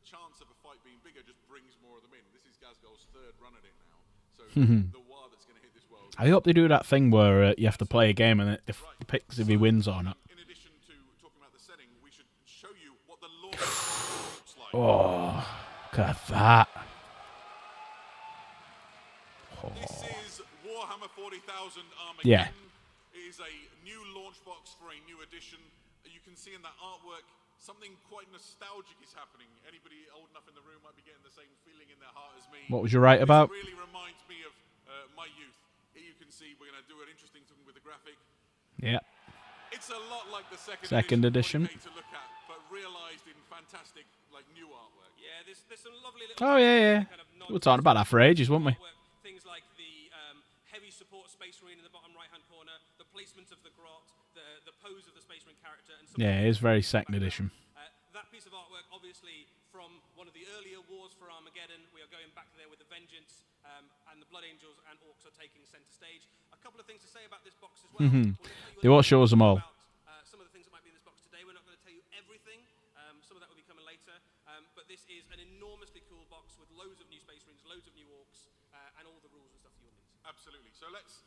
chance of a fight being bigger just brings more of them in. This is Gazgul's third run at it now. So the war that's going to hit this world. I hope they do that thing where you have to play a game and it picks if he wins or not. In addition to talking about the setting, we should show you what the launch looks like. Oh, look at that. This is Warhammer 40,000 Armageddon. Yeah. It is a new launch box for a new edition. You can see in that artwork something quite nostalgic is happening. Anybody old enough in the room might be getting the same feeling in their heart as me. What was you right about? This really reminds me of my youth. Here you can see we're going to do an interesting thing with the graphic. Yeah. It's a lot like the second edition. To look at, but realised in fantastic, like new artwork. Yeah, there's some lovely little. Oh yeah. Kind of We were talking about that for ages, weren't we? Things like the heavy support Space Marine in the bottom right-hand corner, the placement of the grot, the pose of the Space Marine character, and Yeah, it is very second edition. That piece of artwork, obviously, from one of the earlier wars for Armageddon. We are going back there with the Vengeance, and the Blood Angels and Orcs are taking centre stage. A couple of things to say about this box as well. They won't show us them all. Some of the things that might be in this box today. We're not going to tell you everything. Some of that will be coming later. But this is an enormously cool box with loads of new Space Marines, loads of new Orcs, and all the rules and stuff you'll need. Absolutely. So let's.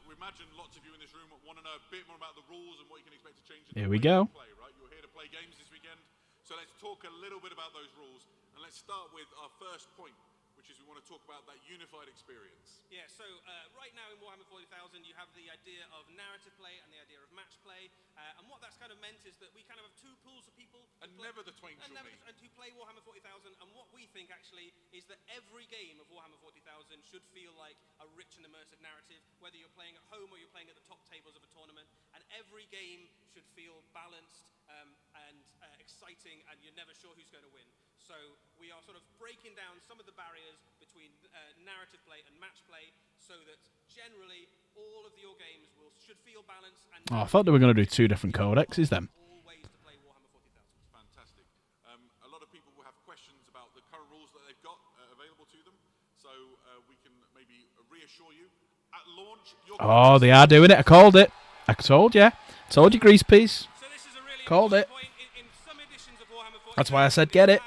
We imagine lots of you in this room want to know a bit more about the rules and what you can expect to change. Here we go. Play, right? You're here to play games this weekend. So let's talk a little bit about those rules, and let's start with our first point, which is we want to talk about that unified experience. Yeah, so right now in Warhammer 40,000, you have the idea of narrative play and the idea of match play, and what that's kind of meant is that we kind of have two pools of people. And never the twain shall meet. And who play Warhammer 40,000, and what we think actually is that every game of Warhammer 40,000 should feel like a rich and immersive narrative, whether you're playing at home or you're playing at the top tables of a tournament, and every game should feel balanced and exciting, and you're never sure who's going to win. So we are sort of breaking down some of the barriers between narrative play and match play, so that generally all of your games should feel balanced. And Oh, I thought they were going to do two different codexes then. all ways to play Warhammer 40,000. Fantastic. A lot of people will have questions about the current rules that they've got available to them, so we can maybe reassure you. At launch, Oh, they are doing it. I called it. I told you. Told you, grease piece. So this is a really Called it. point. In some editions of Warhammer 40,000, That's why I said get it.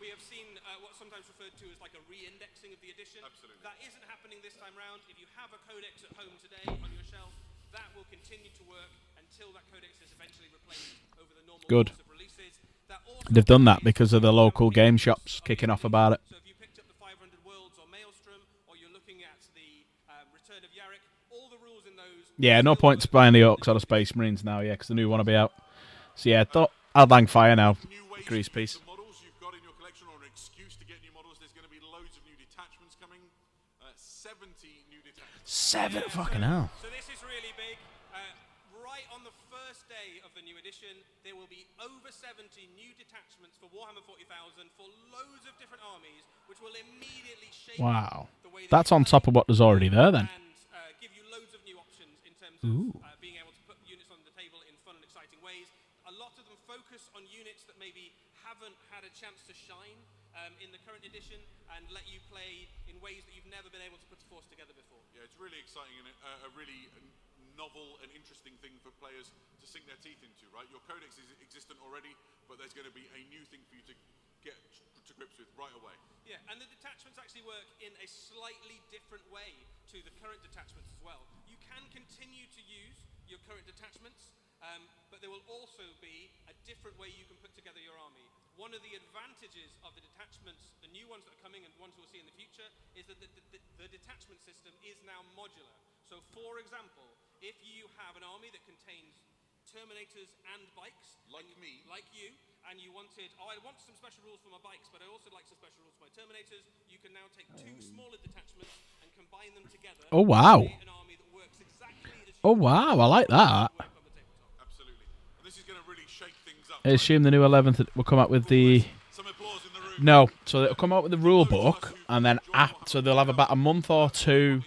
we have seen what's sometimes referred to as like a re-indexing of the edition. Absolutely. That isn't happening this time round. If you have a codex at home today on your shelf, that will continue to work until that codex is eventually replaced over the normal Good. course of releases. That also They've done that because of the local game shops kicking off about it. So if you picked up the 500 Worlds or Maelstrom, or you're looking at the Return of Yarick, all the rules in those. Yeah, no point to buying the Orcs or the Space Marines now, yeah, because the new one will be out. So yeah, I'd lang fire now. new ways Grease to use piece. the models you've got in your collection, or an excuse to get new models. There's going to be loads of new detachments coming. 70 new detachments. 7 fucking hell. So this is really big. Right on the first day of the new edition, there will be over 70 new detachments for Warhammer 40,000 for loads of different armies, which will immediately shape Wow. the way that That's you on play top of what there's already there then. and give you loads of new options in terms of being able to put units on the table in fun and exciting ways. A lot of them focus on units that maybe haven't had a chance to shine in the current edition, and let you play in ways that you've never been able to put a force together before. Yeah, it's really exciting and a really novel and interesting thing for players to sink their teeth into, right? Your codex is existent already, but there's going to be a new thing for you to get to grips with right away. Yeah, and the detachments actually work in a slightly different way to the current detachments as well. You can continue to use your current detachments, but there will also be a different way you can put together your army. One of the advantages of the detachments, the new ones that are coming and ones we'll see in the future, is that the detachment system is now modular. So for example, if you have an army that contains Terminators and bikes, Like me. like you, and you wanted, I want some special rules for my bikes, but I also like some special rules for my Terminators, you can now take two smaller detachments and combine them together. Oh, wow. To create an army that works exactly as you Oh, wow, I like that. work on the tabletop. Absolutely. And this is going to really shake things up I assume the new 11th will come out with the... No, so it'll come out with the rule book, and then so they'll have about a month or two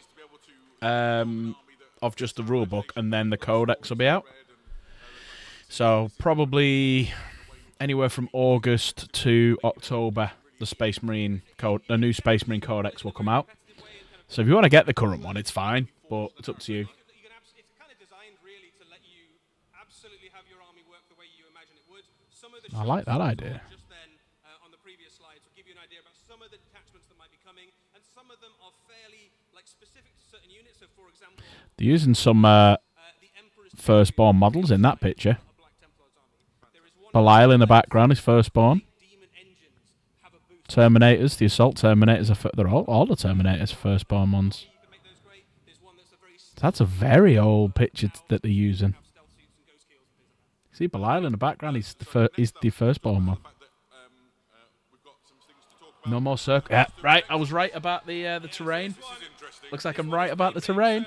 of just the rule book, and then the codex will be out. So probably anywhere from August to October, the new Space Marine Codex will come out. So if you want to get the current one, it's fine, but it's up to you. It's kind of designed really to let you absolutely have your army work the way you imagine it would. Some of the I like that idea. Just then on the previous slides will give you an idea about some of the detachments that might be coming, and some of them are fairly specific to certain units. So for example, They're using some firstborn models in that picture. Belial in the background is firstborn. Terminators, the assault Terminators, they're all the Terminators firstborn ones. That's a very old picture that they're using. See Belial in the background, he's the firstborn one. No more circle. Yeah, right, I was right about the terrain. Looks like I'm right about the terrain.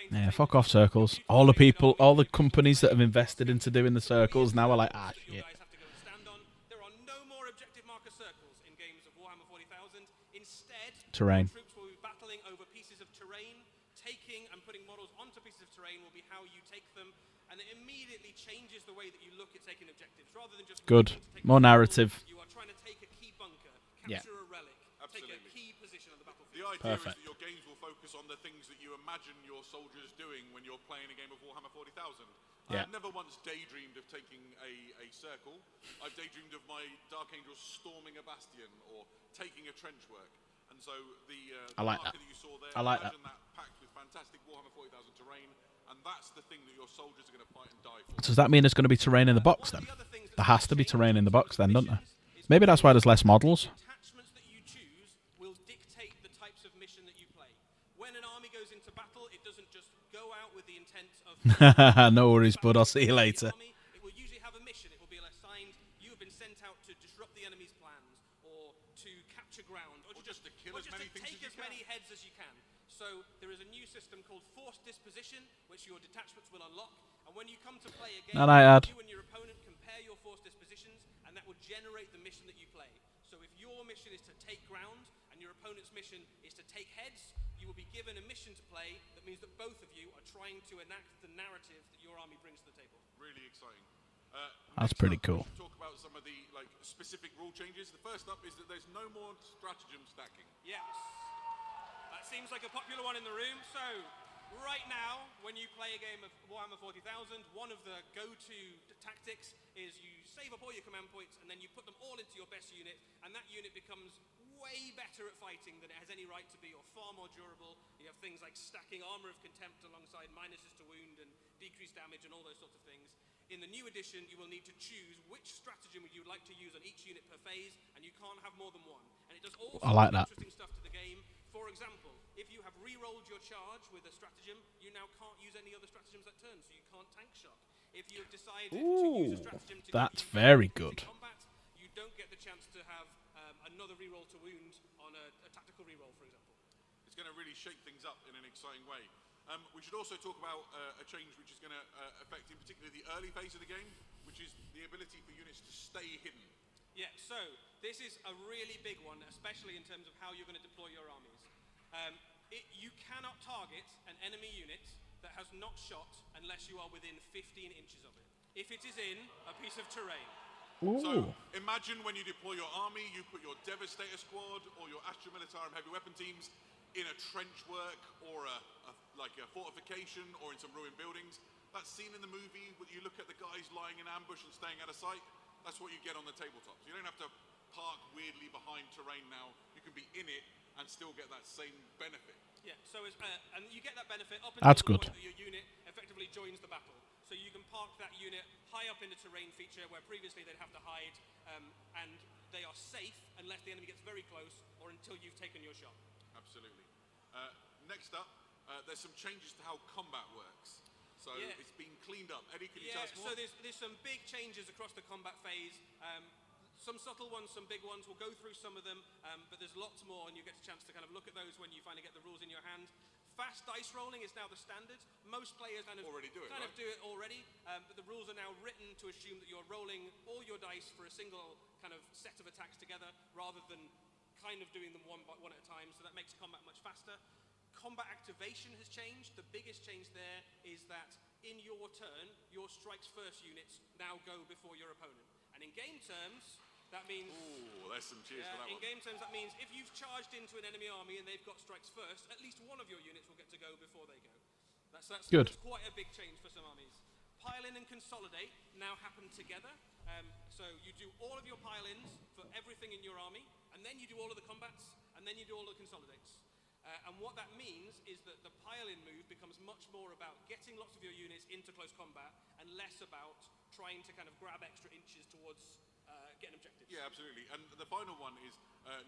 Yeah, fuck off circles. All the people, all the companies that have invested into doing the circles now are like, shit. There are no more objective marker circles in games of Warhammer 40,000. Instead, Terrain. troops will be battling over pieces of terrain. Taking and putting models onto pieces of terrain will be how you take them, and it immediately changes the way that you look at taking objectives. Rather than just Good. More narrative. You are trying to take a key bunker, capture a relic, take a key position on the battlefield. The idea is that your games will focus on the things that you imagine your soldiers doing when you're playing a game of Warhammer 40,000. Yeah. I've never once daydreamed of taking a circle. I've daydreamed of my Dark Angels storming a bastion or taking a trench work. And so the I like marker that. You saw there, I like imagine that packed with fantastic Warhammer 40,000 terrain, and that's the thing that your soldiers are going to fight and die for. Does that mean there's going to be terrain in the box then? There has to be terrain in the box then, doesn't there? Maybe that's why there's less models. Attachments that you choose will dictate the types of mission that you play. When an army goes into battle, it doesn't just go out with the intent of... No worries, bud. I'll see you later. It will usually have a mission. It will be assigned, you have been sent out to disrupt the enemy's plans, or to capture ground, or just to kill as many things as you can. Take as many heads as you can. So there is a new system called Forced Disposition, which your detachments will unlock. And when you come to play a game, you and your opponent compare your forced dispositions, and that will generate the mission that you play. So if your mission is to take ground, and your opponent's mission is to take heads, you will be given a mission to play that means that both of you are trying to enact the narrative that your army brings to the table. Really exciting. That's pretty cool. Talk about some of the specific rule changes. The first up is that there's no more stratagem stacking. Yes. That seems like a popular one in the room. So, right now, when you play a game of Warhammer 40,000, one of the go-to tactics is you save up all your command points and then you put them all into your best unit, and that unit becomes way better at fighting than it has any right to be, or far more durable. You have things like stacking Armor of Contempt alongside minuses to wound and decreased damage and all those sorts of things. In the new edition, you will need to choose which stratagem you would like to use on each unit per phase, and you can't have more than one. And it does all sorts of interesting stuff to the game. For example, if you have re-rolled your charge with a stratagem, you now can't use any other stratagems that turn, so you can't tank shock. If you have decided to use a stratagem to that's very good. Combat, you don't get the chance to have another re-roll to wound on a tactical re-roll, for example. It's going to really shake things up in an exciting way. We should also talk about a change which is going to affect in particular the early phase of the game, which is the ability for units to stay hidden. Yeah, so this is a really big one, especially in terms of how you're going to deploy your armies. You cannot target an enemy unit that has not shot unless you are within 15 inches of it. If it is in a piece of terrain. Ooh. So imagine when you deploy your army, you put your Devastator squad or your Astra Militarum heavy weapon teams in a trench work or a fortification or in some ruined buildings. That scene in the movie where you look at the guys lying in ambush and staying out of sight. That's what you get on the tabletop. So you don't have to park weirdly behind terrain now. You can be in it and still get that same benefit. Yeah, so and you get that benefit up until the point that your unit effectively joins the battle. So you can park that unit high up in the terrain feature where previously they'd have to hide, and they are safe unless the enemy gets very close or until you've taken your shot. Absolutely. Next up, there's some changes to how combat works. So it's been cleaned up. Eddie, can you tell us more? So there's some big changes across the combat phase. Some subtle ones, some big ones. We'll go through some of them, but there's lots more, and you get a chance to kind of look at those when you finally get the rules in your hand. Fast dice rolling is now the standard. Most players kind of do it already, but the rules are now written to assume that you're rolling all your dice for a single kind of set of attacks together, rather than kind of doing them one at a time. So that makes combat much faster. Combat activation has changed. The biggest change there is that in your turn, your strikes first units now go before your opponent. And in game terms, that means... Ooh, there's some cheers for that in game terms, that means if you've charged into an enemy army and they've got strikes first, at least one of your units will get to go before they go. That's good. That's quite a big change for some armies. Pile in and consolidate now happen together. So you do all of your pile-ins for everything in your army, and then you do all of the combats, and then you do all of the consolidates. And what that means is that the pile-in move becomes much more about getting lots of your units into close combat, and less about trying to kind of grab extra inches towards getting objectives. Yeah, absolutely. And the final one is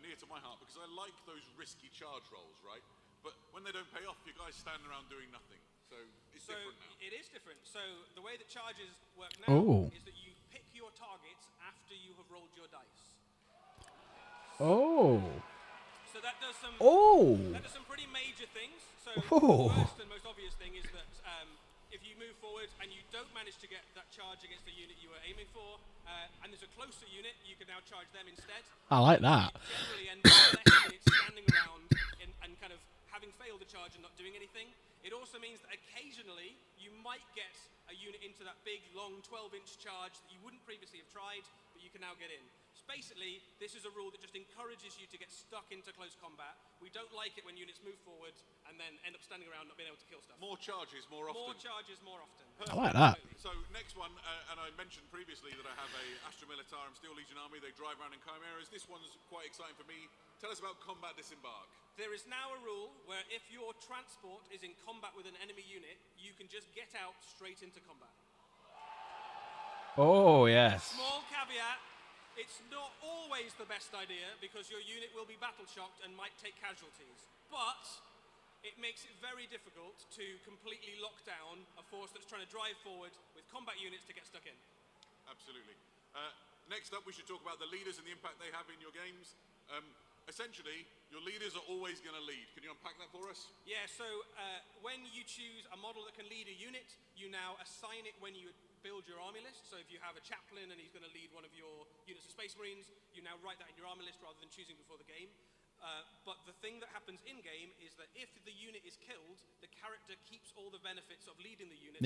near to my heart, because I like those risky charge rolls, right? But when they don't pay off, you guys stand around doing nothing. So it's different now. It is different. So the way that charges work now is that you pick your targets after you have rolled your dice. Oh. So that does some pretty major things. So the first and most obvious thing is that if you move forward and you don't manage to get that charge against the unit you were aiming for, and there's a closer unit, you can now charge them instead. I like that. You generally end up with less units standing around and kind of having failed the charge and not doing anything. It also means that occasionally you might get a unit into that big, long 12-inch charge that you wouldn't previously have tried, but you can now get in. So basically, this is a rule that just encourages you to get stuck into close combat. We don't like it when units move forward and then end up standing around not being able to kill stuff. More charges, more often. More charges, more often. I like that. So next one, and I mentioned previously that I have a Astra Militarum Steel Legion army. They drive around in chimeras. This one's quite exciting for me. Tell us about combat disembark. There is now a rule where if your transport is in combat with an enemy unit, you can just get out straight into combat. Oh, yes. Small caveat, it's not always the best idea because your unit will be battle shocked and might take casualties. But it makes it very difficult to completely lock down a force that's trying to drive forward with combat units to get stuck in. Absolutely. Next up, we should talk about the leaders and the impact they have in your games. Essentially, your leaders are always going to lead. Can you unpack that for us? Yeah, so when you choose a model that can lead a unit, you now assign it when you build your army list. So if you have a chaplain and he's going to lead one of your units of Space Marines, you now write that in your army list rather than choosing before the game. But the thing that happens in-game is that if the unit is killed, the character keeps all the benefits of leading the unit.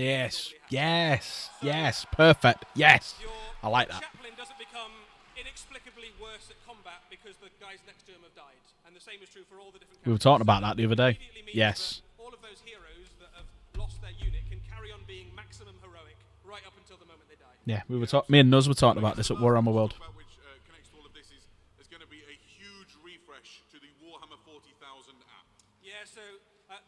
Yes, perfect. Yes, I like that. Your chaplain doesn't become inexplicably worse at combat because the guys next to him have died. And the same is true for all the different characters. We were talking about that the other day. Yes. All of those heroes that have lost their unit can carry on being maximum heroic right up until the moment they die. Yeah, we were me and Nuz were talking about this at Warhammer World. Which connects to all of this is there's going to be a huge refresh to the Warhammer 40,000 app. Yeah, so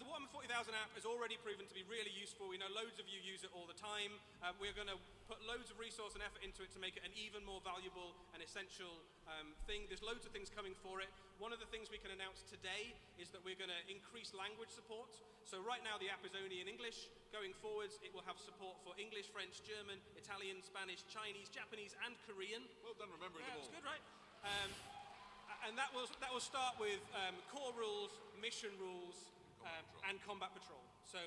the Warhammer 40,000 app has already proven to be really useful. We know loads of you use it all the time. We're going to put loads of resource and effort into it to make it an even more valuable and essential thing. There's loads of things coming for it. One of the things we can announce today is that we're going to increase language support. So right now the app is only in English. Going forwards, it will have support for English, French, German, Italian, Spanish, Chinese, Japanese, and Korean. Well done remembering them all. That's good, right? And that will start with core rules, mission rules, and combat patrol. So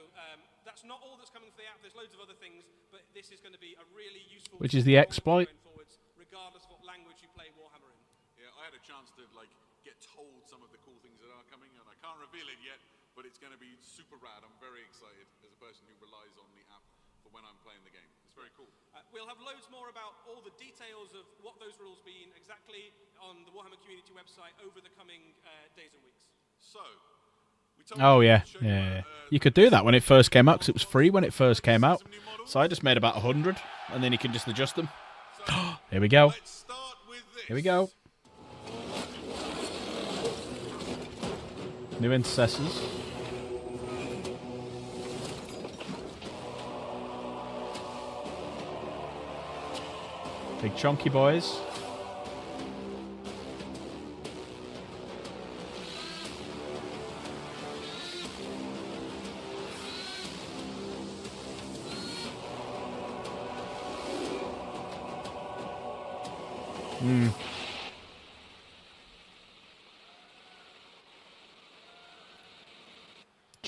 that's not all that's coming for the app. There's loads of other things, but this is going to be a really useful. Which is the exploit. Going forwards, regardless of what language you play Warhammer in. Yeah, I had a chance to get told some of the cool things that are coming, and I can't reveal it yet, but it's going to be super rad. I'm very excited as a person who relies on the app for when I'm playing the game. It's very cool. We'll have loads more about all the details of what those rules mean exactly on the Warhammer community website over the coming days and weeks. So. Oh yeah. You could do that when it first came out because it was free when it first came out. So I just made about 100, and then you can just adjust them. Here we go. Here we go. New intercessors. Big chunky boys.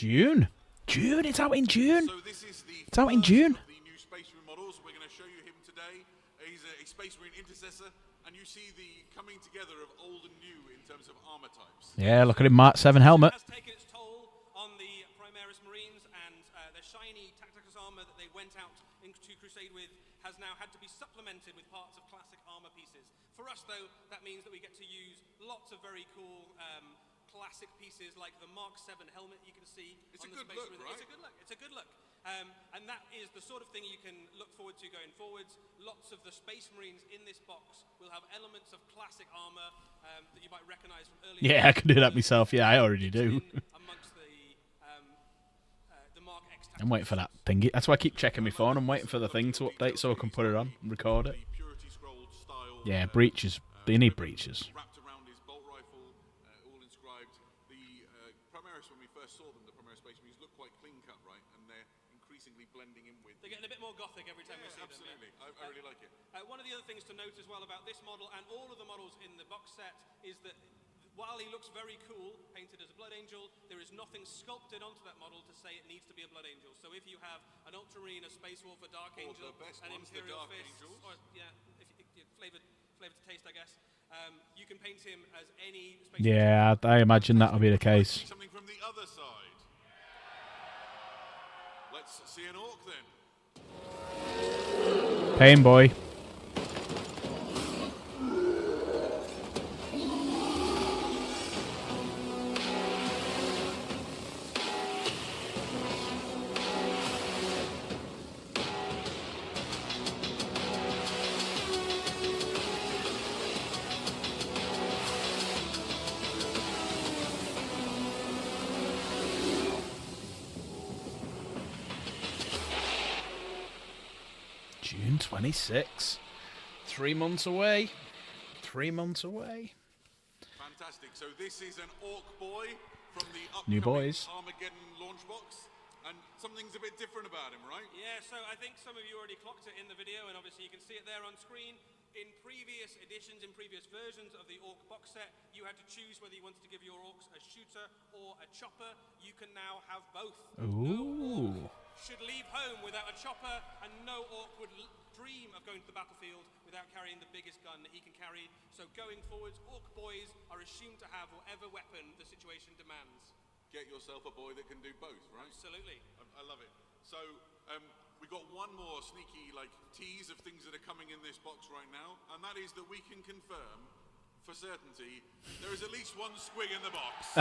June. June. It's out in June. So this is the It's out in first June. of the new Space Marine models. We're going to show you him today. He's a Space Marine intercessor, and you see the coming together of old and new in terms of armor types. Yeah, look at him, Mark 7 helmet. It has taken its toll on the Primaris Marines, and their shiny Tacticus armor that they went out into Crusade with has now had to be supplemented with parts of classic armor pieces. For us, though, that means that we get to use lots of very cool classic pieces like the Mark 7 helmet you can see. It's on a the good Space look, Marine. right? It's a good look. It's a good look. And that is the sort of thing you can look forward to going forwards. Lots of the Space Marines in this box will have elements of classic armor that you might recognize from earlier. Yeah, I can do that myself. Yeah, I already do. Amongst the Mark X. I'm waiting for that thing. That's why I keep checking my phone. I'm waiting for the thing to update so I can put it on and record it. Yeah, breaches. They need breaches. Wrapped around his bolt rifle, all inscribed. The Primaris, when we first saw them, the Primaris Space Marines look quite clean cut, right? And they're increasingly blending in with. They're getting a bit more gothic every time we see absolutely. them. I really like it. One of the other things to note as well about this model and all of the models in the box set is that while he looks very cool, painted as a Blood Angel, there is nothing sculpted onto that model to say it needs to be a Blood Angel. So if you have an Ultramarine, a Space Wolf, a Dark Or Angel, the best an ones, the Imperial Dark Fist, Angels. or flavored to taste, I guess. You can paint him as any Space Yeah, I imagine that'll be the case. Something from the other side. Let's see an orc then. Pain boy. June 26. 3 months away. 3 months away. Fantastic. So this is an orc boy from the New upcoming boys. Armageddon launch box. And something's a bit different about him, right? Yeah, so I think some of you already clocked it in the video, and obviously you can see it there on screen. In previous editions, in previous versions of the Orc box set, you had to choose whether you wanted to give your orcs a shooter or a chopper. You can now have both. Ooh. No orc should leave home without a chopper, and no orc would dream of going to the battlefield without carrying the biggest gun that he can carry. So going forwards, orc boys are assumed to have whatever weapon the situation demands. Get yourself a boy that can do both, right? Absolutely. I love it. So we got one more sneaky tease of things that are coming in this box right now, and that is that we can confirm for certainty there is at least one squig in the box.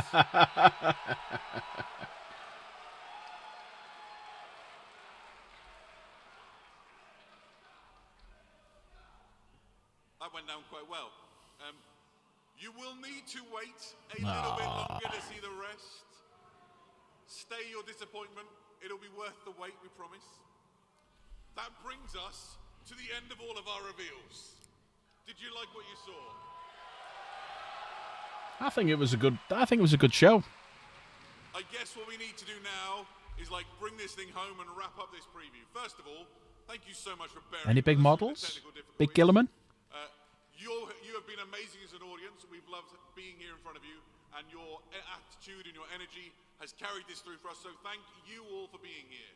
That went down quite well. You will need to wait a little bit longer to see the rest. Stay your disappointment. It'll be worth the wait, we promise. That brings us to the end of all of our reveals. Did you like what you saw? I think it was a good show. I guess what we need to do now is bring this thing home and wrap up this preview. First of all, thank you so much for bearing Any big with us through the models? technical difficulties. Big Gilliman? You have been amazing as an audience. We've loved being here in front of you, and your attitude and your energy has carried this through for us, so thank you all for being here.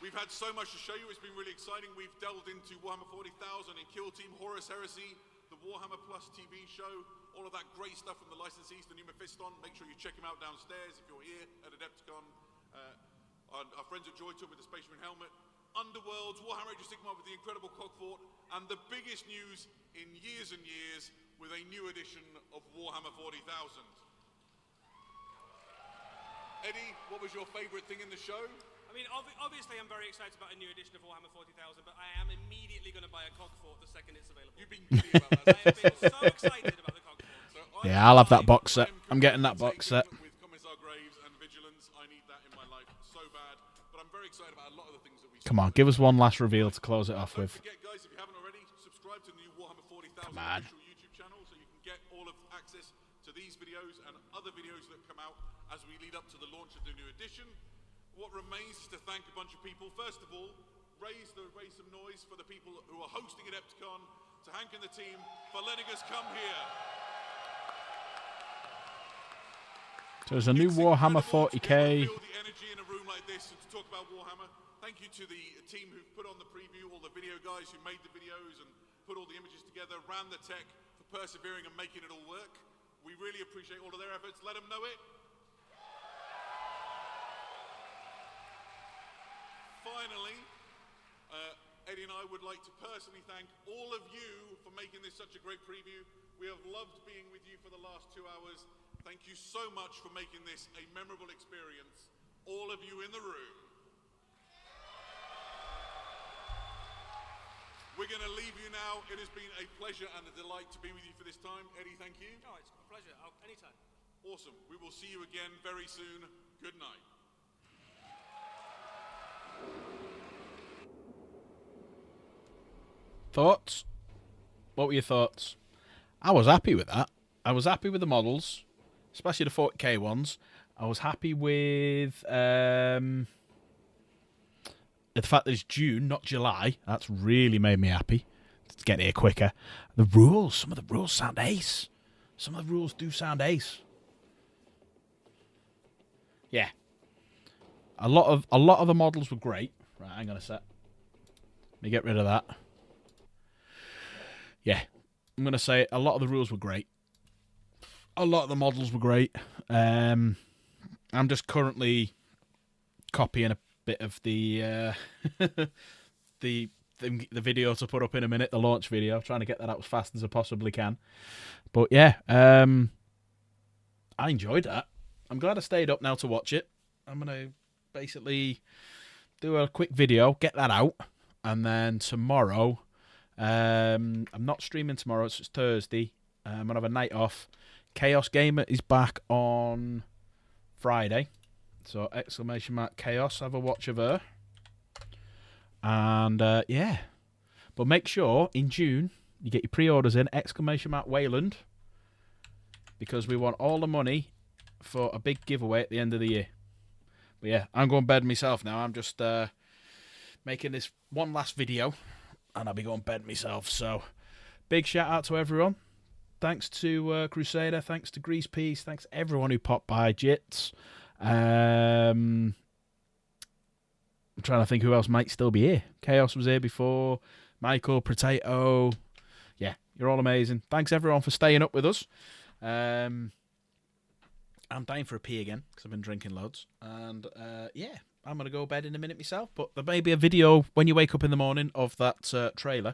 We've had so much to show you. It's been really exciting. We've delved into Warhammer 40,000 and Kill Team, Horus Heresy, the Warhammer Plus TV show, all of that great stuff from the licensees, the new Mephiston. Make sure you check them out downstairs if you're here at Adepticon. Our friends at Joy Tour with the Space Marine helmet. Underworlds, Warhammer Age of Sigmar with the incredible Cogfort, and the biggest news in years and years with a new edition of Warhammer 40,000. Eddie, what was your favourite thing in the show? I mean, obviously I'm very excited about a new edition of Warhammer 40,000, but I am immediately going to buy a Cogfort the second it's available. You've been giddy about that. I have been so excited about the Cogfort. Yeah, I'll have that box set. I'm getting that box set. With Commissar Graves and Vigilance, I need that in my life so bad. But I'm very excited about a lot of the things that we Come on, give us one last reveal to close it off Don't with. forget, guys, if you haven't already, subscribe to the new Warhammer 40,000 Come on. official YouTube channel so you can get all of access to these videos and other videos that come out as we lead up to the launch of the new edition. What remains is to thank a bunch of people. First of all, raise some noise for the people who are hosting Adepticon, to Hank and the team for letting us come here. So there's a new Warhammer 40k. Feel the energy in a room like this and to talk about Warhammer. Thank you to the team who put on the preview, all the video guys who made the videos and put all the images together, ran the tech, for persevering and making it all work. We really appreciate all of their efforts. Let them know it. Finally, Eddie and I would like to personally thank all of you for making this such a great preview. We have loved being with you for the last 2 hours. Thank you so much for making this a memorable experience, all of you in the room. We're going to leave you now. It has been a pleasure and a delight to be with you for this time. Eddie, thank you. Oh, it's a pleasure. Anytime. Awesome. We will see you again very soon. Good night. Thoughts? What were your thoughts? I was happy with that. I was happy with the models, especially the 40k ones. I was happy with the fact that it's June, not July. That's really made me happy. It's getting here quicker. The rules, some of the rules sound ace. Some of the rules do sound ace. Yeah. A lot of the models were great. Right, hang on a sec. Let me get rid of that. Yeah, I'm going to say a lot of the rules were great. A lot of the models were great. I'm just currently copying a bit of the the video to put up in a minute, the launch video. I'm trying to get that out as fast as I possibly can. But yeah, I enjoyed that. I'm glad I stayed up now to watch it. I'm going to basically do a quick video, get that out, and then tomorrow... I'm not streaming tomorrow, it's Thursday. I'm going to have a night off. Chaos Gamer is back on Friday. So, !Chaos, have a watch of her. And, yeah. But make sure, in June, you get your pre-orders in, !Wayland. Because we want all the money for a big giveaway at the end of the year. But yeah, I'm going to bed myself now. I'm just making this one last video. And I'll be going to bed myself. So, big shout out to everyone. Thanks to Crusader. Thanks to Grease Peace. Thanks to everyone who popped by. Jits. I'm trying to think who else might still be here. Chaos was here before. Michael, Potato. Yeah, you're all amazing. Thanks everyone for staying up with us. I'm dying for a pee again because I've been drinking loads. And yeah. I'm going to go to bed in a minute myself, but there may be a video when you wake up in the morning of that trailer,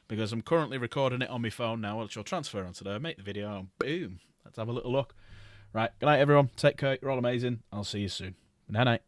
because I'm currently recording it on my phone now, which I'll transfer onto there, make the video, and boom, let's have a little look. Right, good night everyone, take care, you're all amazing, I'll see you soon. Good night.